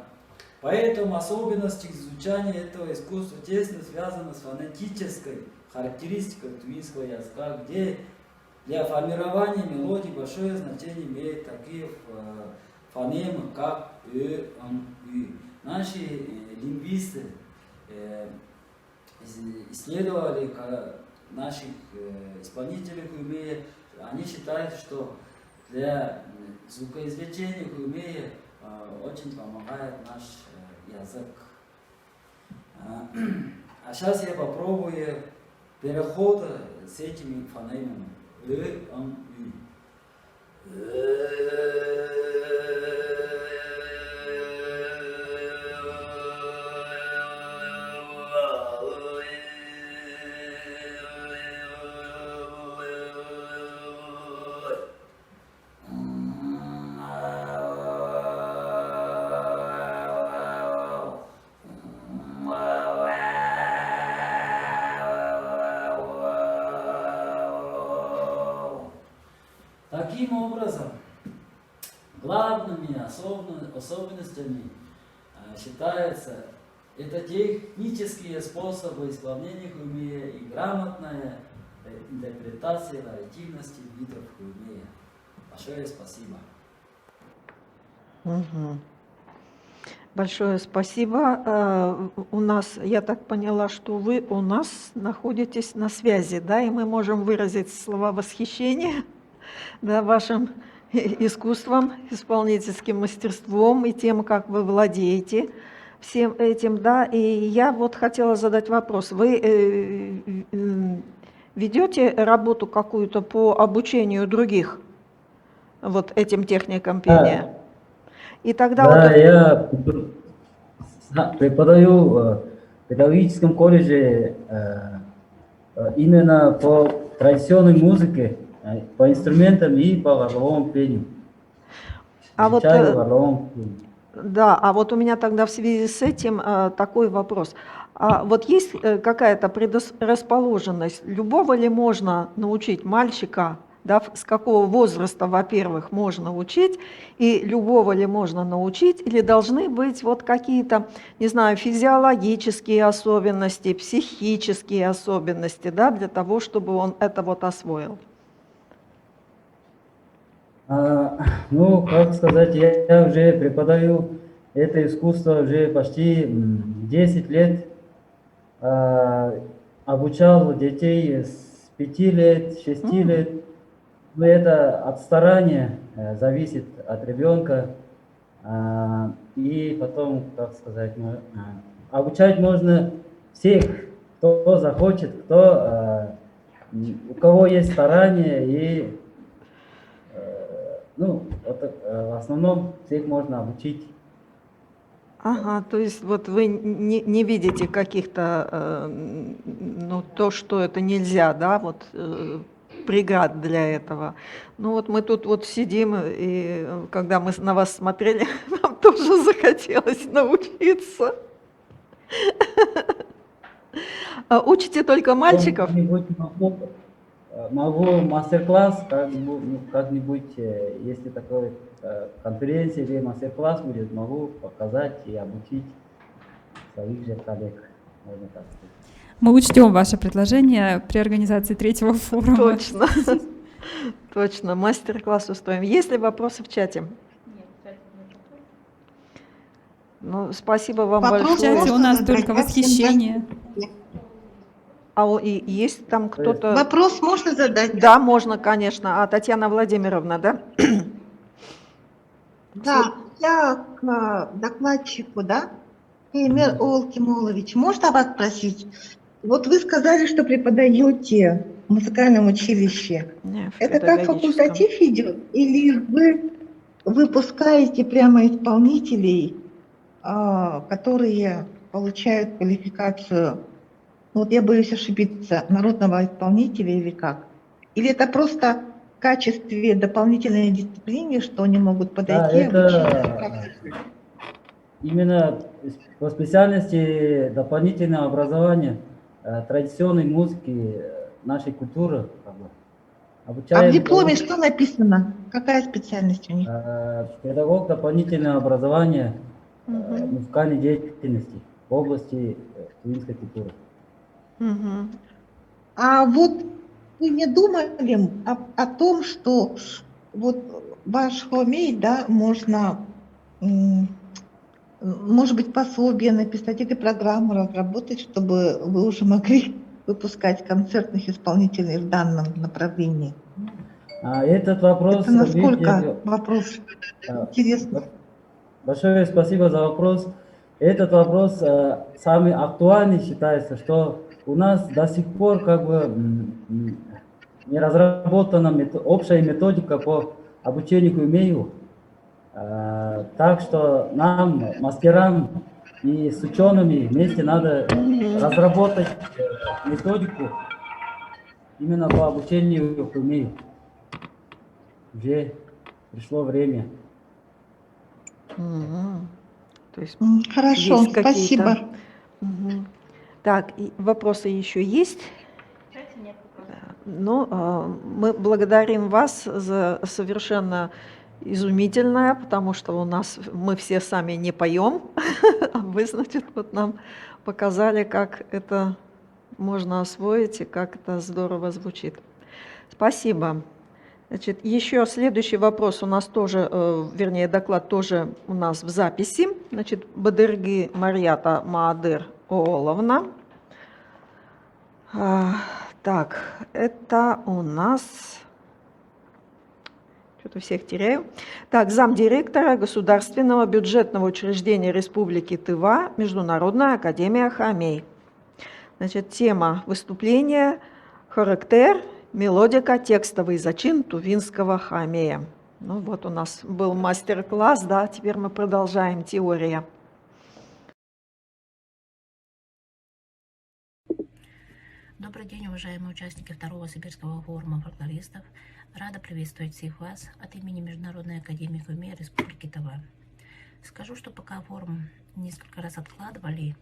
Поэтому особенности изучения этого искусства тесно связаны с фонетической характеристикой тувинского языка, где для формирования мелодий большое значение имеют такие фонемы, как ы. Наши лингвисты исследовали наших исполнителей хуймея, они считают, что для звукоизвлечения хуймея очень помогает наш язык. А сейчас я попробую переход с этими фонемами. Таким образом, главными особенностями считаются это технические способы исполнения хуймея и грамотная интерпретация вариативности видов хуймея. Большое спасибо. Мгм. Большое спасибо. У нас, я так поняла, что вы у нас находитесь на связи, да, и мы можем выразить слова восхищения, да, вашим искусством, исполнительским мастерством и тем, как вы владеете всем этим, да. И я вот хотела задать вопрос. Вы ведете работу какую-то по обучению других вот этим техникам пения? И тогда Да, вот... я преподаю в педагогическом колледже именно по традиционной музыке, по инструментам и по горловому пению. А вот, Изучаю горловому пению. да, а вот у меня тогда в связи с этим такой вопрос. А вот есть какая-то предрасположенность? Любого ли можно научить мальчика, да, с какого возраста, во-первых, можно учить, и любого ли можно научить, или должны быть вот какие-то, не знаю, физиологические особенности, психические особенности, да, для того, чтобы он это вот освоил? Ну, как сказать, я уже преподаю это искусство уже почти 10 лет. Обучал детей с 5 лет, 6 лет. Но это от старания зависит от ребенка. И потом, как сказать, обучать можно всех, кто захочет, у кого есть старание. И ну, в основном всех можно обучить. Ага, то есть вот вы не видите каких-то, ну, то, что это нельзя, да, вот преград для этого. Ну вот мы тут вот сидим, и когда мы на вас смотрели, нам тоже захотелось научиться. Учите только мальчиков? Могу мастер-класс, как-нибудь, если такой конференция или мастер-класс будет, могу показать и обучить своих же коллег, можно так сказать. Мы учтем ваше предложение при организации третьего форума. Точно. Точно, мастер-класс устроим. Есть ли вопросы в чате? Ну, спасибо вам большое. В чате у нас только восхищение. А и есть там кто-то... Вопрос можно задать? Да, можно, конечно. А Татьяна Владимировна, да? Да, я к докладчику, да? Эмир Олкимолович, можно вас спросить? Вот вы сказали, что преподаете в музыкальном училище. Это как факультатив идет? Или вы выпускаете прямо исполнителей, которые получают квалификацию, вот я боюсь ошибиться, народного исполнителя или как? Или это просто в качестве дополнительной дисциплины, что они могут Да, подойти, обучиться это практике? именно по специальности дополнительного образования традиционной музыки нашей культуры. Как бы, А в обучаем дипломе что написано? Какая специальность у них? педагог дополнительного образования Мгм. музыкальной деятельности в области тувинской культуры. Мгм. А вот вы не думали о том, что вот ваш хомей, да, можно, может быть, пособие написать или программу разработать, чтобы вы уже могли выпускать концертных исполнителей в данном направлении? Этот вопрос, Это насколько видите, вопрос интересный? большое спасибо за вопрос. Этот вопрос самый актуальный считается, что у нас до сих пор как бы не разработана общая методика по обучению хумею. Так что нам, мастерам и с учеными вместе надо разработать методику именно по обучению хумею. Уже пришло время. Мгм. То есть Хорошо, есть какие-то... спасибо. Мгм. Так, и вопросы еще есть? Ну, мы благодарим вас за совершенно изумительное, потому что мы все сами не поем, а вы, значит, вот нам показали, как это можно освоить и как это здорово звучит. Спасибо. Значит, еще следующий вопрос у нас тоже, вернее, доклад тоже у нас в записи. Значит, Бадырги Марьята Маадыр Ооловна. Так, это у нас... Что-то всех теряю. Так, замдиректора Государственного бюджетного учреждения Республики Тыва, Международная академия Хамей. Значит, тема выступления «Характер, мелодика, текстовый зачин тувинского хамея». Ну вот у нас был мастер-класс, да, теперь мы продолжаем теория. Добрый день, уважаемые участники второго Сибирского форума фольклористов. Рада приветствовать всех вас от имени Международной академии Хумея Республики Тыва. Скажу, что пока форум несколько раз откладывали,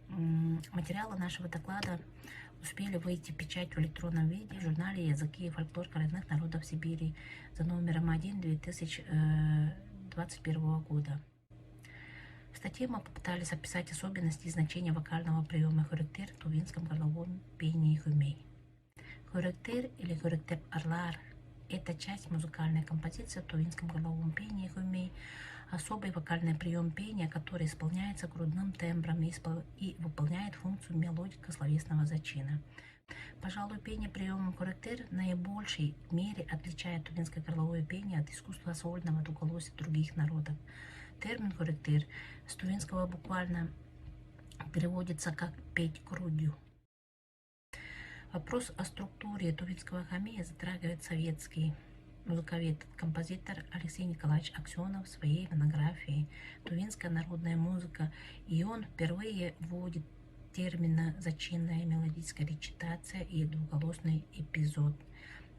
материалы нашего доклада успели выйти в печать в электронном виде в журнале «Языки и фольклор коренных народов Сибири» за номером 1 2021 года. В статье мы попытались описать особенности и значения вокального приема характер в тувинском горловом пении хумей. Характер или характер арлар – это часть музыкальной композиции в тувинском горловом пении хумей, особый вокальный прием пения, который исполняется грудным тембром и выполняет функцию мелодика словесного зачина. Пожалуй, пение приемом характер в наибольшей мере отличает тувинское горловое пение от искусства сольного двуголосия других народов. Термин характер с тувинского буквально переводится как «петь грудью». Вопрос о структуре тувинского хамея затрагивает советский музыковед, композитор Алексей Николаевич Аксенов в своей монографии «Тувинская народная музыка», и он впервые вводит термины «зачинная мелодическая речитация» и «двуголосный эпизод»,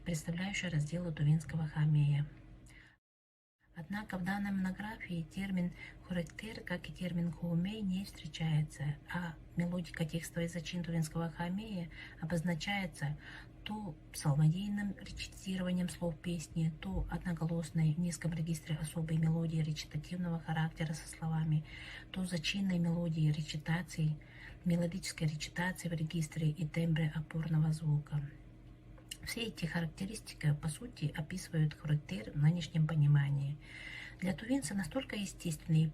представляющие разделы тувинского хамея. Однако в данной монографии термин характер, как и термин хумей, не встречается, а мелодика текстовой зачин тувинского хамея обозначается то псалмодийным речитированием слов песни, то одноголосной в низком регистре особой мелодии речитативного характера со словами, то зачинной мелодии речитации, мелодической речитации в регистре и тембре опорного звука. Все эти характеристики, по сути, описывают характер в нынешнем понимании. Для тувинца настолько естественно и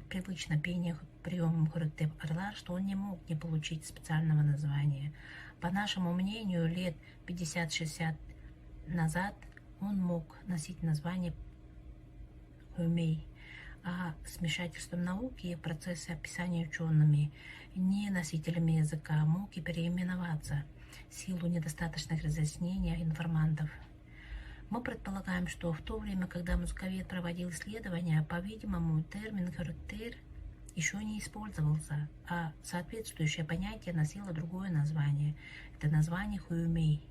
привычно пение приемом характер арлар, что он не мог не получить специального названия. По нашему мнению, лет 50-60 назад он мог носить название хумей, а с вмешательством науки в процессе описания учеными, не носителями языка, мог и переименоваться в силу недостаточных разъяснений информантов. Мы предполагаем, что в то время, когда музыковед проводил исследования, по-видимому, термин характер еще не использовался, а соответствующее понятие носило другое название. Это название хуюмей.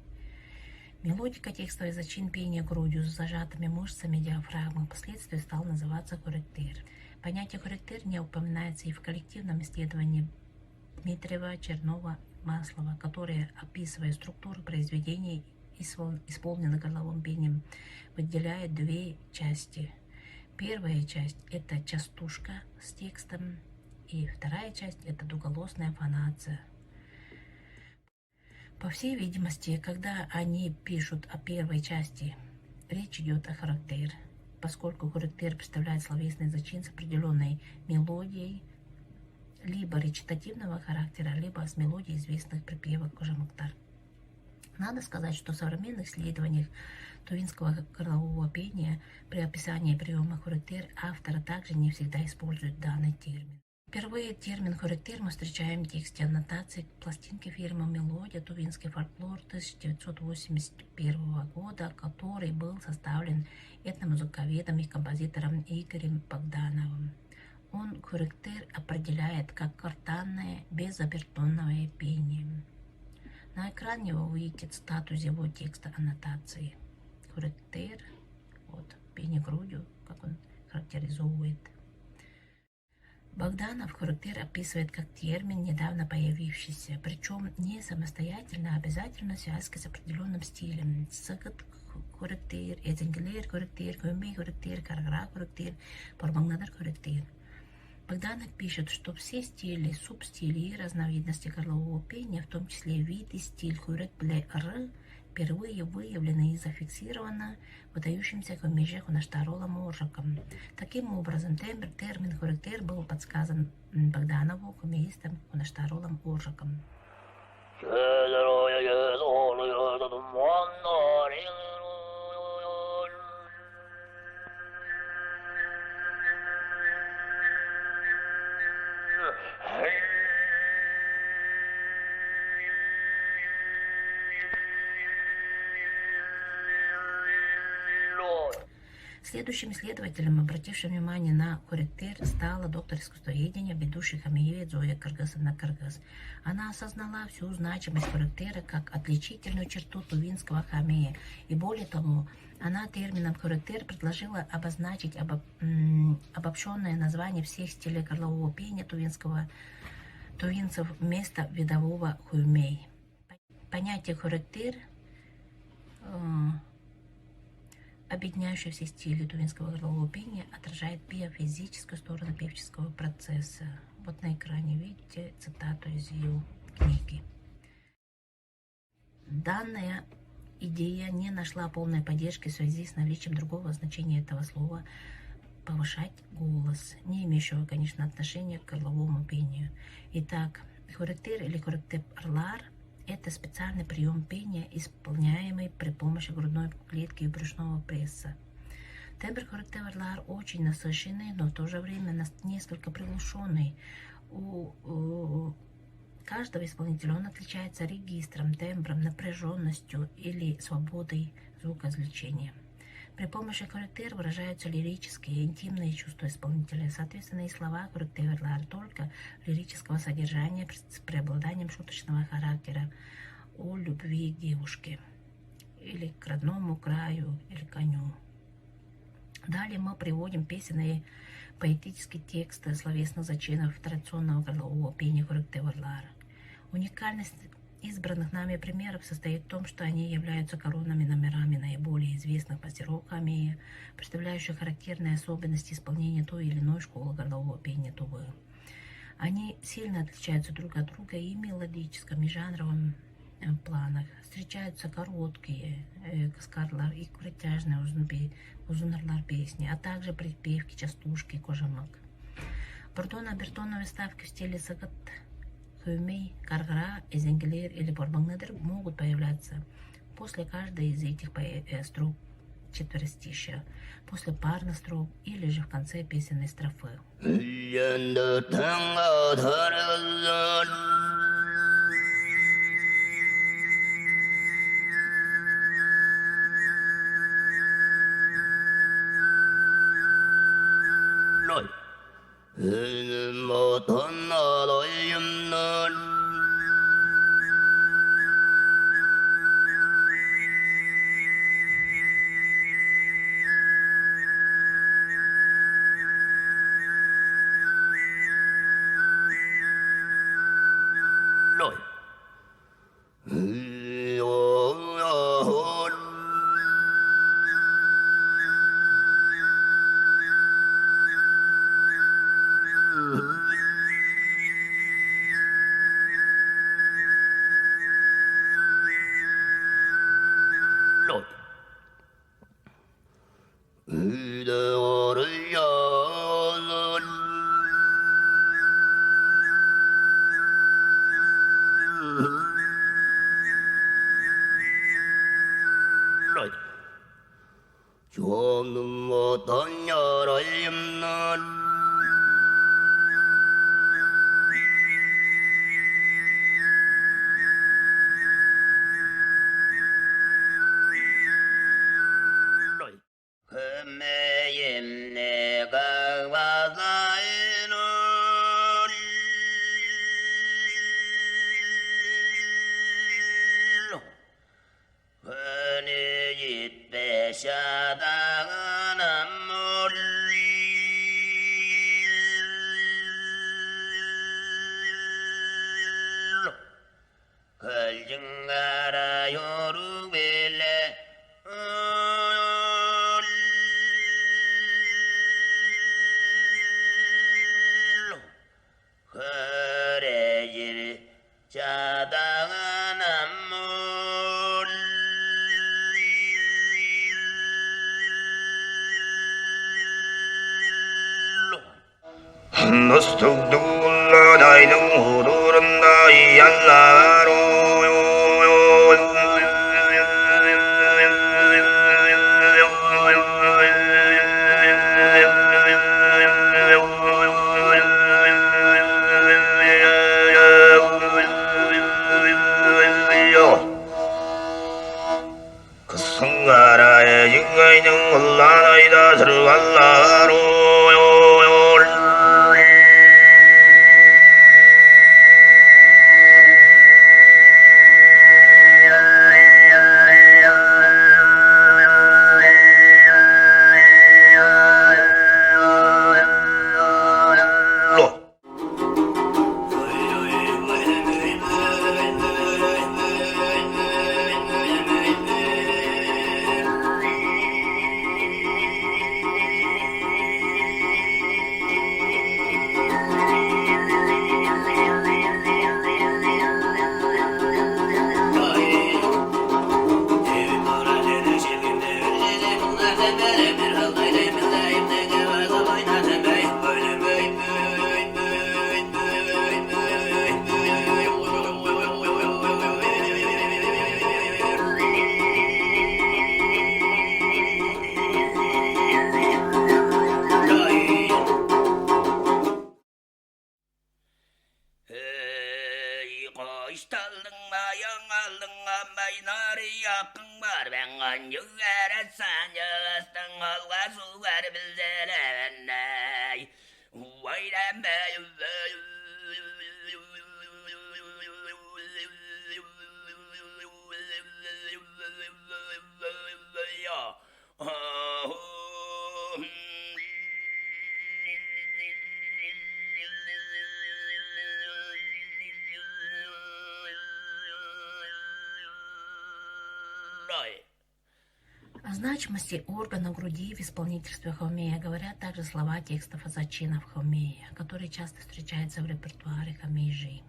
Мелодика текстовой зачин пения грудью с зажатыми мышцами диафрагмы впоследствии стал называться хоректир. Понятие хоректир не упоминается и в коллективном исследовании Дмитриева, Чернова, Маслова, которые, описывая структуру произведений, исполненных горловым пением, выделяют две части. Первая часть – это частушка с текстом, и вторая часть – это дуголосная фонация. По всей видимости, когда они пишут о первой части, речь идет о хоректир, поскольку хоректир представляет словесный зачин с определенной мелодией, либо речитативного характера, либо с мелодией известных припевок Кожемактар. Надо сказать, что в современных исследованиях тувинского горлового пения при описании приема хоректир авторы также не всегда используют данный термин. Впервые термин хоректир мы встречаем в тексте аннотации к пластинке фирмы «Мелодия. Тувинский фольклор» 1981 года, который был составлен этномузыковедом и композитором Игорем Богдановым. Он хоректир определяет как гортанное безобертонное пение. На экране вы увидите цитату из его текста аннотации. Хоректир, вот, пение грудью, как он характеризует. Богданов хоректир описывает как термин, недавно появившийся, причем не самостоятельно, а обязательно связкой с определенным стилем. Сагат хоректир, эзенгелер хоректир, көмбей хоректир, каргра хоректир, парбангнадар хоректир. Богданов пишет, что все стили, субстили и разновидности горлового пения, в том числе вид и стиль хорек бле р, впервые выявлено и зафиксировано выдающимся комеже Хунаштаролом Оржаком. Таким образом, термин хоректир был подсказан Богданову комеистом Хунаштаролом Оржаком. Следующим исследователем, обратившим внимание на хоректир, стала доктор искусствоведения, ведущая хамиевед Зоя Кыргызовна-Кыргыз. Она осознала всю значимость хоректира как отличительную черту тувинского хамея. И более того, она термином хоректир предложила обозначить обобщенное название всех стилей горлового пения тувинцев вместо видового хуймей. Понятие хоректир объединяющий все стили тувинского горлового пения, отражает биофизическую сторону певческого процесса. Вот на экране видите цитату из ее книги. Данная идея не нашла полной поддержки в связи с наличием другого значения этого слова «повышать голос», не имеющего, конечно, отношения к горловому пению. Итак, хоректир или хоректир-рлар – это специальный прием пения, исполняемый при помощи грудной клетки и брюшного пресса. Тембр хоректир-рлар очень насыщенный, но в то же время несколько приглушенный. У каждого исполнителя он отличается регистром, тембром, напряженностью или свободой звукоизвлечения. При помощи хоректир выражаются лирические, интимные чувства исполнителя. Соответственно, и слова хоректир-рлар только лирического содержания с преобладанием шуточного характера о любви к девушке, или к родному краю, или коню. Далее мы приводим песенные поэтические тексты словесных зачинов традиционного горлового пения хоректир-рлар. Уникальность избранных нами примеров состоит в том, что они являются коронными номерами наиболее известных мастеров хамея, представляющих характерные особенности исполнения той или иной школы горлового пения Тувы. Они сильно отличаются друг от друга и в мелодическом, и жанровом планах. Встречаются короткие каскарлар и протяжные узунарлар песни, а также припевки, частушки, кожамак. Бардона-бертоновые ставки в стиле сагат, Хюмей, Каргра, Эзенгелер или Борбангнедер могут появляться после каждой из этих строк четверостища, после парных строк или же в конце песенной строфы. 좀 어떤 여름날 금매임 내가 와사이는 흔히 집에 샤다가 남물로 걸증가라 요르빌레 그래질 자다가 남물로 너스톡두라 나이는 호도른 나이 알라로 그 성가라의 인간이는 올라나이다 들어갈라로 О значимости органа груди в исполнительстве хомея говорят также слова текстов зачинов хомея, которые часто встречаются в репертуаре хомейжи.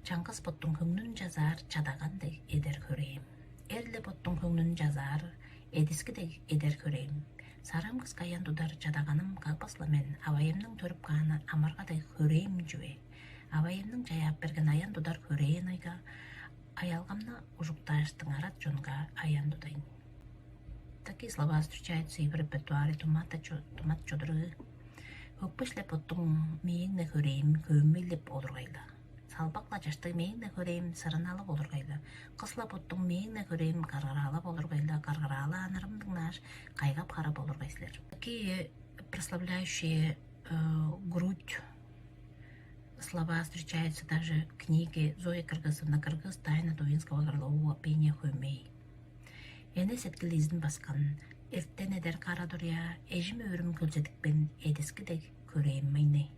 Чаңқыз боттың хүңнін жазар, чадағандық едер көрейм. Эрлі боттың хүңнін жазар, эдіскідек едер көрейм. Сарым қыз қаян тудар чадағаным қақпасламен, авайымның төріп қаны амарғадай көрейм жүе. Авайымның жаяп берген аян тудар көрейін айға, аялғамна ұжықтайыштың арат жонға аян тудайын. Такие слова встречаются и в репертуаре тумат чодры. Өкпешле боттың мейінне көрейм, көмелеп олырғайлы. Салбақла жашты мейінне көрейм, сырыналы олырғайлы. Қысла боттың мейінне көрейм, қарғаралы олырғайлы, қарғаралы анырымдың наш, қайғап қарап олырғайсылар. Такие прославляющие грудь слова встречаются также в книге Зои Кыргызовна «Кыргыз. Тайна тувинского горлового пения хомей». Эне сеткилизин баскан, эрттен эдер кара дуря, эжим өрім көлжедікпен эдескідек көрейм майны.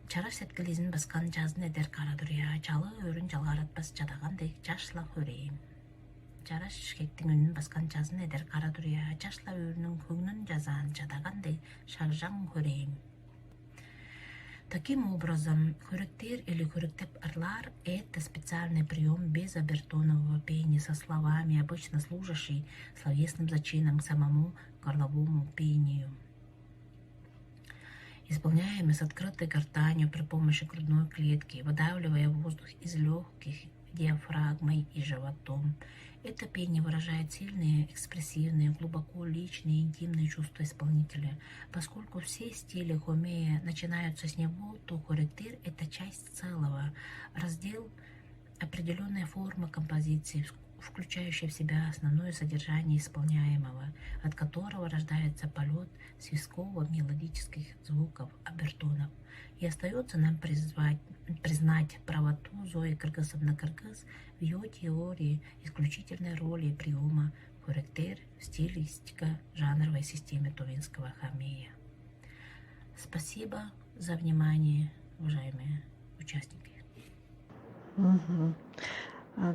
Чараш сеткилизин баскан жазын эдер кара дуря, жалы өрін жалғаратпас жадағандек жашла көрейм. Чараш шкектің үнін баскан жазын эдер кара дуря, жашла өрінің көңнін жазан жадағандек шаржан көрейм. Таким образом, хуректир или хуректеп-арлар – это специальный прием без обертонового пения со словами, обычно служащий словесным зачином к самому горловому пению. Исполняемый с открытой гортанью при помощи грудной клетки, выдавливая воздух из легких диафрагмой и животом. Это пение выражает сильные, экспрессивные, глубоко личные, интимные чувства исполнителя. Поскольку все стили хомея начинаются с него, то хуректир – это часть целого, раздел определенной формы композиции, включающая в себя основное содержание исполняемого, от которого рождается полет свистково-мелодических звуков обертонов. И остается нам признать правоту Зои Кыргызовны-Кыргыз в ее теории исключительной роли приема хуректир в стилистика жанровой системе тувинского хомея. Спасибо за внимание, уважаемые участники.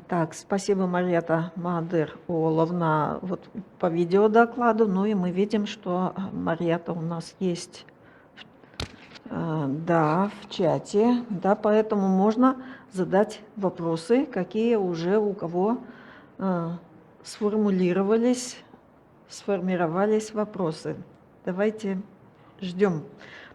Так, спасибо, Марьята Мадыр Оловна, вот по видеодокладу. Ну и мы видим, что Марьята у нас есть, да, в чате, да, поэтому можно задать вопросы, какие уже у кого сформировались вопросы. Давайте ждем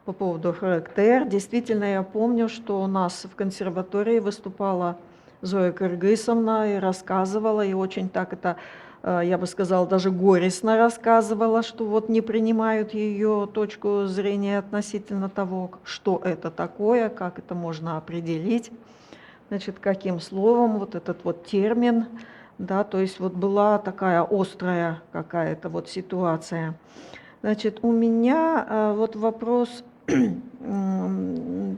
по поводу хуректир. Действительно, я помню, что у нас в консерватории выступала Зоя Кыргызовна и рассказывала, и очень так это, я бы сказала, даже горестно рассказывала, что вот не принимают ее точку зрения относительно того, что это такое, как это можно определить, значит, каким словом, вот этот вот термин, да, то есть вот была такая острая какая-то вот ситуация. Значит, у меня вот вопрос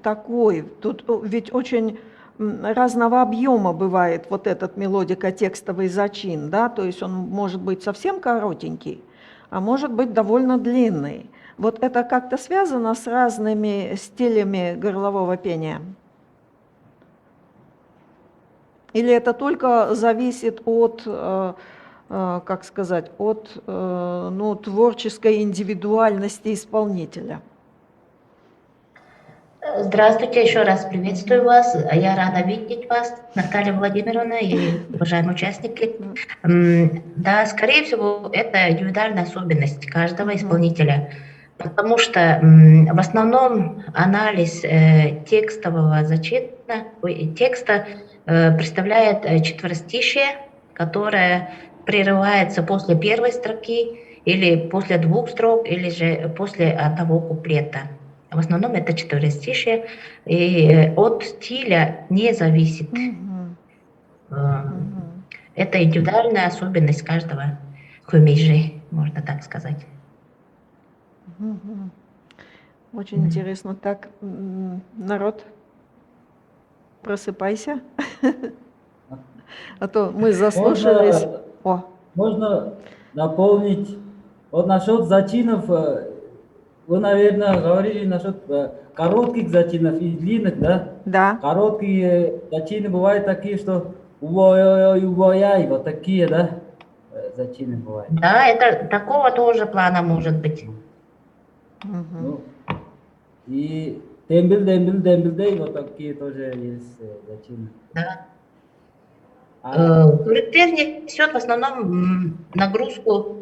такой, тут ведь очень разного объема бывает вот этот мелодико-текстовый зачин, да, то есть он может быть совсем коротенький, а может быть довольно длинный. Вот это как-то связано с разными стилями горлового пения? Или это только зависит от, как сказать, от ну, творческой индивидуальности исполнителя? Здравствуйте, еще раз приветствую вас. Я рада видеть вас, Наталья Владимировна и уважаемые участники. Да, скорее всего, это индивидуальная особенность каждого исполнителя, потому что в основном анализ текстового зачина, текста представляет четверостишие, которое прерывается после первой строки или после двух строк, или же после одного куплета. В основном это четверостишие, и от стиля не зависит. Это индивидуальная особенность каждого хумейжи, можно так сказать. Очень интересно. Так, народ, просыпайся, а то мы заслушались. Можно дополнить вот насчет зачинов. Вы, наверное, говорили насчет коротких зачинов и длинных, да? Да. Короткие зачины бывают такие, что увояй, вот такие, да? Зачины бывают. Да, это такого тоже плана может быть. Ну, и дембелдей, вот такие тоже есть зачины. Да. Хуректир несет в основном нагрузку,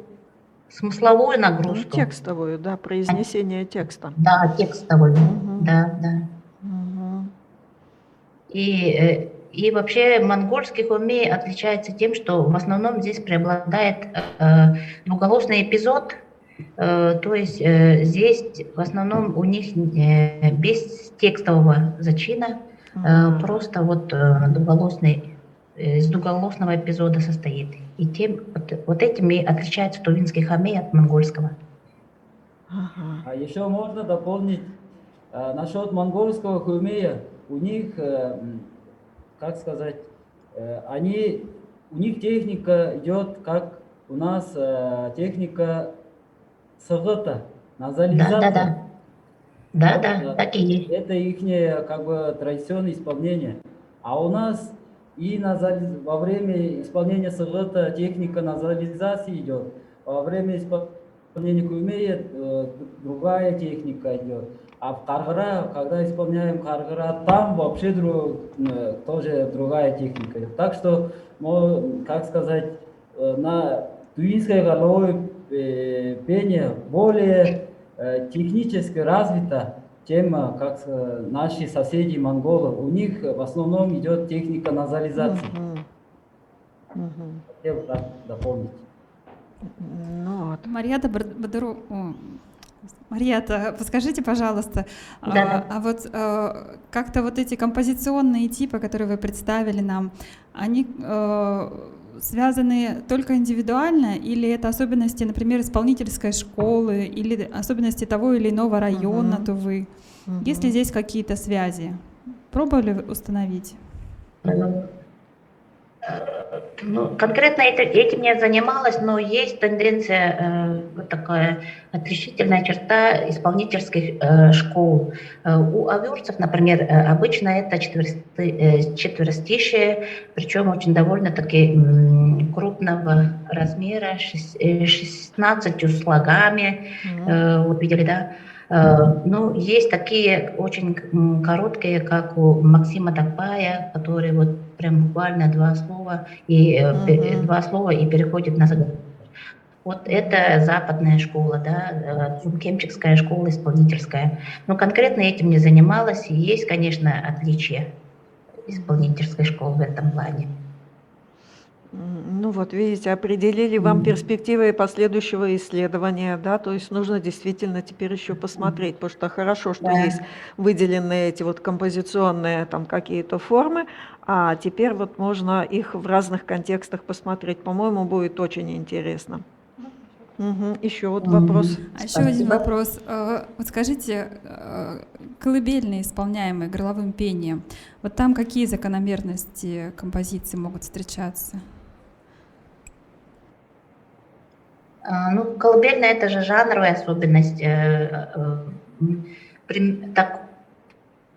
смысловую нагрузку. Ну, текстовую, да, произнесение текста. Да, текстовую, да, да. И вообще монгольский хомей отличается тем, что в основном здесь преобладает двуголосный эпизод, то есть здесь в основном у них без текстового зачина, просто вот двуголосный, из двуголосного эпизода состоит. И тем, вот этим и отличается тувинский хомей от монгольского. А еще можно дополнить насчет монгольского хомея. У них, как сказать, у них техника идет, как у нас техника сагыта, назализация. Да, так и есть. Это их как бы традиционное исполнение. А у нас и во время исполнения сагыта техника назализации идет. Во время исполнения хомея другая техника идет. А в Каргара, когда исполняем Каргара, там вообще тоже другая техника. Так что, как сказать, на тувинской горловой пение более технически развито, чем как наши соседи монголы. У них в основном идет техника назализации. Хотел так дополнить. Ну, вот. Марьята Марьята, подскажите, пожалуйста, вот как-то вот эти композиционные типы, которые вы представили нам, они связаны только индивидуально, или это особенности, например, исполнительской школы, или особенности того или иного района Тувы? Есть ли здесь какие-то связи? Пробовали установить? Ну, конкретно этим не занималась, но есть тенденция, вот такая отличительная черта исполнительских школ. У авюрцев, например, обычно это четверостишие, причем очень довольно-таки крупного размера, 16 слогами, вот видели, да? Ну, есть такие очень короткие, как у Максима Дакбая, которые вот прям буквально два слова и переходит на заготовку. Вот это западная школа, да, Кемчикская школа исполнительская. Но конкретно этим не занималась, и есть, конечно, отличия исполнительской школы в этом плане. Ну вот, видите, определили вам перспективы последующего исследования, да, то есть нужно действительно теперь еще посмотреть, потому что хорошо, что есть выделенные эти вот композиционные там какие-то формы, а теперь вот можно их в разных контекстах посмотреть. По-моему, будет очень интересно. Еще вот вопрос. А еще один вопрос. Вот скажите, колыбельные, исполняемые горловым пением, вот там какие закономерности композиции могут встречаться? Ну, колыбельная — это же жанровая особенность.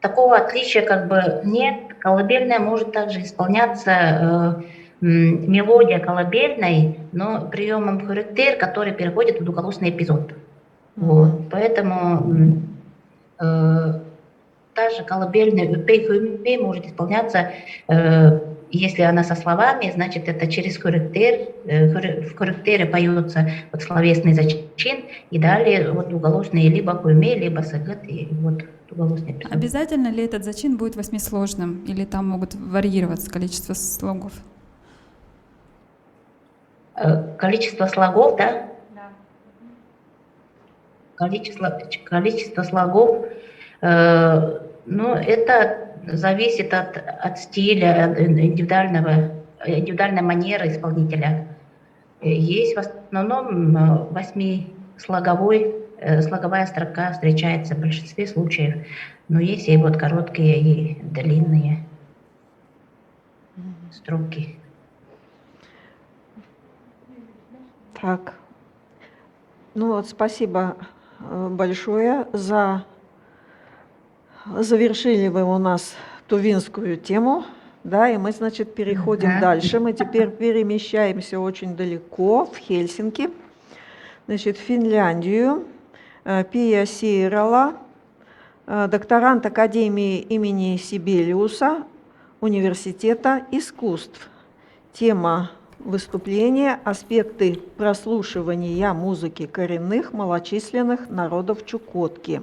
Такого отличия как бы нет. Колыбельная может также исполняться мелодия колыбельной, но приемом характер, который переходит в двуголосный эпизод. Вот. Поэтому та же колыбельная «Пей может исполняться, если она со словами, значит, это через характер. В характере поется вот словесный зачин, и далее вот двуголосные либо хуйме, либо сагат, и вот двуголосный эпизод. Обязательно ли этот зачин будет восьмисложным, или там могут варьироваться количество слогов? Количество слогов, да? Количество слогов, ну, это зависит от стиля, от индивидуальной манеры исполнителя. Есть в основном слоговая строка встречается в большинстве случаев, но есть и вот короткие и длинные строки. Так, ну вот спасибо большое завершили вы у нас тувинскую тему, да, и мы, значит, переходим дальше. Мы теперь перемещаемся очень далеко, в Хельсинки, значит, в Финляндию. Пия Сирала, докторант Академии имени Сибелиуса, Университета искусств. Тема выступления – аспекты прослушивания музыки коренных малочисленных народов Чукотки.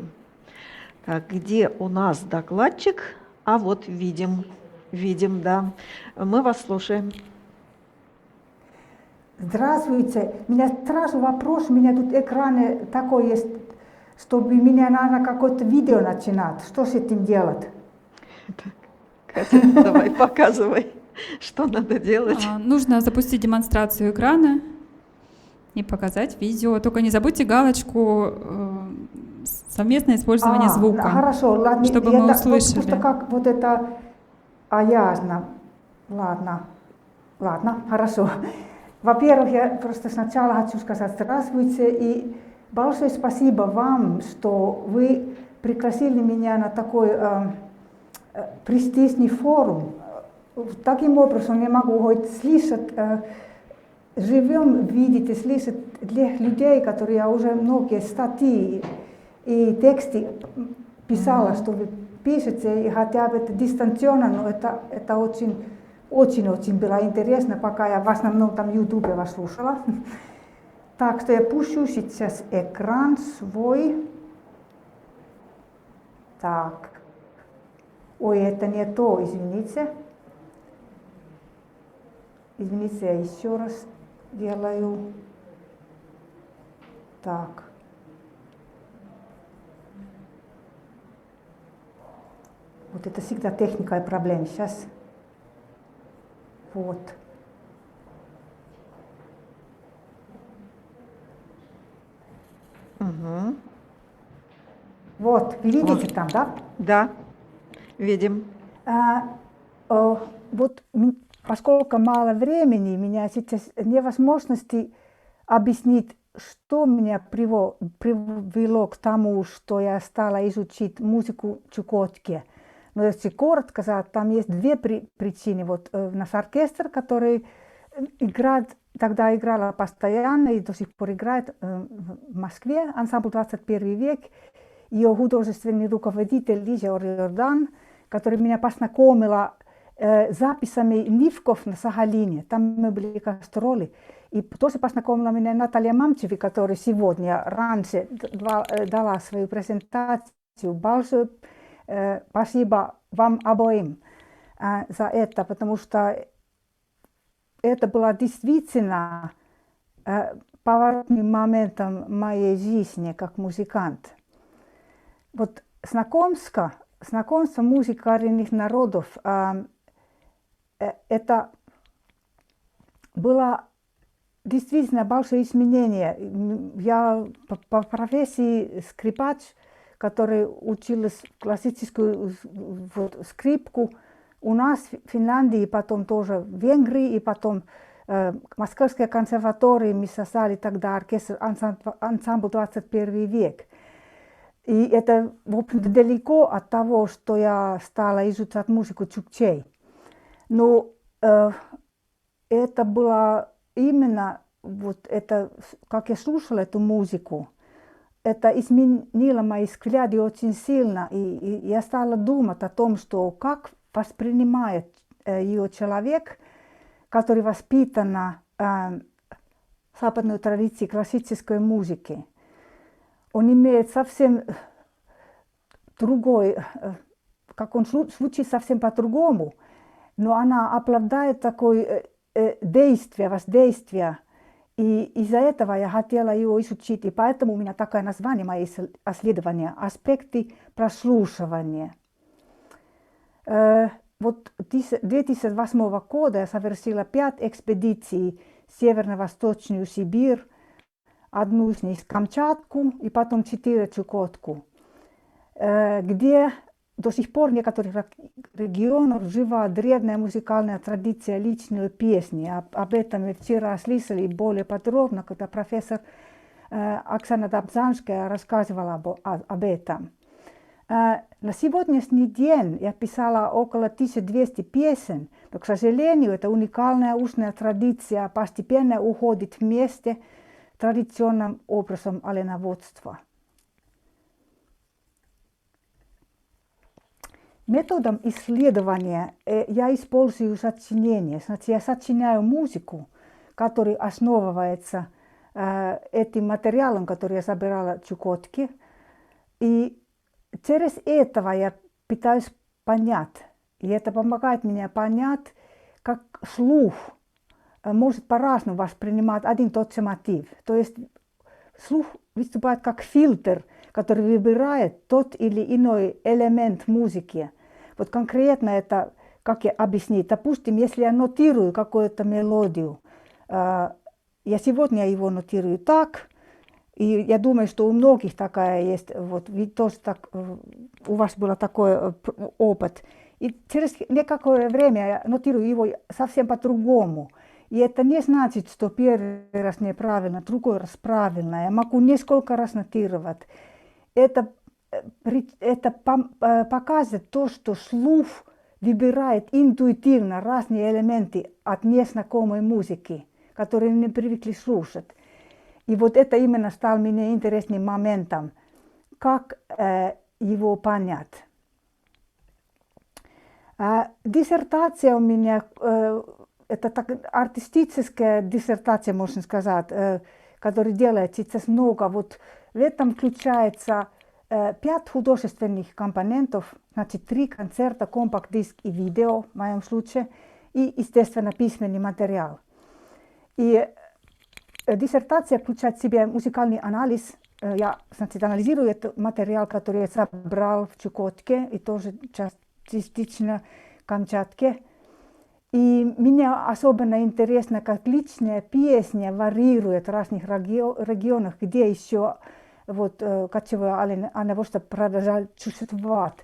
Так, где у нас докладчик? А вот видим, да. Мы вас слушаем. Здравствуйте. У меня сразу вопрос. У меня тут экран такой есть, чтобы меня надо какое-то видео начинать. Что с этим делать? Катя, давай показывай, что надо делать. Нужно запустить демонстрацию экрана и показать видео. Только не забудьте галочку совместное использование звука, хорошо, ладно, чтобы мы услышали. Просто как вот это... ясно. Ладно, хорошо. Во-первых, я просто сначала хочу сказать здравствуйте и большое спасибо вам, что вы пригласили меня на такой престижный форум. Таким образом я могу хоть слышать, живем видеть и слышать для людей, которые я уже многие статьи и тексты писала, что вы пишете, и хотя бы это дистанционно, но это очень было интересно, пока я в основном там в Ютубе вас слушала. Так что я пущу сейчас экран свой. Так. Ой, это не то, извините. Извините, я еще раз делаю. Так. Вот это всегда техника и проблема. Сейчас. Вот. Угу. Вот, вы видите Вот. там, да? Да, видим. Вот поскольку мало времени, у меня сейчас нет возможности объяснить, что меня привело к тому, что я стала изучить музыку Чукотки. Но если коротко сказать, там есть две причины. Вот наш оркестр, который играет, тогда играла постоянно и до сих пор играет в Москве, ансамбль 21 век. Ее художественный руководитель Лиза Йордан, который меня познакомила записями Нивков на Сахалине. Там мы были гастроли. И тоже познакомила меня Наталья Мамчеви, которая сегодня раньше дала свою презентацию. Большое спасибо вам обоим за это, потому что это было действительно поворотным моментом моей жизни как музыкант. Вот знакомство музыки коренных народов, это было действительно большое изменение. Я по профессии скрипач, который училась классическую скрипку у нас в Финляндии, потом тоже в Венгрии, и потом Московская консерватория, мы создали тогда оркестр ансамбль 21 век. И это, в общем-то, далеко от того, что я стала изучать музыку чукчей. Но это было именно, вот это, как я слушала эту музыку, это изменило мои взгляды очень сильно. И я стала думать о том, что как воспринимает ее человек, который воспитан на западной традиции классической музыки. Он имеет совсем другой, как он звучит совсем по-другому, но она обладает такой воздействие. И из-за этого я хотела его изучить, и поэтому у меня такое название моего исследования «Аспекты прослушивания». Вот 2008 года я совершила 5 экспедиций в Северо-Восточную Сибирь, одну из них Камчатку и потом 4 Чукотку, где до сих пор в некоторых регионах жива древняя музыкальная традиция личной песни. Об этом мы вчера слышали более подробно, когда профессор Оксана Добзанская рассказывала об этом. На сегодняшний день я писала около 1200 песен, но, к сожалению, эта уникальная устная традиция постепенно уходит вместе с традиционным образом оленоводства. Методом исследования я использую сочинение. Значит, я сочиняю музыку, которая основывается этим материалом, который я собирала в Чукотке. И через этого я пытаюсь понять, и это помогает мне понять, как слух может по-разному воспринимать один и тот же мотив. То есть слух выступает как фильтр, который выбирает тот или иной элемент музыки. Вот конкретно это, как я объяснить, допустим, если я нотирую какую-то мелодию, я сегодня его нотирую так, и я думаю, что у многих такая есть, вот вы тоже так, у вас был такой опыт. И через некоторое время я нотирую его совсем по-другому. И это не значит, что первый раз неправильно, другой раз правильно. Я могу несколько раз нотировать. Это показывает то, что слух выбирает интуитивно разные элементы от незнакомой музыки, которые не привыкли слушать. И вот это именно стало мне интересным моментом, как его понять. Диссертация у меня, это так, артистическая диссертация, можно сказать, которая делает сейчас много. Вот в этом включается 5 художественных компонентов, значит 3 концерта, компакт-диск и видео в моем случае, и, естественно, письменный материал. И диссертация включает в себя музыкальный анализ. Я, значит, анализирую этот материал, который я собрал в Чукотке и тоже частично в Камчатке. И мне особенно интересно, как личная песня варьирует в разных регионах, где еще вот кочевая она просто продолжает существовать.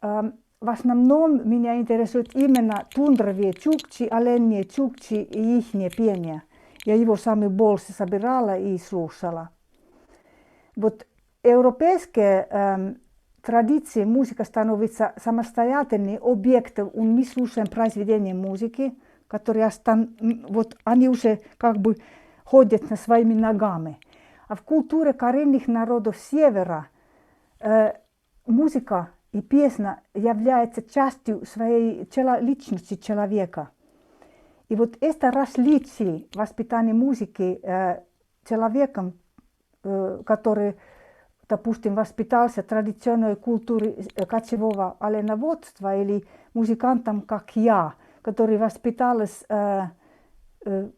В основном меня интересует именно тундровые чукчи, оленьи чукчи и их пение. Я его сами больше собирала и слушала. Вот европейские традиции музыка становится самостоятельным объектом, мы слушаем произведения музыки, которые вот они уже как бы ходят на своими ногами. А в культуре коренных народов Севера музыка и песня являются частью своей личности человека. И вот это различие воспитания музыки человеком, который, допустим, воспитался в традиционной культуре кочевого оленоводства, или музыкантом, как я, который воспитался в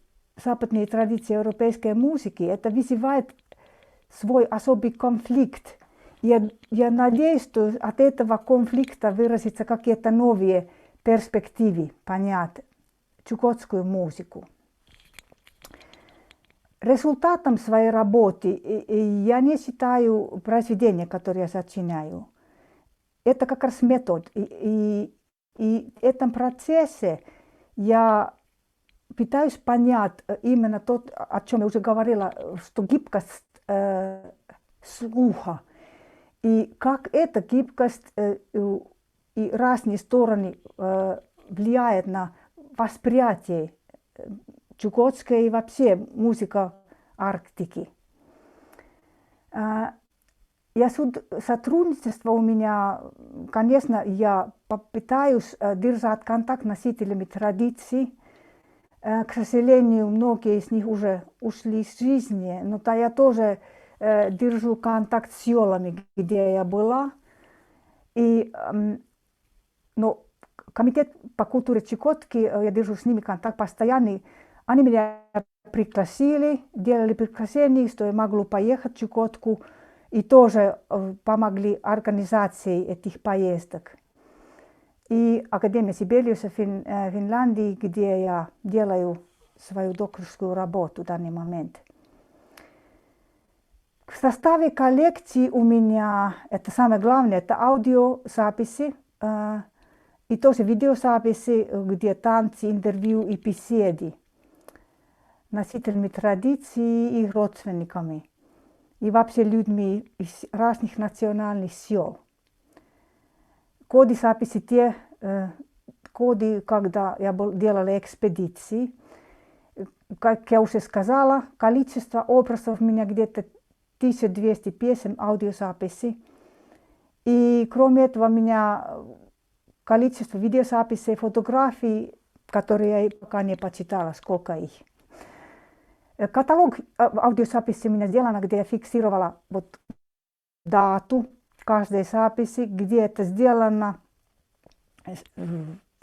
западной традиции европейской музыки, это вызывает свой особый конфликт. Я надеюсь, что от этого конфликта выразятся какие-то новые перспективы понять чукотскую музыку. Результатом своей работы я не считаю произведения, которые я сочиняю. Это как раз метод. И в этом процессе я пытаюсь понять именно то, о чем я уже говорила, что гибкость слуха. И как эта гибкость и разные стороны влияет на восприятие чукотской и вообще музыка Арктики. Сотрудничество у меня, конечно, я попытаюсь держать контакт с носителями традиций. К сожалению, многие из них уже ушли из жизни, но я тоже держу контакт с селами, где я была. Но комитет по культуре Чукотки, я держу с ними контакт постоянный. Они меня пригласили, делали приглашение, что я могу поехать в Чукотку, и тоже помогли организации этих поездок. И Академия Сибелиуса в Финляндии, где я делаю свою докторскую работу в данный момент. В составе коллекции у меня, это самое главное, это аудиозаписи и тоже видеозаписи, где танцы, интервью и беседы носителями традиций и их родственниками, и вообще людьми из разных национальных сил. Коды записи те коды, когда я делала экспедиции. Как я уже сказала, количество образов у меня где-то 1200 песен, аудиозаписи. И кроме этого у меня количество видеозаписей, фотографий, которые я пока не почитала, сколько их. Каталог аудиозаписи у меня сделан, где я фиксировала вот дату каждой записи, где это сделано,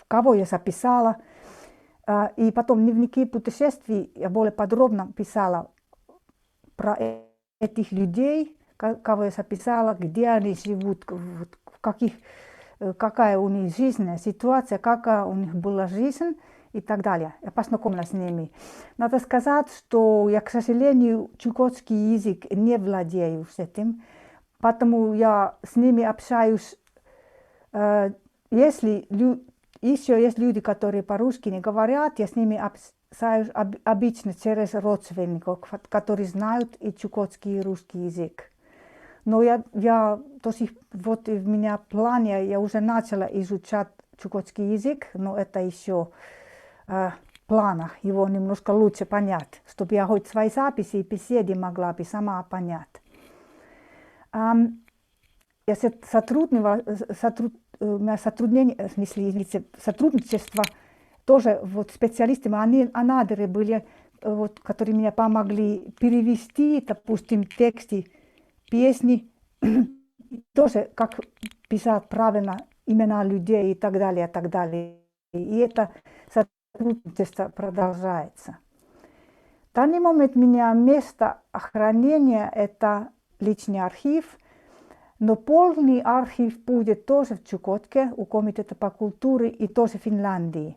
кого я записала. И потом в дневнике путешествий я более подробно писала про этих людей, кого я записала, где они живут, какая у них жизненная ситуация, какая у них была жизнь и так далее. Я познакомилась с ними. Надо сказать, что я, к сожалению, чукотский язык не владею с этим, поэтому я с ними общаюсь. Если еще есть люди, которые по-русски не говорят, я с ними общаюсь обычно через родственников, которые знают и чукотский, и русский язык. Но вот в меня плане я уже начала изучать чукотский язык, но это еще в планах его немножко лучше понять, чтобы я хоть свои записи и беседы могла бы сама понять. я сотрудничество тоже вот специалистами, анадыры были, вот, которые меня помогли перевести, допустим, тексты песни, тоже как писать правильно имена людей и так далее, и так далее. И это сотрудничество продолжается. В данный момент у меня место хранения – это личный архив, но полный архив будет тоже в Чукотке у Комитета по культуре и тоже в Финляндии.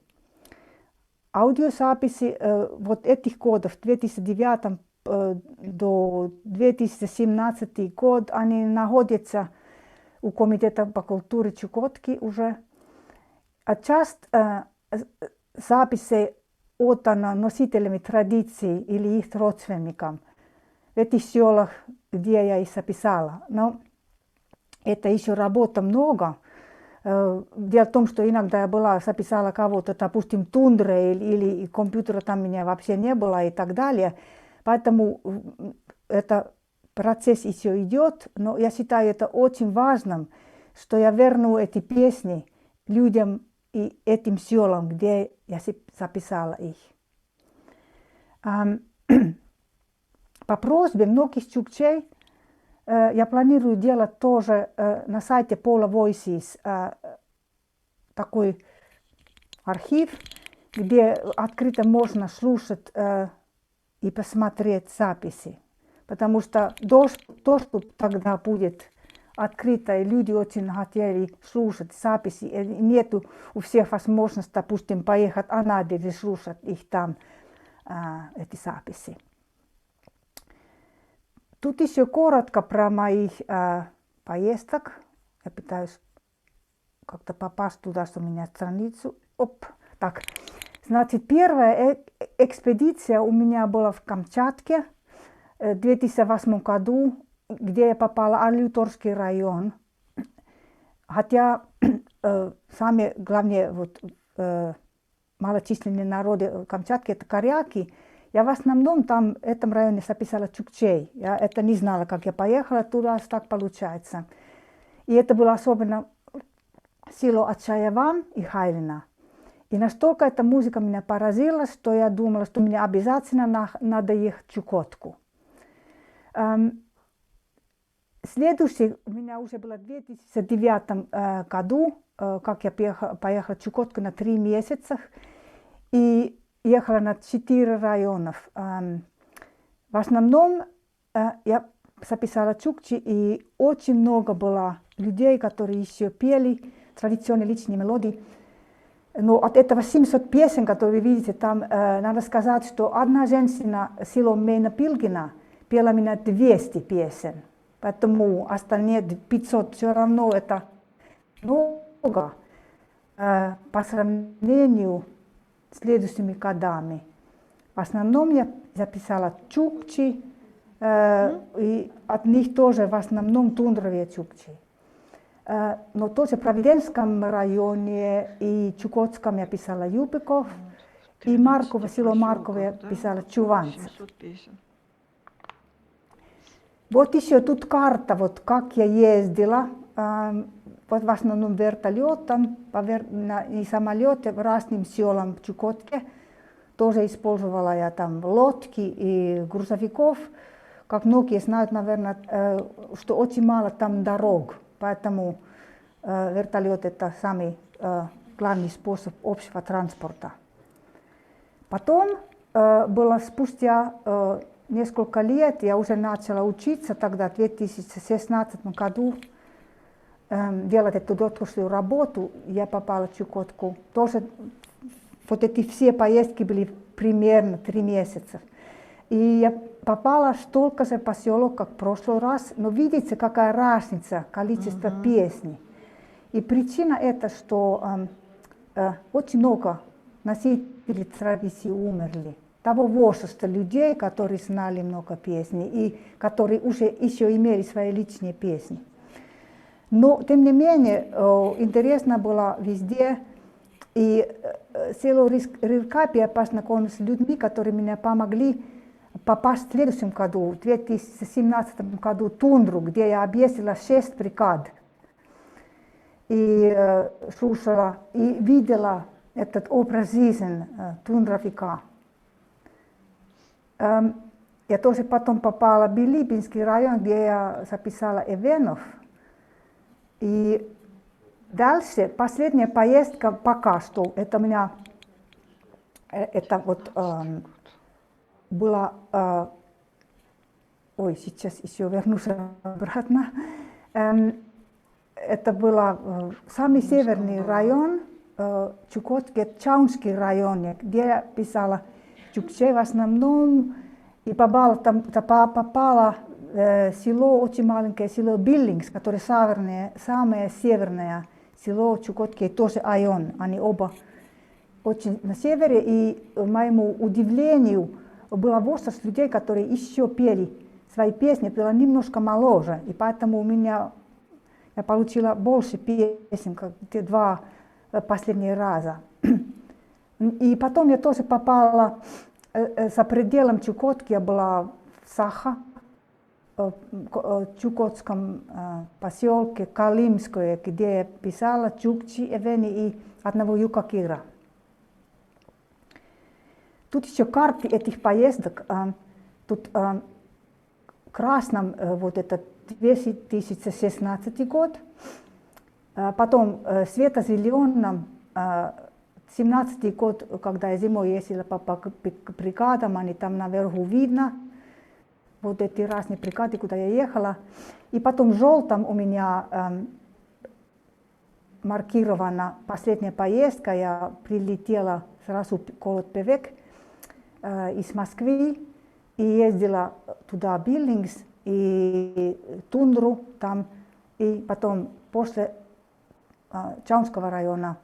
Аудиозаписи вот этих годов, 2009 до 2017 год, они находятся у Комитета по культуре Чукотки уже. А часть записей отдана носителями традиций или их родственникам в этих селах, где я их записала. Но это еще работа много. Дело в том, что иногда я записала кого-то, допустим, тундра или компьютера там у меня вообще не было и так далее. Поэтому это процесс еще идет, но я считаю это очень важным, что я верну эти песни людям и этим селам, где я записала их. По просьбе многих чукчей я планирую делать тоже на сайте Pola Voices такой архив, где открыто можно слушать и посмотреть записи. Потому что доступ тогда будет открыто, и люди очень хотели слушать записи. И нету у всех возможности, допустим, поехать в Анадырь и слушать их там, эти записи. Тут еще коротко про моих поездок. Я пытаюсь как-то попасть туда, что у меня страницу. Так. Значит, первая экспедиция у меня была в Камчатке в 2008 году, где я попала в Алюторский район. Хотя самые главные малочисленные народы Камчатки – это коряки. Я в основном там, в этом районе записала чукчей. Я это не знала, как я поехала туда, так получается. И это было особенно село Ачаеван и Хайлина. И настолько эта музыка меня поразила, что я думала, что мне обязательно надо ехать в Чукотку. Следующий у меня уже было в 2009 году, как я поехала в Чукотку на 3 месяца. И ехала на 4 районов. В основном я записала чукчи, и очень много было людей, которые еще пели традиционные личные мелодии. Но от этого 700 песен, которые вы видите там, надо сказать, что одна женщина, село Мейна-Пилгина, пела меня 200 песен. Поэтому остальные 500 все равно это много по сравнению с следующими годами. В основном я записала чукчи, и от них тоже в основном тундровые чукчи. Но тоже в Провиденском районе и Чукотском я писала юбиков, и Марково, село Марково я писала чуванцев. Вот еще тут карта, вот как я ездила, вот в основном вертолетом и самолете в разным селам в Чукотке. Тоже использовала я там лодки и грузовиков. Как многие знают, наверное, что очень мало там дорог, поэтому вертолет это самый главный способ общего транспорта. Потом было спустя несколько лет, я уже начала учиться тогда, в 2016 году, делать эту докторскую работу, я попала в Чукотку. Тоже вот эти все поездки были примерно 3 месяца. И я попала в столько же поселок, как в прошлый раз, но видите, какая разница, количество песней. И причина это, что очень много носителей традиций умерли. Того возраста людей, которые знали много песней и которые уже еще имели свои личные песни. Но, тем не менее, интересно было везде. И село Рыркапи я познакомилась с людьми, которые мне помогли попасть в следующем году, в 2017 году, в тундру, где я объездила 6 бригад и слушала, и видела этот образ жизни Тундра-река. Я тоже потом попала в Билибинский район, где я записала Эвенов. И дальше, последняя поездка пока что, это у меня, это вот было, ой, сейчас еще вернусь обратно. Это был самый северный район, Чукотский, Чаунский район, где я писала чукчей в основном. И попала в село, очень маленькое село Биллингс, которое самое северное село Чукотки, тоже район. Они оба очень на севере. И, к моему удивлению, было возраст людей, которые еще пели свои песни, было немножко моложе. И поэтому я получила больше песен, как те 2 последние раза. И потом я тоже попала за пределом Чукотки, я была в Саха, в чукотском поселке Калимское, где я писала чукчи, эвени и одного юкакира. Тут еще карты этих поездок. Тут красным вот это 2016 год, потом светло-зеленым 17-й год, когда я зимой ездила по бригадам, они там наверху видно, вот эти разные бригады, куда я ехала. И потом желтым у меня маркирована последняя поездка, я прилетела сразу в город Певек из Москвы и ездила туда, Биллингс, и Тундру там, и потом после Чаунского района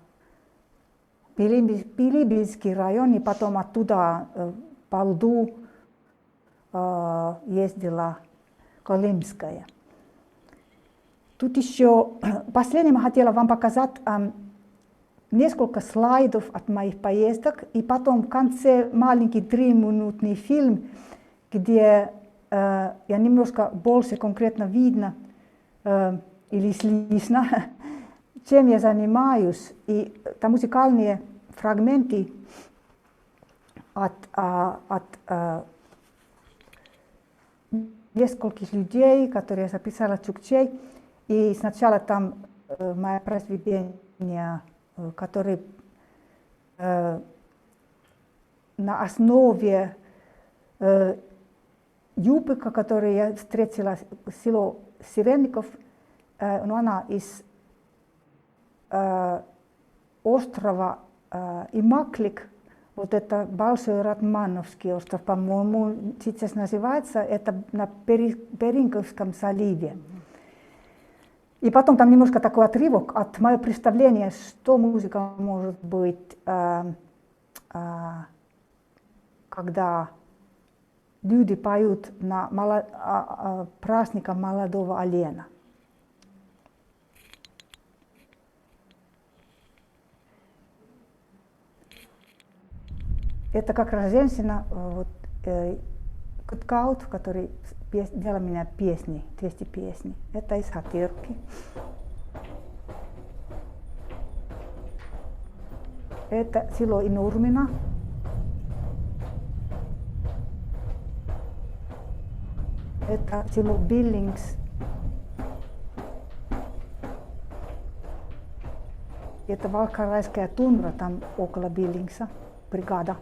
Билибинский район, и потом оттуда по льду ездила Колымская. Тут еще последним хотела вам показать несколько слайдов от моих поездок, и потом в конце маленький 3-минутный фильм, где я немножко больше конкретно видно или слышно, чем я занимаюсь, и там музыкальные фрагменты от нескольких людей, которые я записала чукчей, и сначала там мои произведения, которые на основе юбка, которую я встретила в село Северников, но она из острова Имаклик, вот это Большой Ратмановский остров, по-моему, сейчас называется, это на Беринговском заливе. И потом там немножко такой отрывок от моего представления, что музыка может быть, когда люди поют на праздниках молодого олена. Это как раз женщина, вот, Куткаут, который делал меня песни, 200 песни. Это из Хатырки. Это село Инурмина. Это село Биллингс. Это Валкарайская тундра, там около Биллингса, бригада.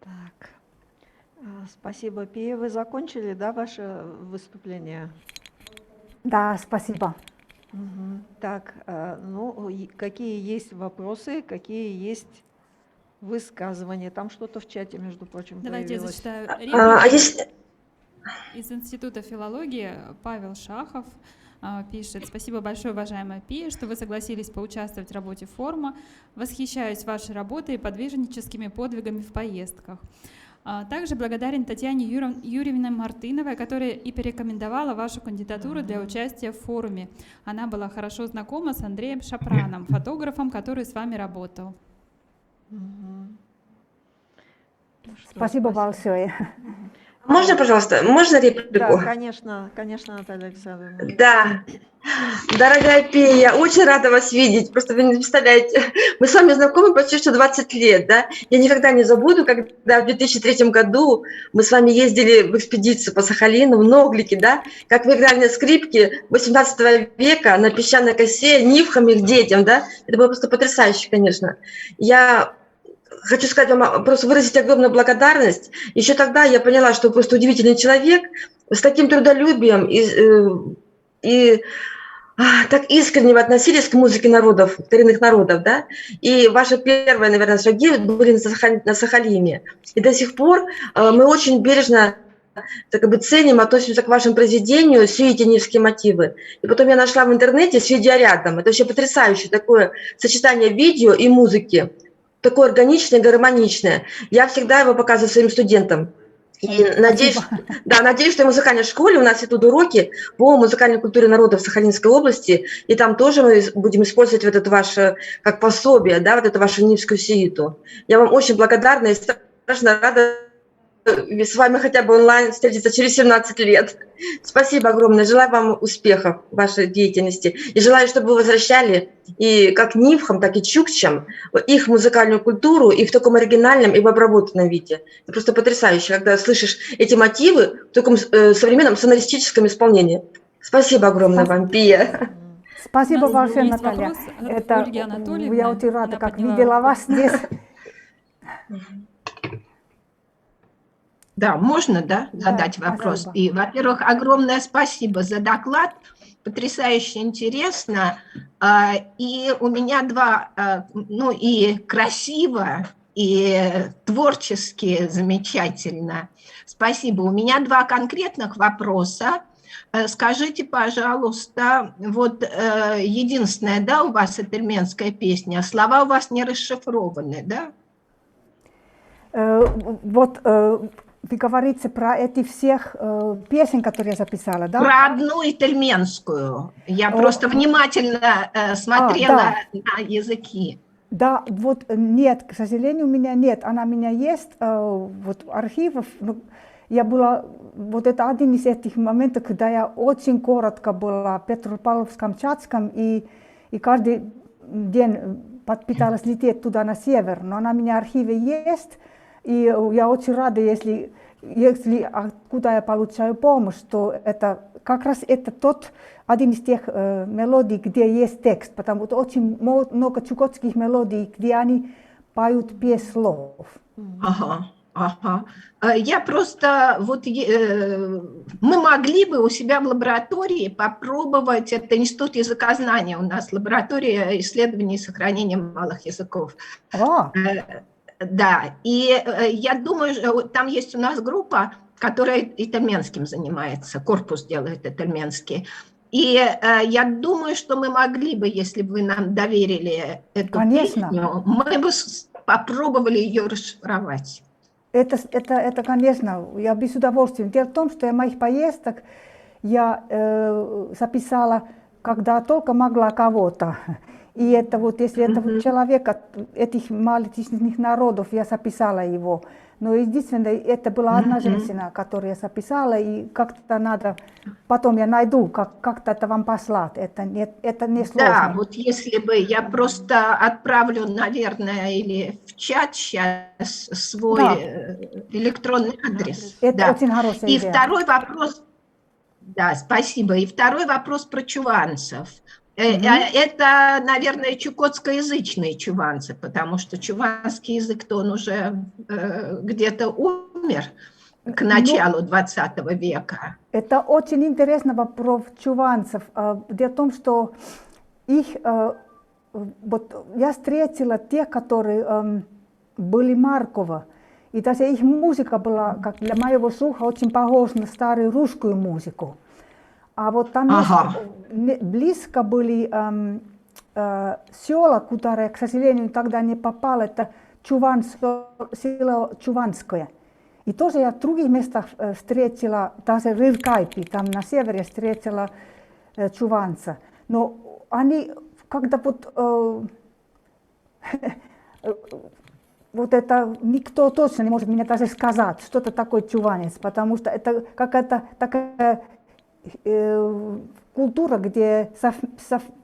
Так, спасибо, Пия. Вы закончили, да, ваше выступление? Да, спасибо. Так, ну, какие есть вопросы, какие есть высказывания? Там что-то в чате, между прочим, Давайте я появилось. зачитаю А реплику. если... Из Института филологии Павел Шахов пишет: «Спасибо большое, уважаемая Пия, что вы согласились поучаствовать в работе форума. Восхищаюсь вашей работой и подвижническими подвигами в поездках. Также благодарен Татьяне Юрьевне Мартыновой, которая и порекомендовала вашу кандидатуру для участия в форуме. Она была хорошо знакома с Андреем Шапраном, фотографом, который с вами работал». Спасибо большое. Можно, пожалуйста, можно реплику? Да, конечно, Наталья Александровна. Да. Дорогая Пия, очень рада вас видеть. Просто вы не представляете, мы с вами знакомы почти что 20 лет, да? Я никогда не забуду, когда в 2003 году мы с вами ездили в экспедицию по Сахалину, в Ноглики, да? Как вы играли на скрипке 18 века на песчаной косе нивхам их детям, да? Это было просто потрясающе, конечно. Я хочу сказать вам, просто выразить огромную благодарность. Еще тогда я поняла, что вы просто удивительный человек с таким трудолюбием и так искренне вы относились к музыке народов, коренных народов, да? И ваши первые, наверное, шаги были на Сахалине. И до сих пор мы очень бережно как бы ценим, относимся к вашему произведению «Сюитиневские мотивы». И потом я нашла в интернете с видеорядом. Это вообще потрясающе, такое сочетание видео и музыки. Такое органичное, гармоничное. Я всегда его показываю своим студентам. И надеюсь, что в музыкальной школе у нас идут уроки по музыкальной культуре народов Сахалинской области, и там тоже мы будем использовать вот это ваше, как пособие, да, вот эту вашу нивскую сииту. Я вам очень благодарна и страшно рада с вами хотя бы онлайн встретиться через 17 лет. Спасибо огромное. Желаю вам успехов в вашей деятельности. И желаю, чтобы вы возвращали и как нивхам, так и чукчам их музыкальную культуру и в таком оригинальном, и в обработанном виде. Это просто потрясающе, когда слышишь эти мотивы в таком современном сонаристическом исполнении. Спасибо огромное вам, Пия. Спасибо большое, Наталья. Это, я очень рада, как видела вас здесь. Да, можно, да, задать вопрос? Спасибо. И, во-первых, огромное спасибо за доклад, потрясающе интересно. И у меня ну и красиво, и творчески замечательно. Спасибо. У меня два конкретных вопроса. Скажите, пожалуйста, вот единственное, да, у вас это армянская песня, слова у вас не расшифрованы, да? Вот вы говорите про эти всех песен, которые я записала, да? Про одну итальянскую. Я просто внимательно смотрела на языки. Да, вот нет, к сожалению, у меня нет. Она у меня есть, вот архивов. Я была, вот это один из этих моментов, когда я очень коротко была в Петропавловск-Камчатском и каждый день пыталась лететь туда на север. Но она у меня в архиве есть. И я очень рада, если откуда я получаю помощь, что это как раз это один из тех мелодий, где есть текст, потому что очень много чукотских мелодий, где они поют без слов. Ага. Я просто, вот мы могли бы у себя в лаборатории попробовать, это Институт языкознания, у нас лаборатория исследований и сохранения малых языков. Да, и я думаю, там есть у нас группа, которая итальянским занимается, корпус делает итальянский. И я думаю, что мы могли бы, если бы вы нам доверили эту песню, мы бы попробовали ее расшифровать. Это, конечно, я без удовольствия. Дело в том, что я моих поездок я записала, когда только могла кого-то. И это вот, если этого человека, этих малочисленных народов, я записала его. Но единственное, это была одна женщина, которую я записала, и как-то надо, потом я найду, как-то это вам послать. Это не сложно. Да, вот если бы я просто отправлю, наверное, или в чат сейчас свой электронный адрес. Это очень хорошая идея. И второй вопрос, да, спасибо. И второй вопрос про чуванцев. Это, наверное, чукотскоязычные чуванцы, потому что чуванский язык-то он уже где-то умер к началу 20 века. Это очень интересный вопрос чуванцев. Дело в том, что их, вот я встретила тех, которые были Маркова, и даже их музыка была, как для моего слуха, очень похожа на старую русскую музыку. А вот там близко были села, куда я, к сожалению, тогда не попала, это село Чуванское. И тоже я в других местах встретила, даже в Рыркайпе, там на севере встретила чуванца. Но они, когда вот это никто точно не может мне даже сказать, что это такое чуванец, потому что это какая-то такая культура, где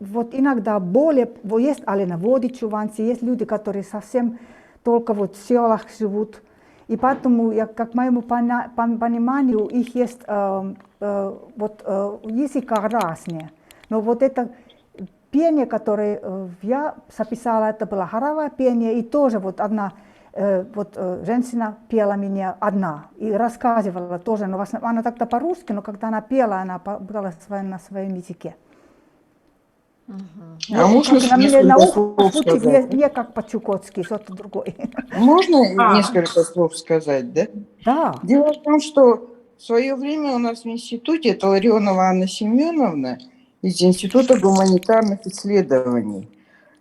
вот иногда более, есть оленоводы чуванцы, есть люди, которые совсем только вот в селах живут. И поэтому, как к моему пониманию, их есть языка разные. Но вот это пение, которое я записала, это было хоровое пение, и тоже вот одна женщина пела меня одна и рассказывала тоже, но она тогда по-русски, но когда она пела, она пела на своем языке. А можно несколько слов сказать? Не как по-чукотски, что-то другое. Можно несколько слов сказать, да? Да. Дело в том, что в свое время у нас в институте, это Ларионова Анна Семеновна из Института гуманитарных исследований.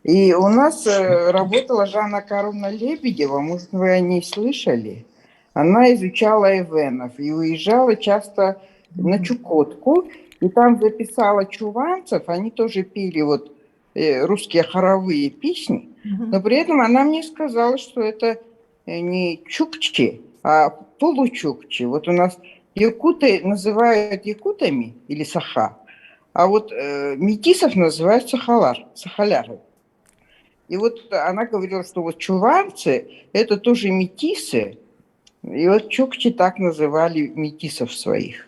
И у нас работала Жанна Карловна Лебедева, может, вы о ней слышали? Она изучала эвенов и уезжала часто на Чукотку, и там записала чуванцев, они тоже пели вот русские хоровые песни, но при этом она мне сказала, что это не чукчи, а получукчи. Вот у нас якуты называют якутами или саха, а вот метисов называют сахаляры. И вот она говорила, что вот чуванцы – это тоже метисы, и вот чукчи так называли метисов своих.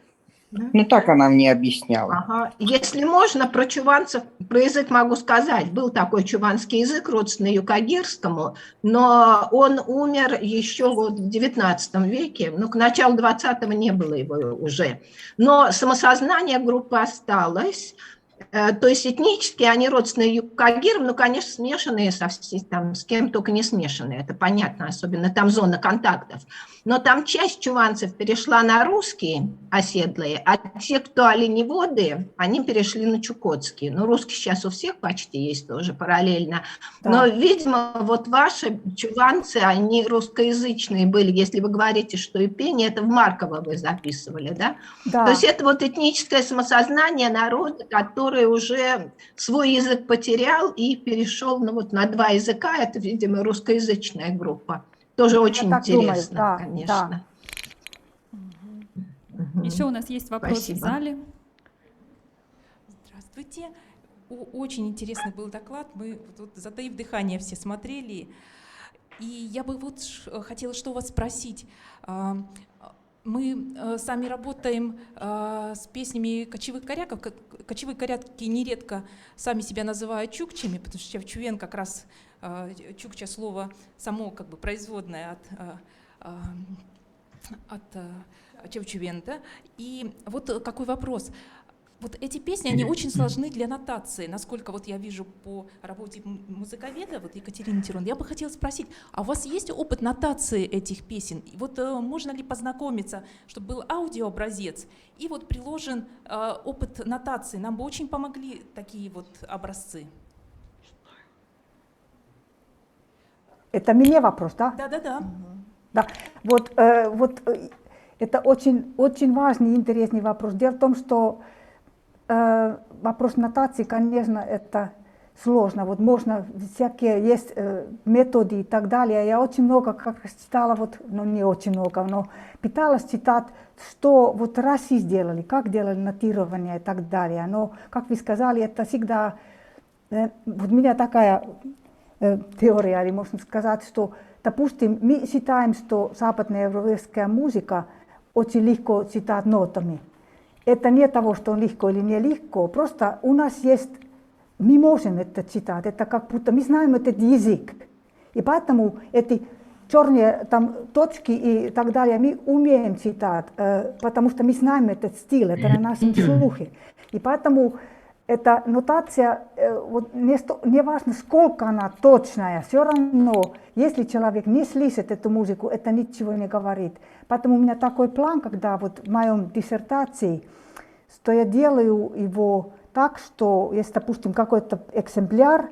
Ну, так она мне объясняла. Если можно, про чуванцев, про язык могу сказать. Был такой чуванский язык, родственный юкагирскому, но он умер еще вот в 19 веке, ну, к началу 20-го не было его уже. Но самосознание группы осталось. То есть этнически они родственные юкагирам, ну, конечно, смешанные с кем только не смешанные, это понятно, особенно там зона контактов. Но там часть чуванцев перешла на русские оседлые, а те, кто оленеводы, они перешли на чукотские. Ну, русские сейчас у всех почти есть тоже параллельно. Да. Но, видимо, вот ваши чуванцы, они русскоязычные были, если вы говорите, что и пение, это в Марково вы записывали, да? Да. То есть это вот этническое самосознание народа, который уже свой язык потерял и перешел на два языка, это, видимо, русскоязычная группа. Тоже очень интересно, думаю, конечно. Да. Еще у нас есть вопрос в зале. Здравствуйте. Очень интересный был доклад. Мы тут, затаив дыхание, все смотрели. И я бы вот хотела что у вас спросить. Мы сами работаем с песнями кочевых коряков. Кочевые коряки нередко сами себя называют чукчами, потому что чувен как раз чукча слово само как бы производное от чевчувента. И вот какой вопрос. Вот эти песни, они очень сложны для нотации. Насколько вот я вижу по работе музыковеда, вот Екатерины Тирон, я бы хотела спросить, а у вас есть опыт нотации этих песен? И вот можно ли познакомиться, чтобы был аудиообразец и вот приложен опыт нотации? Нам бы очень помогли такие вот образцы. Это мне вопрос, да? Да. Да. Вот это очень, очень важный и интересный вопрос. Дело в том, что вопрос нотации, конечно, это сложно. Вот можно, всякие есть методы и так далее. Я очень много как читала, не очень много, но пыталась читать, что вот России сделали, как делали нотирование и так далее. Но, как вы сказали, это всегда... Вот у меня такая теория, или можно сказать, что, допустим, мы считаем, что западноевропейская музыка очень легко читать нотами. Это не того, что легко или не легко, просто у нас есть мы можем это читать, это как будто мы знаем этот язык. И поэтому эти черные там точки и так далее мы умеем читать, потому что мы знаем этот стиль, это на нашем слухе. И поэтому эта нотация, вот не важно, сколько она точная, все равно, если человек не слышит эту музыку, это ничего не говорит. Поэтому у меня такой план, когда вот в моем диссертации, что я делаю его так, что есть, допустим, какой-то экземпляр,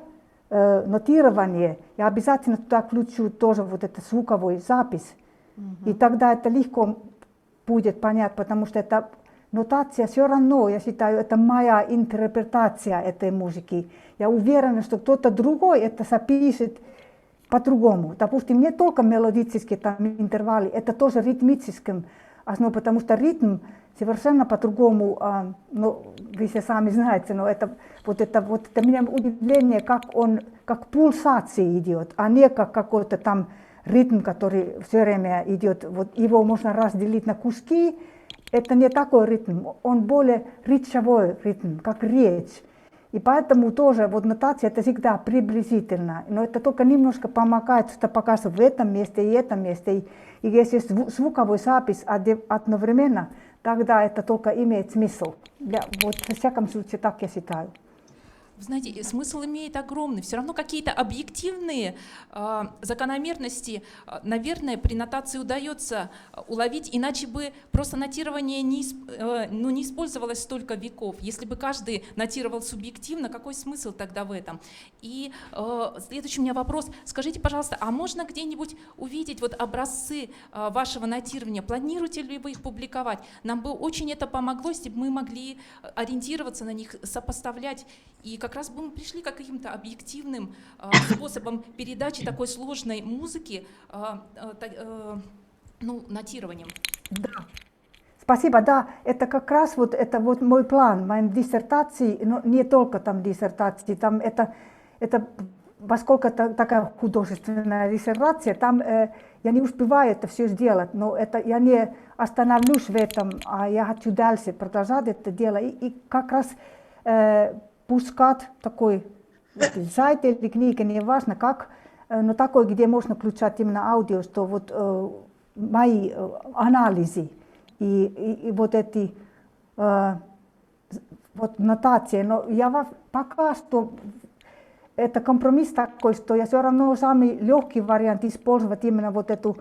нотирование, я обязательно туда включу тоже вот эту звуковую запись. И тогда это легко будет понять, потому что это нотация все равно, я считаю, это моя интерпретация этой музыки. Я уверена, что кто-то другой это запишет по-другому. Допустим, не только мелодические там интервалы, это тоже ритмическим основе, потому что ритм совершенно по-другому, ну, вы все сами знаете, но это меня удивление, как пульсация идет, а не как какой-то там ритм, который все время идет. Вот его можно разделить на куски. Это не такой ритм, он более речевой ритм, как речь. И поэтому тоже вот нотация это всегда приблизительно, но это только немножко помогает, что показывает в этом месте и этом месте. И если звуковой запись одновременно, тогда это только имеет смысл. Вот во всяком случае так я считаю. Вы знаете, смысл имеет огромный. Все равно какие-то объективные закономерности, наверное, при нотации удается уловить, иначе бы просто нотирование не использовалось столько веков. Если бы каждый нотировал субъективно, какой смысл тогда в этом? И следующий у меня вопрос. Скажите, пожалуйста, а можно где-нибудь увидеть вот образцы вашего нотирования? Планируете ли вы их публиковать? Нам бы очень это помогло, если бы мы могли ориентироваться на них, сопоставлять. И как раз бы мы пришли к каким-то объективным способам передачи такой сложной музыки, нотированием. Да. Спасибо, да, это как раз вот, это вот мой план, моей диссертации, но не только там диссертации, там это поскольку это такая художественная диссертация, там я не успеваю это все сделать, но это я не остановлюсь в этом, а я хочу дальше продолжать это дело и как раз пускать такой сайт или книга, не важно как, но такой, где можно включать именно аудио, что вот мои анализы и вот эти вот нотации. Но я пока что это компромисс такой, что я все равно самый легкий вариант использовать именно вот эту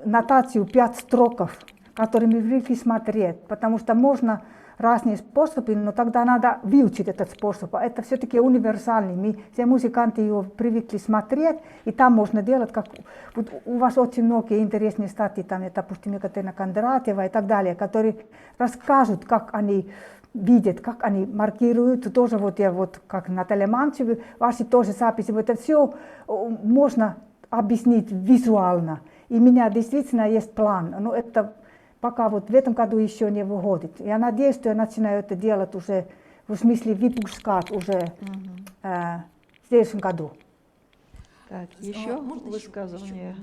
нотацию 5 строков, которыми привыкли смотреть, потому что можно разные способы, но тогда надо выучить этот способ. Это все-таки универсальный. Мы все музыканты его привыкли смотреть, и там можно делать, как вот у вас очень многие интересные статьи, там, допустим, Екатерина Кондратьева и так далее, которые расскажут, как они видят, как они маркируют. Тоже вот я вот как Наталья Манчева, ваши тоже записи. Вот это все можно объяснить визуально. И у меня действительно есть план. Но это пока вот в этом году еще не выходит. Я надеюсь, что я начинаю это делать уже, в смысле выпускать уже в следующем году. Так, еще высказывание.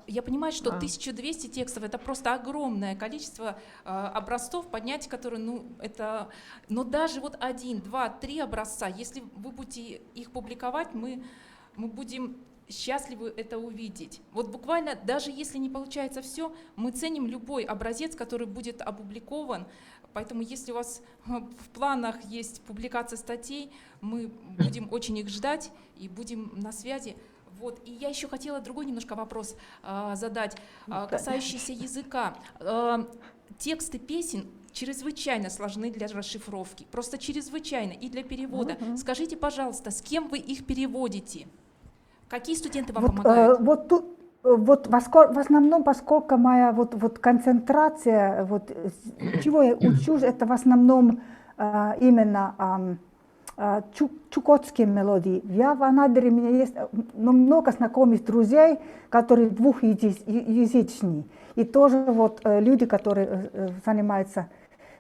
Я понимаю, что 1200 текстов — это просто огромное количество образцов, поднять которые, но даже вот 1, 2, 3 образца, если вы будете их публиковать, мы будем счастливы это увидеть. Вот буквально, даже если не получается все, мы ценим любой образец, который будет опубликован. Поэтому если у вас в планах есть публикация статей, мы будем очень их ждать и будем на связи. Вот. И я еще хотела другой немножко вопрос задать, касающийся языка. Тексты песен чрезвычайно сложны для расшифровки, просто чрезвычайно, и для перевода. Скажите, пожалуйста, с кем вы их переводите? Какие студенты вам помогают? Вот тут, вот в основном, поскольку моя вот концентрация, вот чего я учусь, это в основном именно чукотские мелодии. В Анадыре у меня есть много знакомых друзей, которые двухязычные. И тоже вот люди, которые занимаются,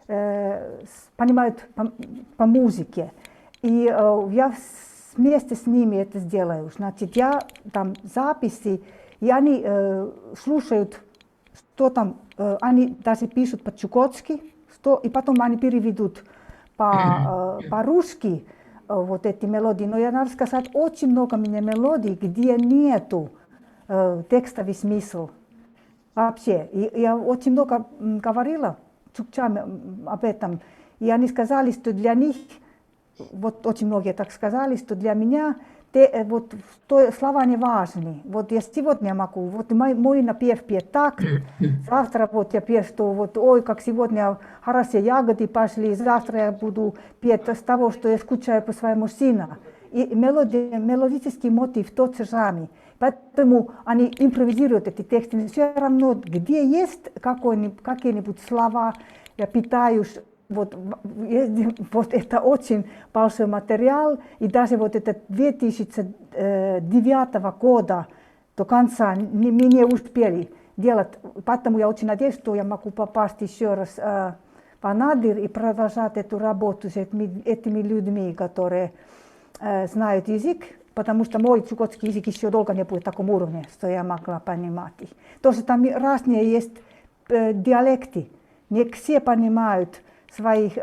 понимают по музыке. И я вместе с ними это сделаю. Значит, я там записи, и они слушают, что там, они даже пишут по-чукотски, и потом они переведут по-русски вот эти мелодии, но я надо сказать, очень много у меня мелодий, где нету текстовый смысл вообще. И я очень много говорила чукчами об этом, и они сказали, что для них, вот очень многие так сказали, что для меня вот слова не важны. Вот я сегодня могу, вот мой напев петь так, завтра вот я пею, что вот ой, как сегодня хорошие ягоды пошли, завтра я буду петь с того, что я скучаю по своему сыну. И мелодический мотив тот же самый. Поэтому они импровизируют эти тексты. Но все равно, где есть какие-нибудь слова, я пытаюсь. Вот это очень большой материал, и даже вот это 2009 года до конца мы не успели делать, поэтому я очень надеюсь, что я могу попасть еще раз в Анадырь и продолжать эту работу с этими людьми, которые знают язык, потому что мой чукотский язык еще долго не будет в таком уровне, что я могла понимать их. Тоже там разные есть диалекты, не все понимают своих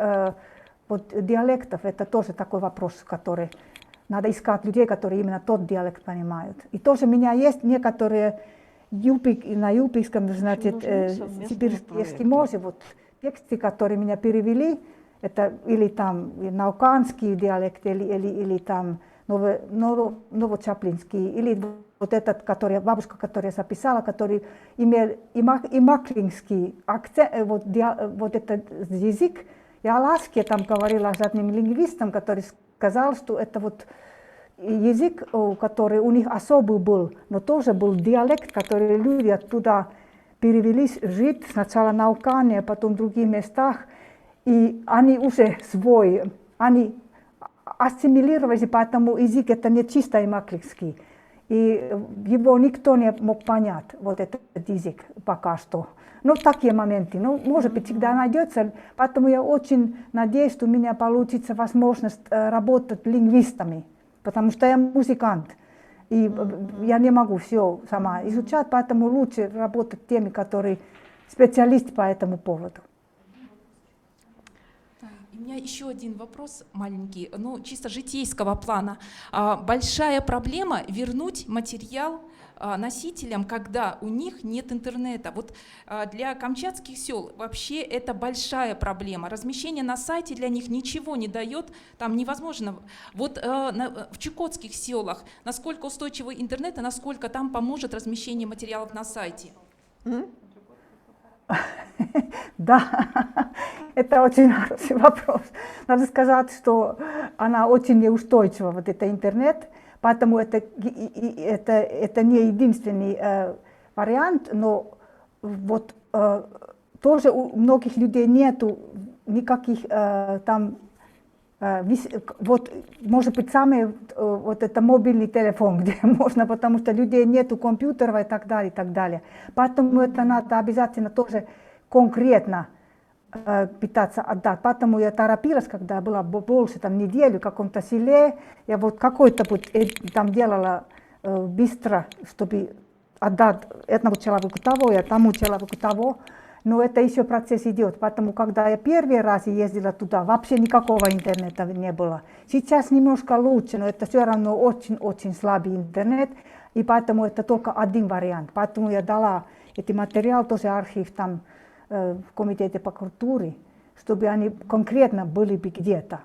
вот, диалектов, это тоже такой вопрос, который надо искать людей, которые именно тот диалект понимают. И тоже у меня есть некоторые на юпийском, значит, сибирские эскимосы, вот тексты, которые меня перевели, это или там науканский диалект, или там новочаплинский, или вот этот, который бабушка, которая записала, который имел и маклинский акцент, вот этот язык. Я ласке там говорила с одним лингвистом, который сказал, что это вот язык, который у них особый был, но тоже был диалект, который люди оттуда перевелись жить, сначала на Укане, а потом в других местах, и они уже свой, они ассимилировались, поэтому язык это не чисто маклинский. И его никто не мог понять, вот этот язык пока что. Но такие моменты, может быть, всегда найдется. Поэтому я очень надеюсь, что у меня получится возможность работать лингвистами, потому что я музыкант. И я не могу все сама изучать, поэтому лучше работать с теми, которые специалисты по этому поводу. У меня еще один вопрос маленький, чисто житейского плана. Большая проблема вернуть материал носителям, когда у них нет интернета. Вот для камчатских сел вообще это большая проблема. Размещение на сайте для них ничего не дает, там невозможно. Вот в чукотских селах насколько устойчивый интернет и насколько там поможет размещение материалов на сайте? Да, это очень хороший вопрос. Надо сказать, что она очень неустойчива, вот это интернет, поэтому это не единственный вариант, но вот тоже у многих людей нету никаких там, вот может быть самый вот это мобильный телефон, где можно, потому что людей нету компьютеров и так далее, и так далее. Поэтому это надо обязательно тоже конкретно пытаться отдать. Поэтому я торопилась, когда была больше там неделю в каком-то селе, я вот какой-то там делала быстро, чтобы отдать этому человеку того, и тому человеку того. Но это еще процесс идет, поэтому когда я первый раз ездила туда, вообще никакого интернета не было. Сейчас немножко лучше, но это все равно очень-очень слабый интернет, и поэтому это только один вариант. Поэтому я дала этот материал, тоже архив там в комитете по культуре, чтобы они конкретно были бы где-то.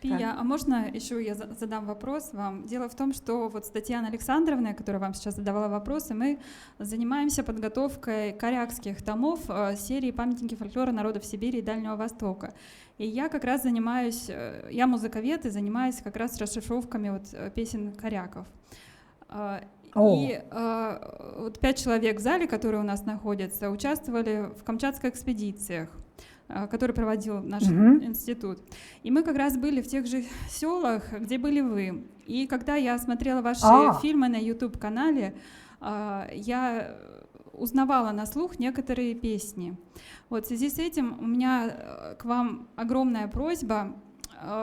Пия, а можно еще я задам вопрос вам? Дело в том, что вот с Татьяной Александровной, которая вам сейчас задавала вопросы, мы занимаемся подготовкой корякских томов серии «Памятники фольклора народов Сибири и Дальнего Востока». И я как раз занимаюсь, я музыковед и занимаюсь как раз расшифровками вот песен коряков. И вот 5 человек в зале, которые у нас находятся, участвовали в камчатских экспедициях, который проводил наш институт. И мы как раз были в тех же селах, где были вы. И когда я смотрела ваши фильмы на YouTube-канале, я узнавала на слух некоторые песни. Вот в связи с этим у меня к вам огромная просьба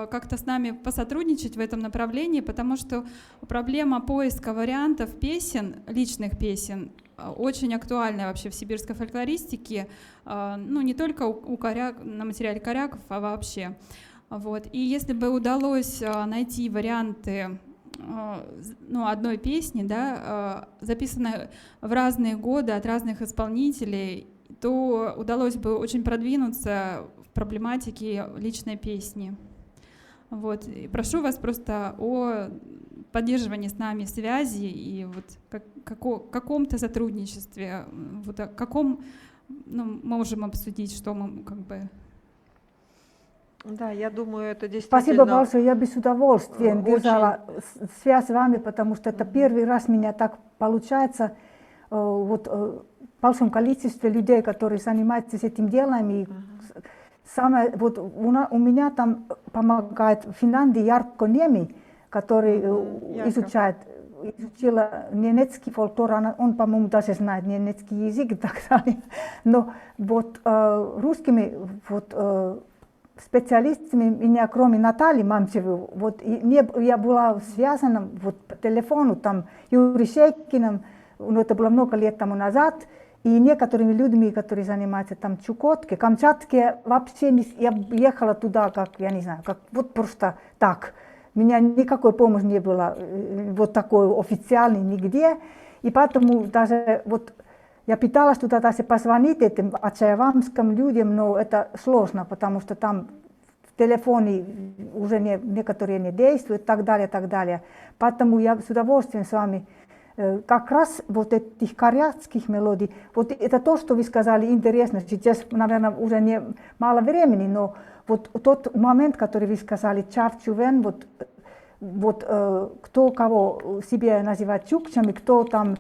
как-то с нами посотрудничать в этом направлении, потому что проблема поиска вариантов песен, личных песен, очень актуальная вообще в сибирской фольклористике, ну не только на материале коряков, а вообще. Вот. И если бы удалось найти варианты одной песни, да, записанной в разные годы от разных исполнителей, то удалось бы очень продвинуться в проблематике личной песни. Вот. И прошу вас просто о поддерживании с нами связи и вот каком-то сотрудничестве, вот о каком можем обсудить, что мы как бы... Да, я думаю, это действительно... Спасибо большое, я бы с удовольствием держала связь с вами, потому что это первый раз у меня так получается, вот в большом количестве людей, которые занимаются этим делом. И самое, вот у меня там помогает в Финляндии Яркко Niemi, который изучила немецкий фольклор, он, по-моему, даже знает немецкий язык и так далее. Но вот русскими специалистами меня, кроме Натальи Мамчевой, вот я была связана вот по телефону там Юрий Шейкиным, но это было много лет тому назад, и некоторыми людьми, которые занимаются там Чукотке, Камчатке, вообще я ехала туда, как, я не знаю, как вот просто так. У меня никакой помощи не было, вот такой официальной нигде, и поэтому даже вот я пыталась туда даже позвонить этим ачаевамским людям, но это сложно, потому что там в телефоне уже некоторые не действуют и так далее, так далее. Поэтому я с удовольствием с вами как раз вот этих корякских мелодий, вот это то, что вы сказали, интересно. Сейчас, наверное, уже мало времени, но вот тот момент, который вы сказали, чавчувен, вот кто кого себе называет чукчами, кто там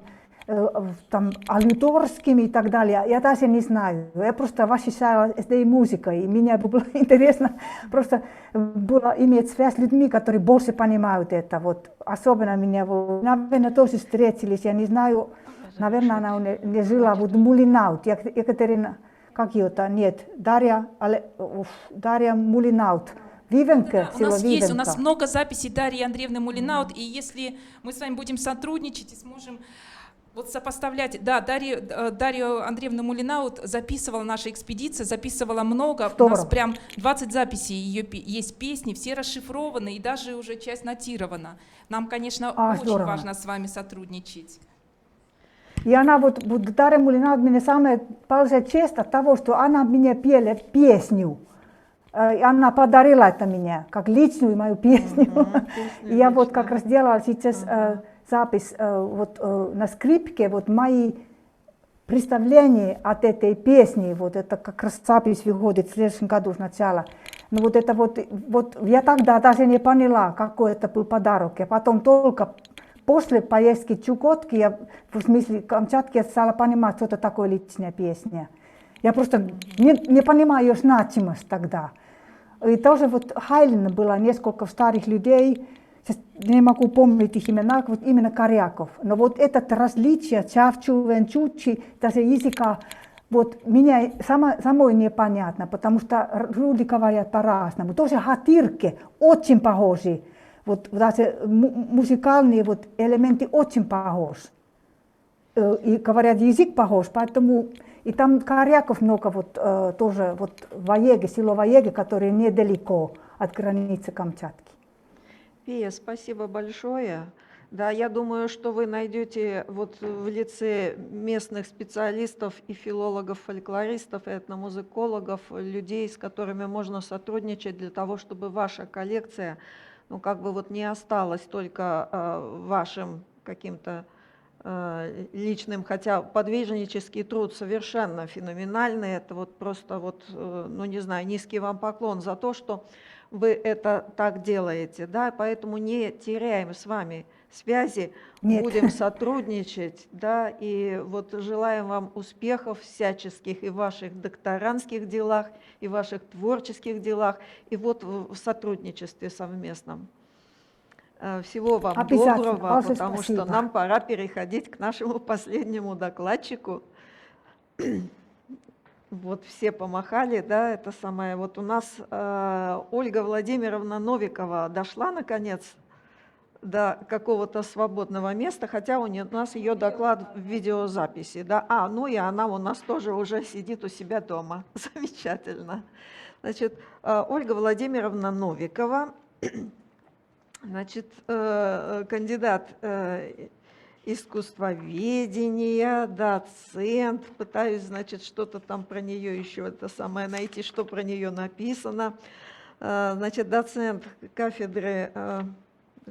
алюторскими и так далее, я даже не знаю. Я просто восхищалась этой музыкой, и мне было интересно просто было иметь связь с людьми, которые больше понимают это. Вот. Особенно меня, наверное, тоже встретились, я не знаю, наверное, она не жила в Мулинаут, Екатерина, как ее-то, нет, Дарья Мулинаут. Вивенко, у нас Вивенко. есть, у нас много записей Дарьи Андреевны Мулинаут, и если мы с вами будем сотрудничать и сможем вот сопоставлять, да, Дарью Андреевну Мулинаут записывала наша экспедиция, записывала много, у нас прям 20 записей ее есть песни, все расшифрованы и даже уже часть нотирована. Нам, конечно, очень важно с вами сотрудничать. И она вот Дарья Мулинаут мне самая большая честь от того, что она мне пела песню. И она подарила это мне, как личную мою песню. И я вот как раз делала сейчас запись вот на скрипке, вот мои представления от этой песни, вот это как раз запись выходит в следующем году сначала. Но вот это вот я тогда даже не поняла, какой это был подарок. Я потом только после поездки в Чукотки, в смысле Камчатки, я стала понимать, что это такое личная песня. Я просто не понимаю ее значимость тогда. И тоже вот Хайлина было несколько старых людей, сейчас не могу помнить их имена, вот именно коряков. Но вот это различие, чавчувен, чучи, даже языка, вот меня самой непонятно, потому что люди говорят по-разному. Тоже хатирки очень похожи, вот даже музыкальные вот элементы очень похожи. И говорят, язык похож, поэтому... И там коряков много вот тоже вот Ваеге, село Ваеге, которое недалеко от границы Камчатки. Пия, спасибо большое. Да, я думаю, что вы найдете вот в лице местных специалистов и филологов, фольклористов, и этномузыкологов, людей, с которыми можно сотрудничать для того, чтобы ваша коллекция, ну, как бы вот не осталась только вашим каким-то личным, хотя подвижнический труд совершенно феноменальный, это вот просто вот, ну не знаю, низкий вам поклон за то, что вы это так делаете, да, поэтому не теряем с вами связи, будем сотрудничать, да, и вот желаем вам успехов всяческих и в ваших докторантских делах, и в ваших творческих делах, и вот в сотрудничестве совместном. Всего вам доброго, потому что нам пора переходить к нашему последнему докладчику. Вот все помахали, да, это самое. Вот у нас Ольга Владимировна Новикова дошла, наконец, до какого-то свободного места, хотя у нас ее доклад в видеозаписи, да. Ну и она у нас тоже уже сидит у себя дома. Замечательно. Значит, Ольга Владимировна Новикова, значит, кандидат искусствоведения, доцент, пытаюсь, значит, что-то там про нее еще это самое найти, что про нее написано. Значит, доцент кафедры,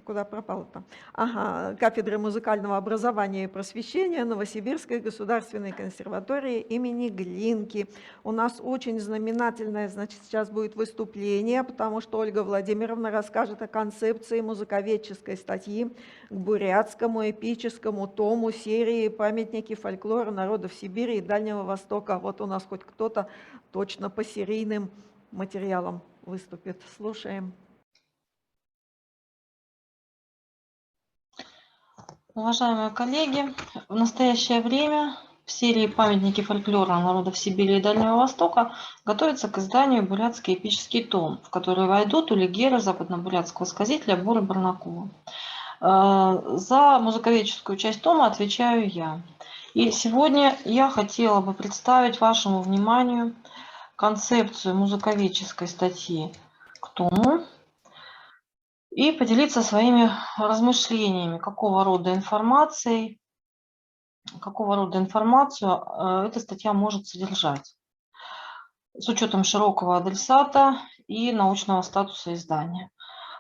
куда пропало-то? Ага, кафедры музыкального образования и просвещения Новосибирской государственной консерватории имени Глинки. У нас очень знаменательное, значит, сейчас будет выступление, потому что Ольга Владимировна расскажет о концепции музыковедческой статьи к бурятскому эпическому тому серии «Памятники фольклора народов Сибири и Дальнего Востока». Вот у нас хоть кто-то точно по серийным материалам выступит. Слушаем. Уважаемые коллеги, в настоящее время в серии «Памятники фольклора народов Сибири и Дальнего Востока» готовится к изданию бурятский эпический том, в который войдут улигеры западно-бурятского сказителя Буры Барнакова. За музыковедческую часть тома отвечаю я. И сегодня я хотела бы представить вашему вниманию концепцию музыковедческой статьи к тому и поделиться своими размышлениями, какого рода информацию эта статья может содержать, с учетом широкого адресата и научного статуса издания.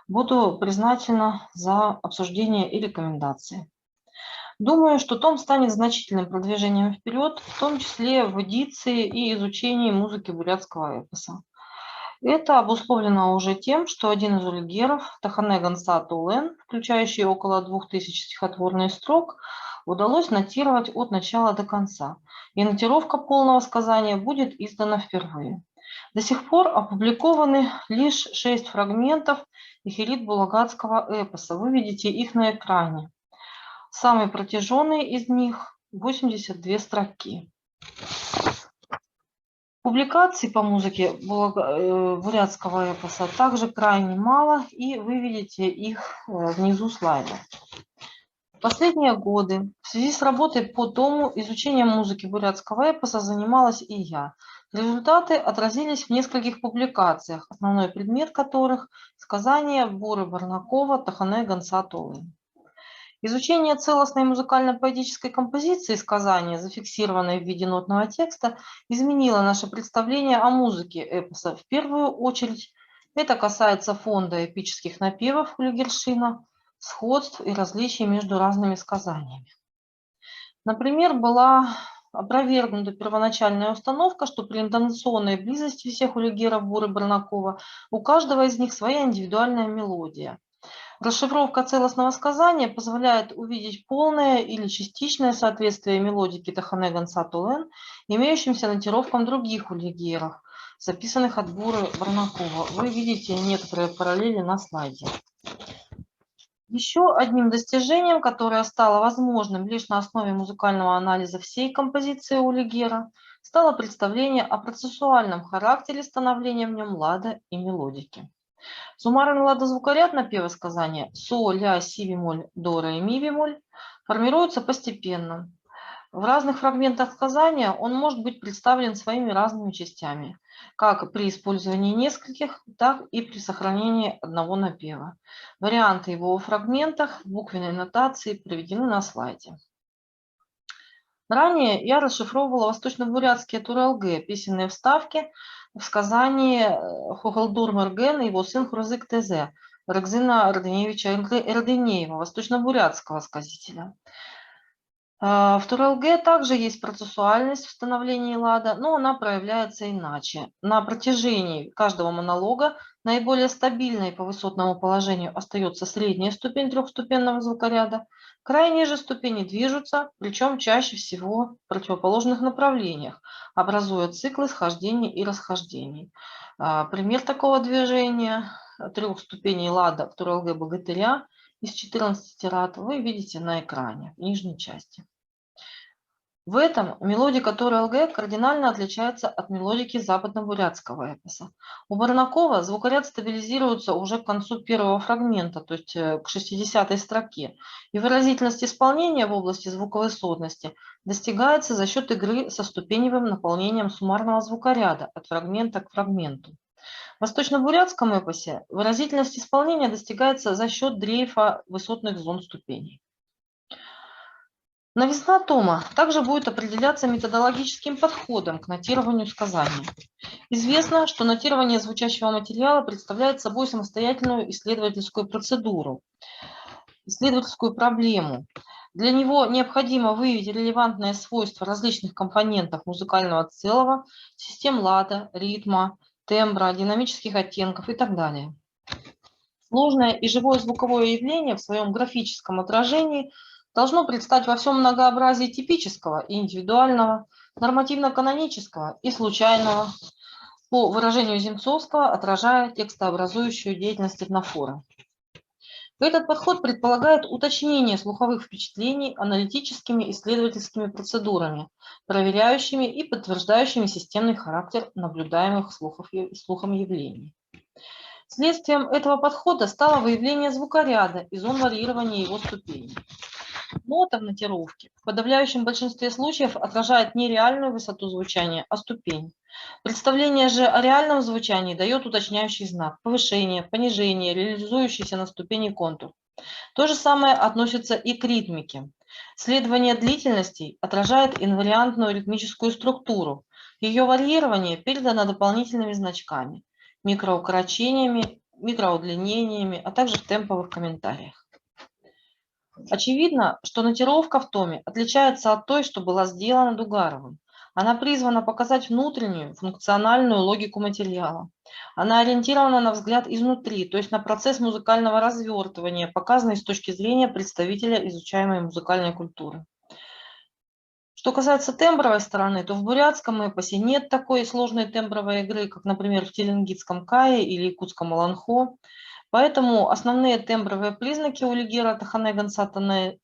Буду признательна за обсуждение и рекомендации. Думаю, что том станет значительным продвижением вперед, в том числе в эдиции и изучении музыки бурятского эпоса. Это обусловлено уже тем, что один из улигеров, Тахане Гансат Улен, включающий около 2000 стихотворных строк, удалось нотировать от начала до конца, и нотировка полного сказания будет издана впервые. До сих пор опубликованы лишь 6 фрагментов ихирит-булагатского эпоса. Вы видите их на экране. Самый протяженный из них – 82 строки. Публикаций по музыке бурятского эпоса также крайне мало, и вы видите их внизу слайда. В последние годы в связи с работой по тому изучением музыки бурятского эпоса занималась и я. Результаты отразились в нескольких публикациях, основной предмет которых – сказания Буры Барнакова Тахане Гансат Улен. Изучение целостной музыкально-поэтической композиции сказания, зафиксированной в виде нотного текста, изменило наше представление о музыке эпоса. В первую очередь это касается фонда эпических напевов Улигершина, сходств и различий между разными сказаниями. Например, была опровергнута первоначальная установка, что при интонационной близости всех улигеров Буры Барнакова у каждого из них своя индивидуальная мелодия. Расшифровка целостного сказания позволяет увидеть полное или частичное соответствие мелодики Тахане Гансат Улен имеющимся нотировкам других улигеров, записанных от Буры Барнакова. Вы видите некоторые параллели на слайде. Еще одним достижением, которое стало возможным лишь на основе музыкального анализа всей композиции улигера, стало представление о процессуальном характере становления в нем лада и мелодики. Суммарный ладозвукоряд напева сказания со, ля, си бемоль, до, ре, ми бемоль формируется постепенно. В разных фрагментах сказания он может быть представлен своими разными частями, как при использовании нескольких, так и при сохранении одного напева. Варианты его в фрагментах буквенной нотации приведены на слайде. Ранее я расшифровывала восточно-бурятские туралге, песенные вставки в сказании Хогалдур Мерген и его сын Хурзык Тезе, Рагзина Роденевича Эрденеева, восточно-бурятского сказителя. В туралге также есть процессуальность в становлении лада, но она проявляется иначе. На протяжении каждого монолога наиболее стабильной по высотному положению остается средняя ступень трехступенного звукоряда, крайние же ступени движутся, причем чаще всего в противоположных направлениях, образуя циклы схождений и расхождений. Пример такого движения трех ступеней лада в туралге богатыря из 14 рад вы видите на экране в нижней части. В этом мелодика Тор-ЛГ кардинально отличается от мелодики западно-бурятского эпоса. У Барнакова звукоряд стабилизируется уже к концу первого фрагмента, то есть к 60-й строке, и выразительность исполнения в области звуковысотности достигается за счет игры со ступеневым наполнением суммарного звукоряда от фрагмента к фрагменту. В восточно-бурятском эпосе выразительность исполнения достигается за счет дрейфа высотных зон ступеней. Новизна тома также будет определяться методологическим подходом к нотированию сказания. Известно, что нотирование звучащего материала представляет собой самостоятельную исследовательскую процедуру, исследовательскую проблему. Для него необходимо выявить релевантные свойства различных компонентов музыкального целого, систем лада, ритма, тембра, динамических оттенков и так далее. Сложное и живое звуковое явление в своем графическом отражении должно предстать во всем многообразии типического и индивидуального, нормативно-канонического и случайного, по выражению Земцовского, отражая текстообразующую деятельность этнофора. Этот подход предполагает уточнение слуховых впечатлений аналитическими исследовательскими процедурами, проверяющими и подтверждающими системный характер наблюдаемых слухом явлений. Следствием этого подхода стало выявление звукоряда и зон варьирования его ступеней. Нота в нотировке в подавляющем большинстве случаев отражает не реальную высоту звучания, а ступень. Представление же о реальном звучании дает уточняющий знак, повышение, понижение, реализующийся на ступени контур. То же самое относится и к ритмике. Следование длительностей отражает инвариантную ритмическую структуру. Ее варьирование передано дополнительными значками, микроукорочениями, микроудлинениями, а также в темповых комментариях. Очевидно, что нотировка в томе отличается от той, что была сделана Дугаровым. Она призвана показать внутреннюю функциональную логику материала. Она ориентирована на взгляд изнутри, то есть на процесс музыкального развертывания, показанный с точки зрения представителя изучаемой музыкальной культуры. Что касается тембровой стороны, то в бурятском эпосе нет такой сложной тембровой игры, как, например, в теленгитском кае или якутском аланхо. Поэтому основные тембровые признаки у лигера Тахане Ганса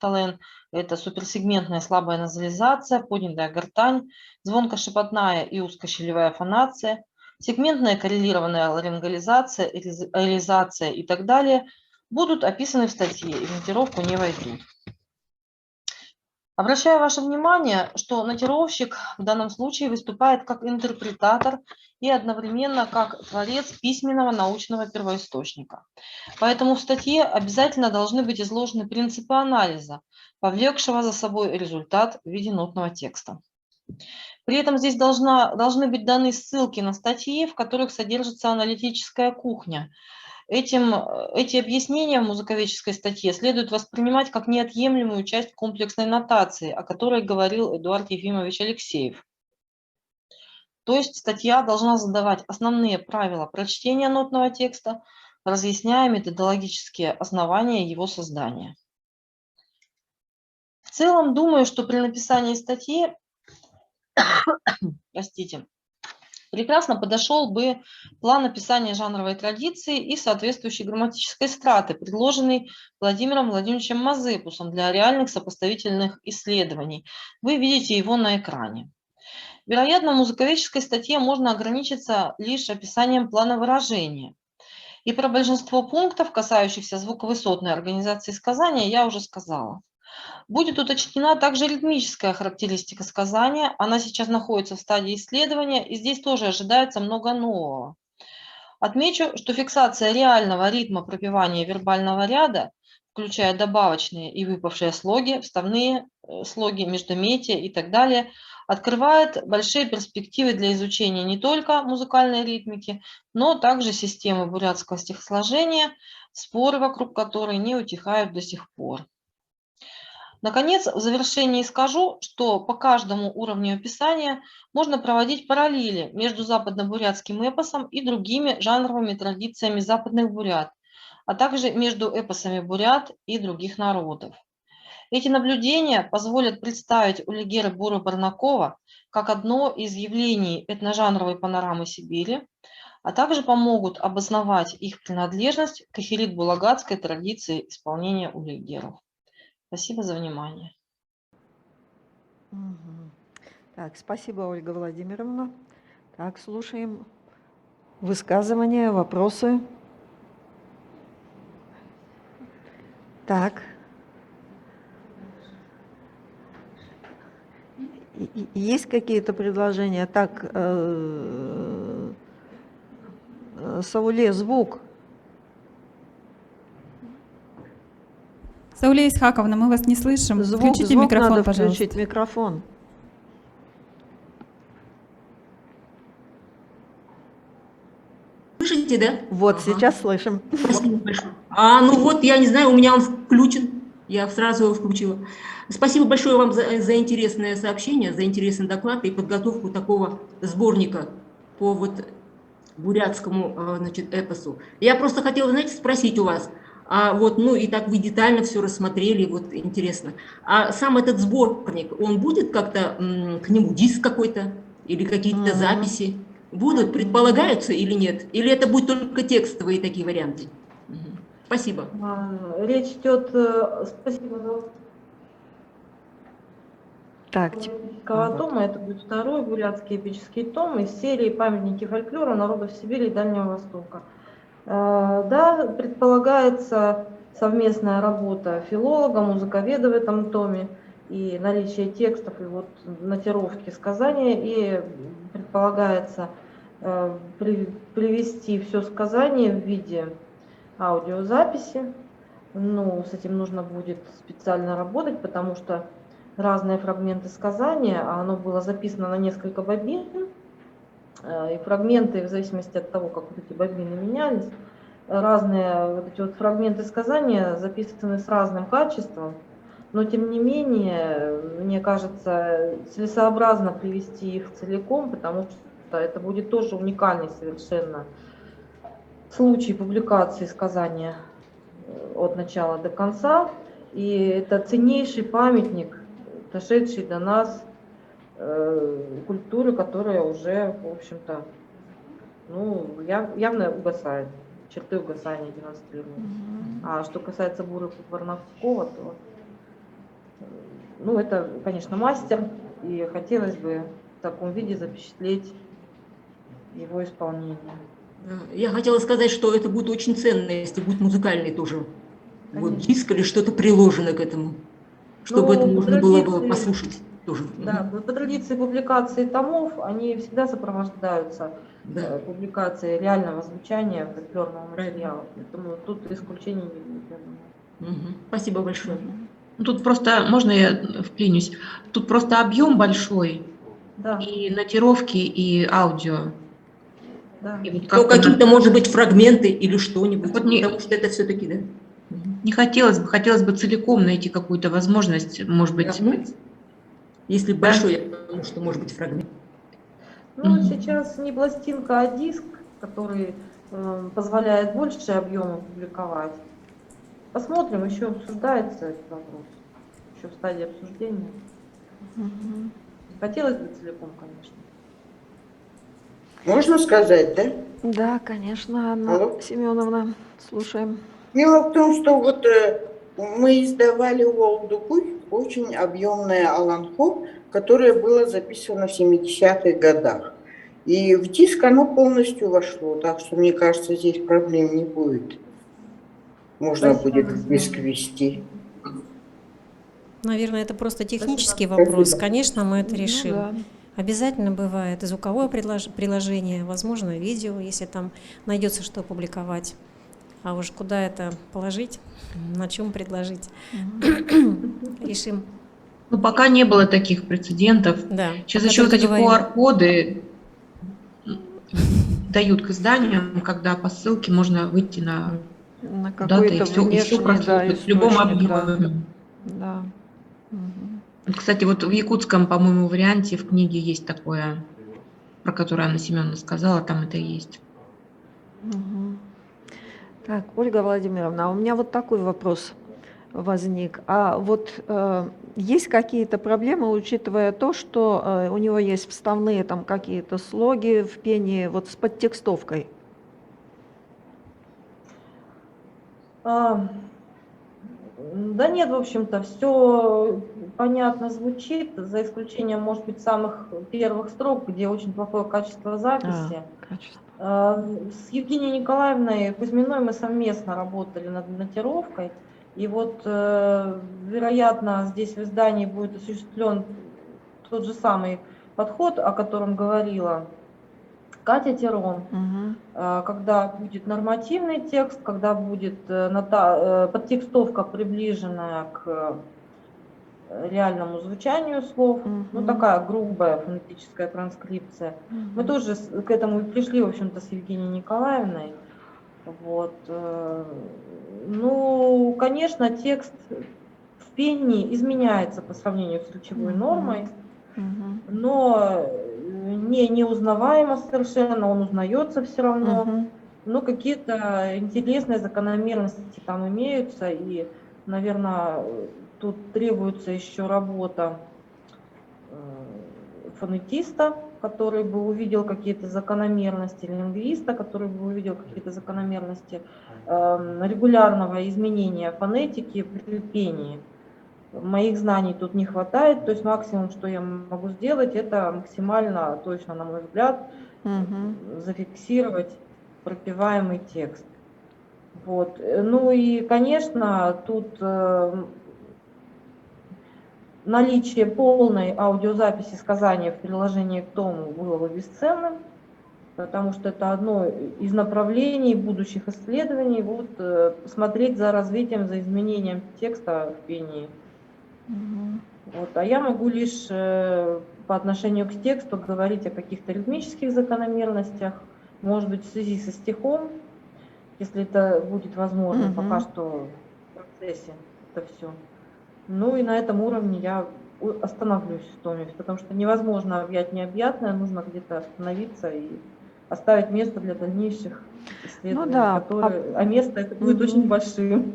Тален – это суперсегментная слабая назализация, поднятая гортань, звонко-шепотная и узкощелевая фонация, сегментная коррелированная ларингализация, аэризация и так далее будут описаны в статье и в нотировку не войдут. Обращаю ваше внимание, что нотировщик в данном случае выступает как интерпретатор и одновременно как творец письменного научного первоисточника. Поэтому в статье обязательно должны быть изложены принципы анализа, повлекшего за собой результат в виде нотного текста. При этом здесь должны быть даны ссылки на статьи, в которых содержится аналитическая кухня. Эти объяснения в музыковедческой статье следует воспринимать как неотъемлемую часть комплексной нотации, о которой говорил Эдуард Ефимович Алексеев. То есть статья должна задавать основные правила прочтения нотного текста, разъясняя методологические основания его создания. В целом, думаю, что при написании статьи, прекрасно подошел бы план описания жанровой традиции и соответствующей грамматической страты, предложенный Владимиром Владимировичем Мазепусом для реальных сопоставительных исследований. Вы видите его на экране. Вероятно, в музыковедческой статье можно ограничиться лишь описанием плана выражения. И про большинство пунктов, касающихся звуковысотной организации сказания, я уже сказала. Будет уточнена также ритмическая характеристика сказания. Она сейчас находится в стадии исследования, и здесь тоже ожидается много нового. Отмечу, что фиксация реального ритма пропевания вербального ряда, включая добавочные и выпавшие слоги, вставные слоги, междометия и так далее, открывает большие перспективы для изучения не только музыкальной ритмики, но также системы бурятского стихосложения, споры вокруг которой не утихают до сих пор. Наконец, в завершении скажу, что по каждому уровню описания можно проводить параллели между западно-бурятским эпосом и другими жанровыми традициями западных бурят, а также между эпосами бурят и других народов. Эти наблюдения позволят представить Улигера Буру-Барнакова как одно из явлений этножанровой панорамы Сибири, а также помогут обосновать их принадлежность к ахирит-булагатской традиции исполнения улигеров. Спасибо за внимание. Мгм. Так, спасибо, Ольга Владимировна. Так, слушаем высказывания, вопросы. Так. Есть какие-то предложения? Так, Сауле, звук. Сауле Исхаковна, мы вас не слышим. Звук, Включите звук микрофон, надо пожалуйста. включить, микрофон. Слышите, да? Вот, сейчас слышим. Спасибо большое. Ну вот, я не знаю, у меня он включен. Я сразу его включила. Спасибо большое вам за интересное сообщение, за интересный доклад и подготовку такого сборника по вот бурятскому, значит, эпосу. Я просто хотела, знаете, спросить у вас, ну и так вы детально все рассмотрели, вот интересно. А сам этот сборник, он будет как-то, к нему диск какой-то или какие-то записи будут, предполагаются или нет? Или это будут только текстовые такие варианты? Спасибо. Речь идет, спасибо за Так, тома, это будет второй бурятский эпический том из серии «Памятники фольклора народов Сибири и Дальнего Востока». Да, предполагается совместная работа филолога, музыковеда в этом томе и наличие текстов и вот нотировки сказания, и предполагается привести все сказание в виде аудиозаписи. Ну, с этим нужно будет специально работать, потому что разные фрагменты сказания, а оно было записано на несколько бобин, и фрагменты, в зависимости от того, как вот эти бобины менялись, разные вот эти вот фрагменты сказания записаны с разным качеством, но тем не менее, мне кажется, целесообразно привести их целиком, потому что это будет тоже уникальный совершенно случай публикации сказания от начала до конца, и это ценнейший памятник, дошедший до нас культуры, которая уже, в общем-то, ну, явно угасает, черты угасания демонстрируют. А что касается Буры Варнавского, то, ну, это, конечно, мастер, и хотелось бы в таком виде запечатлеть его исполнение. Я хотела сказать, что это будет очень ценно, если будет музыкальный тоже вот диск или что-то приложено к этому, чтобы это можно было бы послушать тоже. Да, по традиции публикации томов, они всегда сопровождаются публикацией реального звучания фольклорного материала. Поэтому тут исключений не будет, я думаю. Спасибо большое. Тут просто, можно я вклинюсь? Тут просто объем большой, да. И нотировки, и аудио. Да. И вот То какие-то, может быть, фрагменты или что-нибудь, вот потому что это все-таки, да? Не хотелось бы целиком найти какую-то возможность, может быть. Если большой, я думаю, что может быть фрагмент. Ну, сейчас не пластинка, а диск, который позволяет больше объема публиковать. Посмотрим, еще обсуждается этот вопрос, еще в стадии обсуждения. Хотелось бы целиком, конечно. Можно сказать, да? Да, конечно, Анна Семеновна, слушаем. Дело в том, что вот мы издавали Уолдукуй, очень объемное Аланхо, которое было записано в 70-х годах. И в диск оно полностью вошло, так что, мне кажется, здесь проблем не будет. Можно будет в диск ввести. Наверное, это просто технический вопрос. Конечно, мы это решим. да. Обязательно бывает звуковое приложение, возможно, видео, если там найдется что опубликовать. А уж куда это положить, на чем предложить, решим. Ну, пока не было таких прецедентов. Да. Сейчас еще вот эти QR-коды дают к изданиям, когда по ссылке можно выйти на куда-то и все прослушать в любом объеме. Да. Кстати, вот в якутском, по-моему, варианте в книге есть такое, про которое Анна Семеновна сказала, там это и есть. Так, Ольга Владимировна, а у меня вот такой вопрос возник. А вот есть какие-то проблемы, учитывая то, что у него есть вставные там какие-то слоги в пении вот с подтекстовкой? Да нет, в общем-то, все понятно звучит, за исключением, может быть, самых первых строк, где очень плохое качество записи. С Евгенией Николаевной Кузьминой мы совместно работали над нотировкой. И вот, вероятно, здесь в издании будет осуществлен тот же самый подход, о котором говорила Катя Тирон, когда будет нормативный текст, когда будет подтекстовка, приближенная к реальному звучанию слов, ну такая грубая фонетическая транскрипция. Мы тоже к этому пришли, в общем-то, с Евгенией Николаевной. Вот. Ну, конечно, текст в пении изменяется по сравнению с речевой нормой, но не неузнаваемо совершенно, он узнается все равно, но какие-то интересные закономерности там имеются, и, наверное, тут требуется еще работа фонетиста, который бы увидел какие-то закономерности, лингвиста, который бы увидел какие-то закономерности регулярного изменения фонетики при пении. Моих знаний тут не хватает, то есть максимум, что я могу сделать, это максимально точно, на мой взгляд, зафиксировать пропеваемый текст. Вот. Ну и, конечно, тут наличие полной аудиозаписи сказания в приложении к тому было бы бесценным, потому что это одно из направлений будущих исследований, вот, смотреть за развитием, за изменением текста в пении. Вот. А я могу лишь по отношению к тексту говорить о каких-то ритмических закономерностях, может быть, в связи со стихом, если это будет возможно, пока что в процессе это все. Ну и на этом уровне я остановлюсь в томе, потому что невозможно объять необъятное, нужно где-то остановиться и оставить место для дальнейших исследований, Ну да, а место это будет очень большим.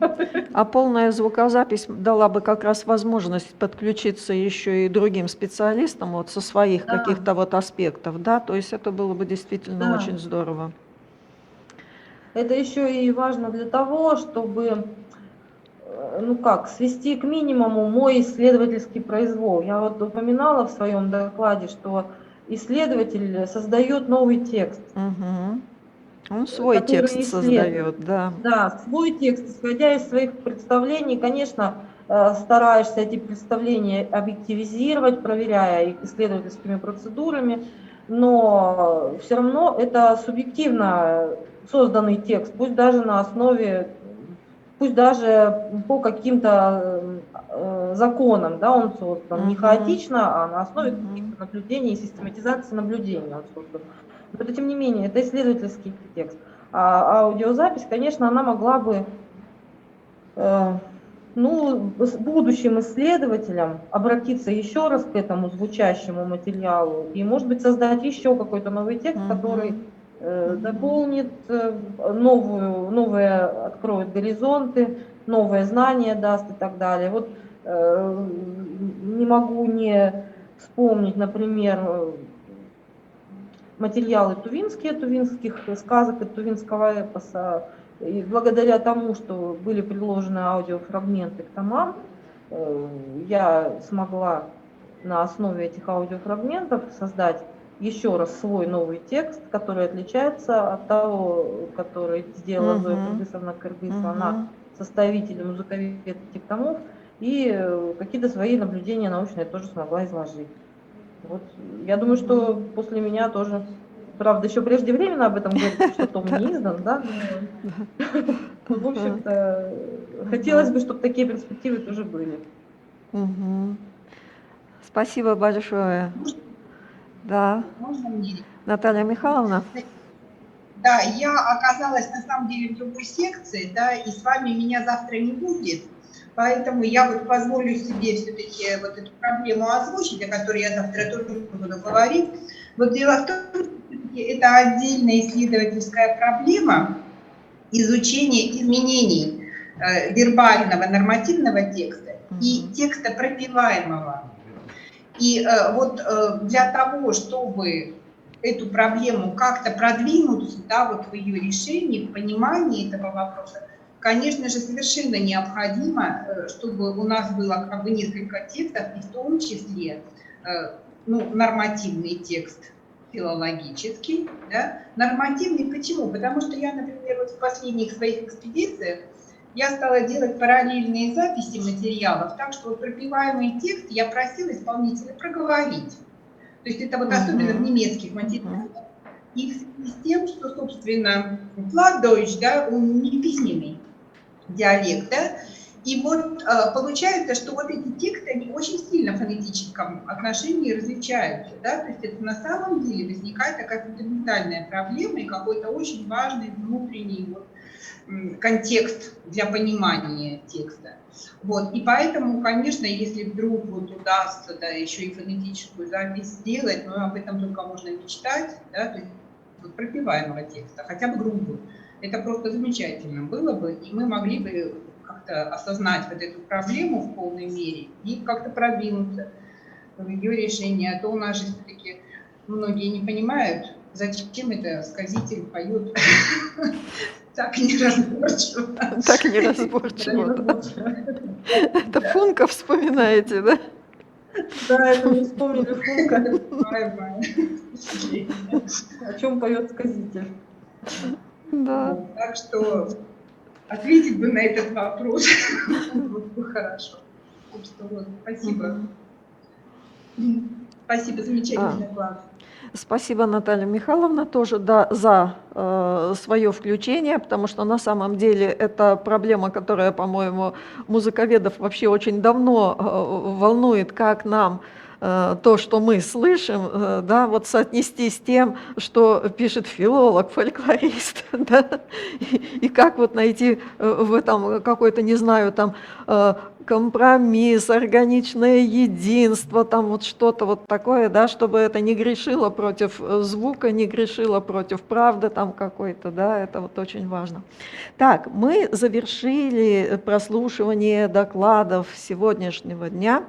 А полная звукозапись дала бы как раз возможность подключиться еще и другим специалистам вот со своих каких-то вот аспектов, да, то есть это было бы действительно очень здорово. Это еще и важно для того, чтобы, ну как, свести к минимуму мой исследовательский произвол. Я вот упоминала в своем докладе, что исследователь создает новый текст. Он свой текст создает, да. Да, свой текст, исходя из своих представлений, конечно, стараешься эти представления объективизировать, проверяя их исследовательскими процедурами, но все равно это субъективно созданный текст, пусть даже на основе, пусть даже по каким-то законам, да, он создан, не хаотично, а на основе каких-то наблюдений и систематизации наблюдений он создан. Но тем не менее, это исследовательский текст. А аудиозапись, конечно, она могла бы, ну, с будущим исследователям обратиться еще раз к этому звучащему материалу и, может быть, создать еще какой-то новый текст, который дополнит новые, откроет горизонты, новые знания даст и так далее. Вот не могу не вспомнить, например, материалы тувинских сказок и тувинского эпоса. И благодаря тому, что были приложены аудиофрагменты к томам, я смогла на основе этих аудиофрагментов создать еще раз свой новый текст, который отличается от того, который сделала Зоя Кыргызовна Кыргызова. Она составитель музыковед этих томов, и какие-то свои наблюдения научные тоже смогла изложить. Вот. Я думаю, что после меня тоже, правда, еще преждевременно об этом говорить, что том не издан, да? Но, в общем-то, хотелось бы, чтобы такие перспективы тоже были. Спасибо большое. Да. Можно мне? Наталья Михайловна. Да, я оказалась на самом деле в другой секции, да, и с вами меня завтра не будет, поэтому я вот позволю себе все-таки вот эту проблему озвучить, о которой я завтра тоже буду говорить. Вот дело в том, что это отдельная исследовательская проблема изучения изменений вербального нормативного текста и текста пропеваемого. И вот для того, чтобы эту проблему как-то продвинуть, да, вот в ее решении, в понимании этого вопроса, конечно же, совершенно необходимо, чтобы у нас было как бы несколько текстов, и в том числе нормативный текст филологический. Да? Нормативный почему? Потому что я, например, вот в последних своих экспедициях я стала делать параллельные записи материалов, так что вот пропеваемый текст я просила исполнителя проговорить. То есть это вот особенно в немецких материалах. И в связи с тем, что, собственно, Plattdeutsch, да, он не письменный диалект, да, и вот получается, что вот эти тексты, они очень сильно в фонетическом отношении различаются, да, то есть это на самом деле возникает такая фундаментальная проблема и какой-то очень важный внутренний вот контекст для понимания текста. Вот. И поэтому, конечно, если вдруг вот удастся, да, еще и фонетическую запись сделать, но об этом только можно мечтать, да, то есть вот пропеваемого текста, хотя бы грубую, это просто замечательно было бы, и мы могли бы как-то осознать вот эту проблему в полной мере и как-то продвинуться в ее решении. А то у нас же все-таки многие не понимают, зачем это сказитель поет так неразборчиво. Так неразборчиво. Это Функа вспоминаете, да? Да, это мы вспомнили Функа. О чем поет сказитель. Да. Так что ответить бы на этот вопрос было бы хорошо. Так что вот, спасибо. Спасибо, замечательный доклад. Спасибо, Наталья Михайловна, тоже за свое включение, потому что на самом деле это проблема, которая, по-моему, музыковедов вообще очень давно волнует, как нам то, что мы слышим, да, вот соотнести с тем, что пишет филолог, фольклорист, да, и как вот найти в этом какой-то, не знаю, там, компромисс, органичное единство, там вот что-то вот такое, да, чтобы это не грешило против звука, не грешило против правды там какой-то, да, это вот очень важно. Так, мы завершили прослушивание докладов сегодняшнего дня.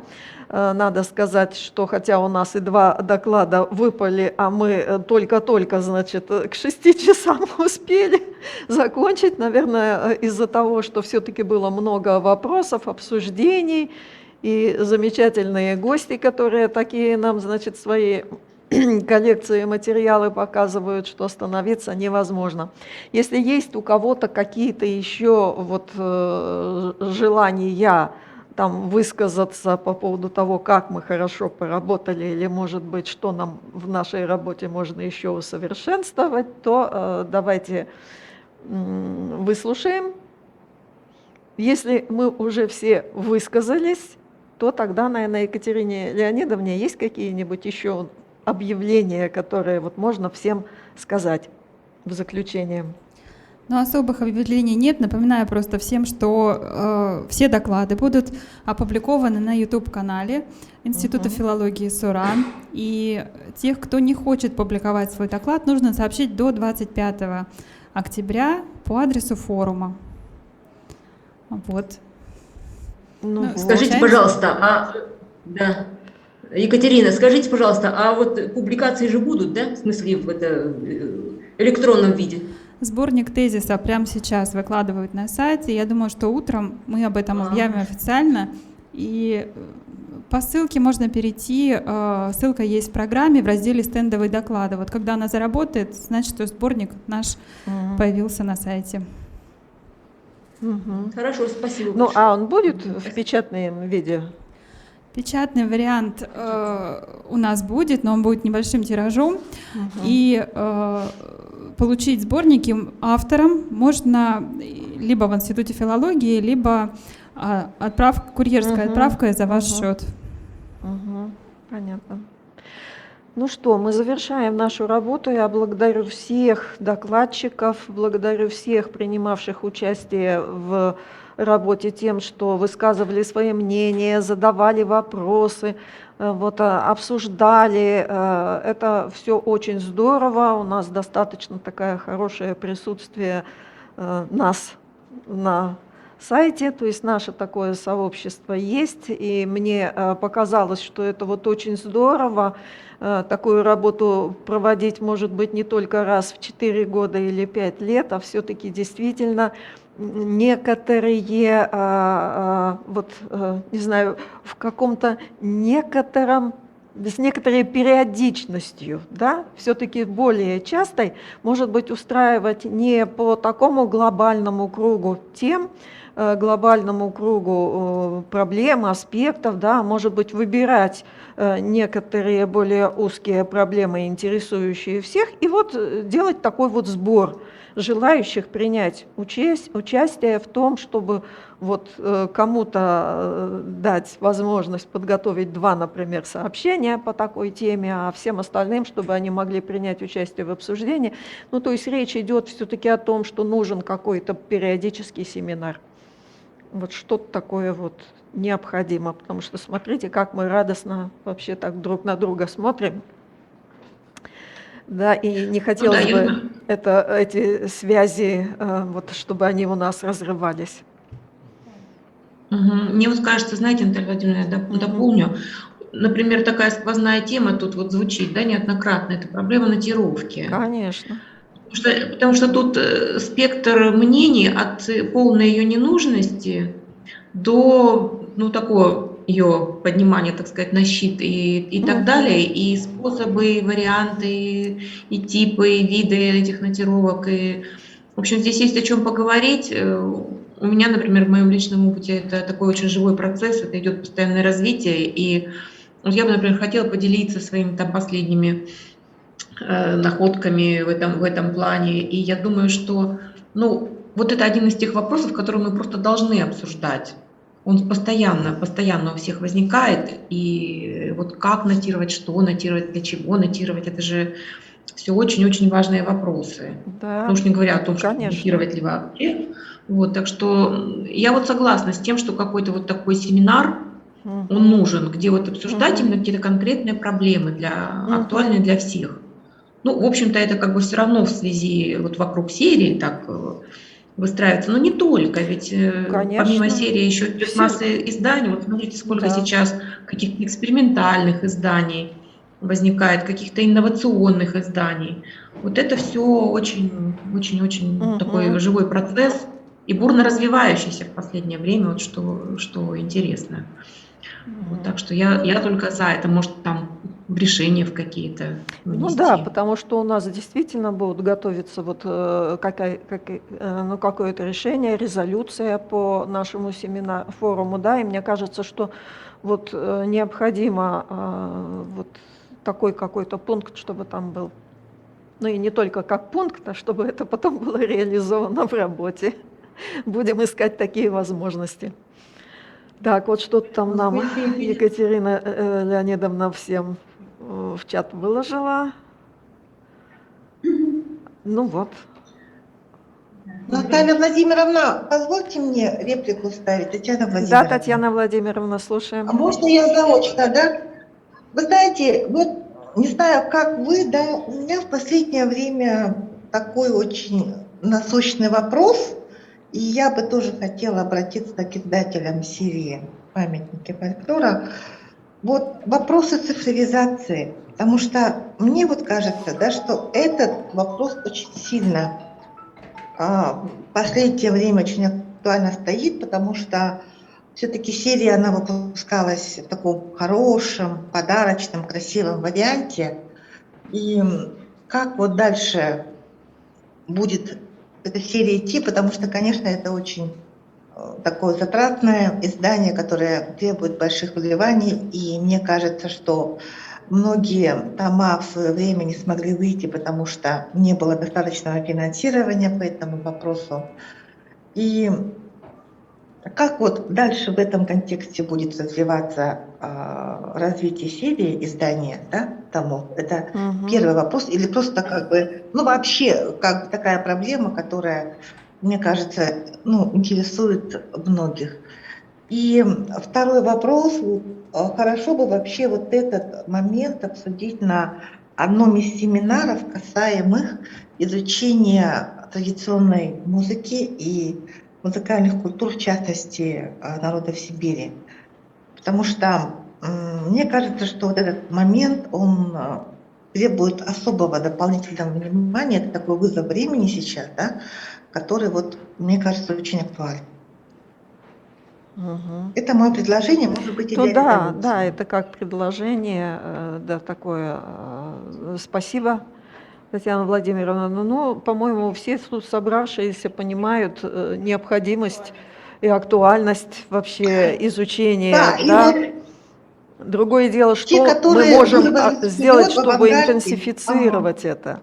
Надо сказать, что хотя у нас и 2 доклада выпали, а мы только-только, значит, к 6 часам успели закончить, наверное, из-за того, что все-таки было много вопросов, обсуждений и замечательные гости, которые такие нам, значит, свои коллекции материалы показывают, что остановиться невозможно. Если есть у кого-то какие-то еще вот желания там высказаться по поводу того, как мы хорошо поработали, или, может быть, что нам в нашей работе можно еще усовершенствовать, то давайте выслушаем. Если мы уже все высказались, то тогда, наверное, Екатерине Леонидовне есть какие-нибудь еще объявления, которые вот можно всем сказать в заключение? Но особых объявлений нет. Напоминаю просто всем, что все доклады будут опубликованы на YouTube-канале Института филологии СУРАН. И тех, кто не хочет публиковать свой доклад, нужно сообщить до 25 октября по адресу форума. Вот. Скажите, пожалуйста, да. Екатерина, скажите, пожалуйста, а вот публикации же будут, да, в смысле в электронном виде? Сборник тезиса прямо сейчас выкладывают на сайте. Я думаю, что утром мы об этом объявим официально. И по ссылке можно перейти. Ссылка есть в программе в разделе «Стендовые доклады». Вот когда она заработает, значит, что сборник наш появился на сайте. Хорошо, спасибо. Ну, а он будет в печатном виде? Печатный вариант у нас будет, но он будет небольшим тиражом. И получить сборники авторам можно либо в Институте филологии, либо курьерской отправкой за ваш счет. Понятно. Ну что, мы завершаем нашу работу. Я благодарю всех докладчиков, благодарю всех принимавших участие в работе тем, что высказывали свои мнения, задавали вопросы, вот, обсуждали. Это все очень здорово. У нас достаточно такое хорошее присутствие нас на сайте, то есть наше такое сообщество есть, и мне показалось, что это вот очень здорово. Такую работу проводить, может быть, не только раз в 4 года или 5 лет, а все-таки действительно некоторые, не знаю, в каком-то некотором, с некоторой периодичностью, да, все-таки более частой, может быть, устраивать не по такому глобальному кругу тем, глобальному кругу проблем, аспектов, да, может быть, выбирать некоторые более узкие проблемы, интересующие всех, и вот делать такой вот сбор желающих принять участие в том, чтобы вот кому-то дать возможность подготовить 2, например, сообщения по такой теме, а всем остальным, чтобы они могли принять участие в обсуждении. Ну, то есть речь идет все-таки о том, что нужен какой-то периодический семинар. Вот что-то такое вот необходимо, потому что смотрите, как мы радостно вообще так друг на друга смотрим. Да, и не хотелось бы эти связи, вот, чтобы они у нас разрывались. Мне вот кажется, знаете, Наталья Владимировна, я дополню. Например, такая сквозная тема тут вот звучит, да, неоднократно, это проблема нотировки. Конечно. Потому что тут спектр мнений от полной ее ненужности до, ну, такого ее поднимания, так сказать, на щит и так далее, и способы, и варианты, и типы, и виды этих нотировок. И, в общем, здесь есть о чем поговорить. У меня, например, в моем личном опыте это такой очень живой процесс, это идет постоянное развитие, и я бы, например, хотела поделиться своими там последними находками в этом плане, и я думаю, что, ну, вот это один из тех вопросов, которые мы просто должны обсуждать. Он постоянно у всех возникает, и вот как нотировать, что нотировать, для чего нотировать, это же все очень-очень важные вопросы. Да, Ну уж не говоря о том, что конечно. нотировать ли вообще. Вот, так что я вот согласна с тем, что какой-то вот такой семинар, он нужен, где вот обсуждать именно какие-то конкретные проблемы, актуальные для всех. Ну, в общем-то, это как бы все равно в связи вот вокруг серии так выстраивается, но не только, ведь помимо серии еще идет масса изданий. Вот смотрите, сколько сейчас каких-то экспериментальных изданий возникает, каких-то инновационных изданий. Вот это все очень-очень такой живой процесс и бурно развивающийся в последнее время, вот что интересно. Вот, так что я только за это, может, там решения в какие-то Ну да, потому что у нас действительно будут готовиться вот какое-то решение, резолюция по нашему форуму, да, и мне кажется, что вот необходимо вот такой какой-то пункт, чтобы там был, ну и не только как пункт, а чтобы это потом было реализовано в работе. Будем искать такие возможности. Так, вот что-то там нам Екатерина Леонидовна всем в чат выложила. Ну вот. Наталья Владимировна, позвольте мне реплику ставить, Татьяна Владимировна. Да, Татьяна Владимировна, слушаем. А можно я заочно, да? Вы знаете, вот не знаю, как вы, да, у меня в последнее время такой очень насущный вопрос, и я бы тоже хотела обратиться к издателям серии «Памятники фольклора». Вот вопросы цифровизации, потому что мне вот кажется, да, что этот вопрос очень сильно в последнее время очень актуально стоит, потому что все-таки серия, она выпускалась в таком хорошем, подарочном, красивом варианте. И как вот дальше будет эта серия идти, потому что, конечно, это очень такое затратное издание, которое требует больших вливаний, и мне кажется, что многие тома в свое время не смогли выйти, потому что не было достаточного финансирования по этому вопросу. И как вот дальше в этом контексте будет развиваться развитие серии издания, да, томов? Это первый вопрос, или просто как бы, ну вообще, как бы такая проблема, которая, мне кажется, ну, интересует многих. И второй вопрос, хорошо бы вообще вот этот момент обсудить на одном из семинаров, касаемых изучения традиционной музыки и музыкальных культур, в частности, народов Сибири. Потому что мне кажется, что вот этот момент, он требует особого дополнительного внимания, это такой вызов времени сейчас, да, который, вот, мне кажется, очень актуален. Мгм. Это мое предложение, может быть, и Ну для да, резолюции. да, это как предложение, да, такое. Спасибо, Татьяна Владимировна. Ну, по-моему, все тут собравшиеся понимают необходимость и актуальность вообще изучения, Да, и да. вот Другое дело, те, что мы которые можем вырвались сделать, вперед в чтобы авангарде, интенсифицировать это,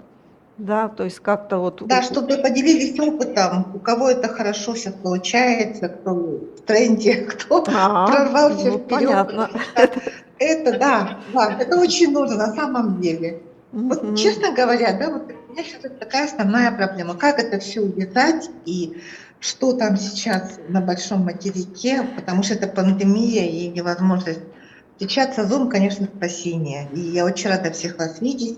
да, то есть как-то вот. да, чтобы поделились опытом, у кого это хорошо сейчас получается, кто в тренде, кто прорвался Ну, вперед, понятно. потому что это, да, это очень нужно на самом деле. Вот, честно говоря, да, вот у меня сейчас такая основная проблема, как это все увязать и что там сейчас на большом материке, потому что это пандемия и невозможность встречаться. Zoom, конечно, спасение. И я очень рада всех вас видеть,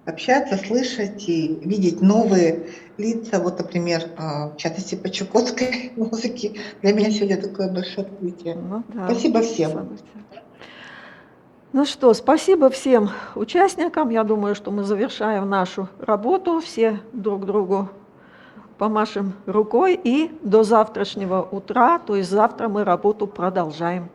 общаться, слышать и видеть новые лица. Вот, например, в частности, по чукотской музыке. Для меня сегодня такое большое открытие. Ну, да, Спасибо всем. событие. Ну что, спасибо всем участникам. Я думаю, что мы завершаем нашу работу. Все друг другу помашем рукой и до завтрашнего утра, то есть завтра мы работу продолжаем.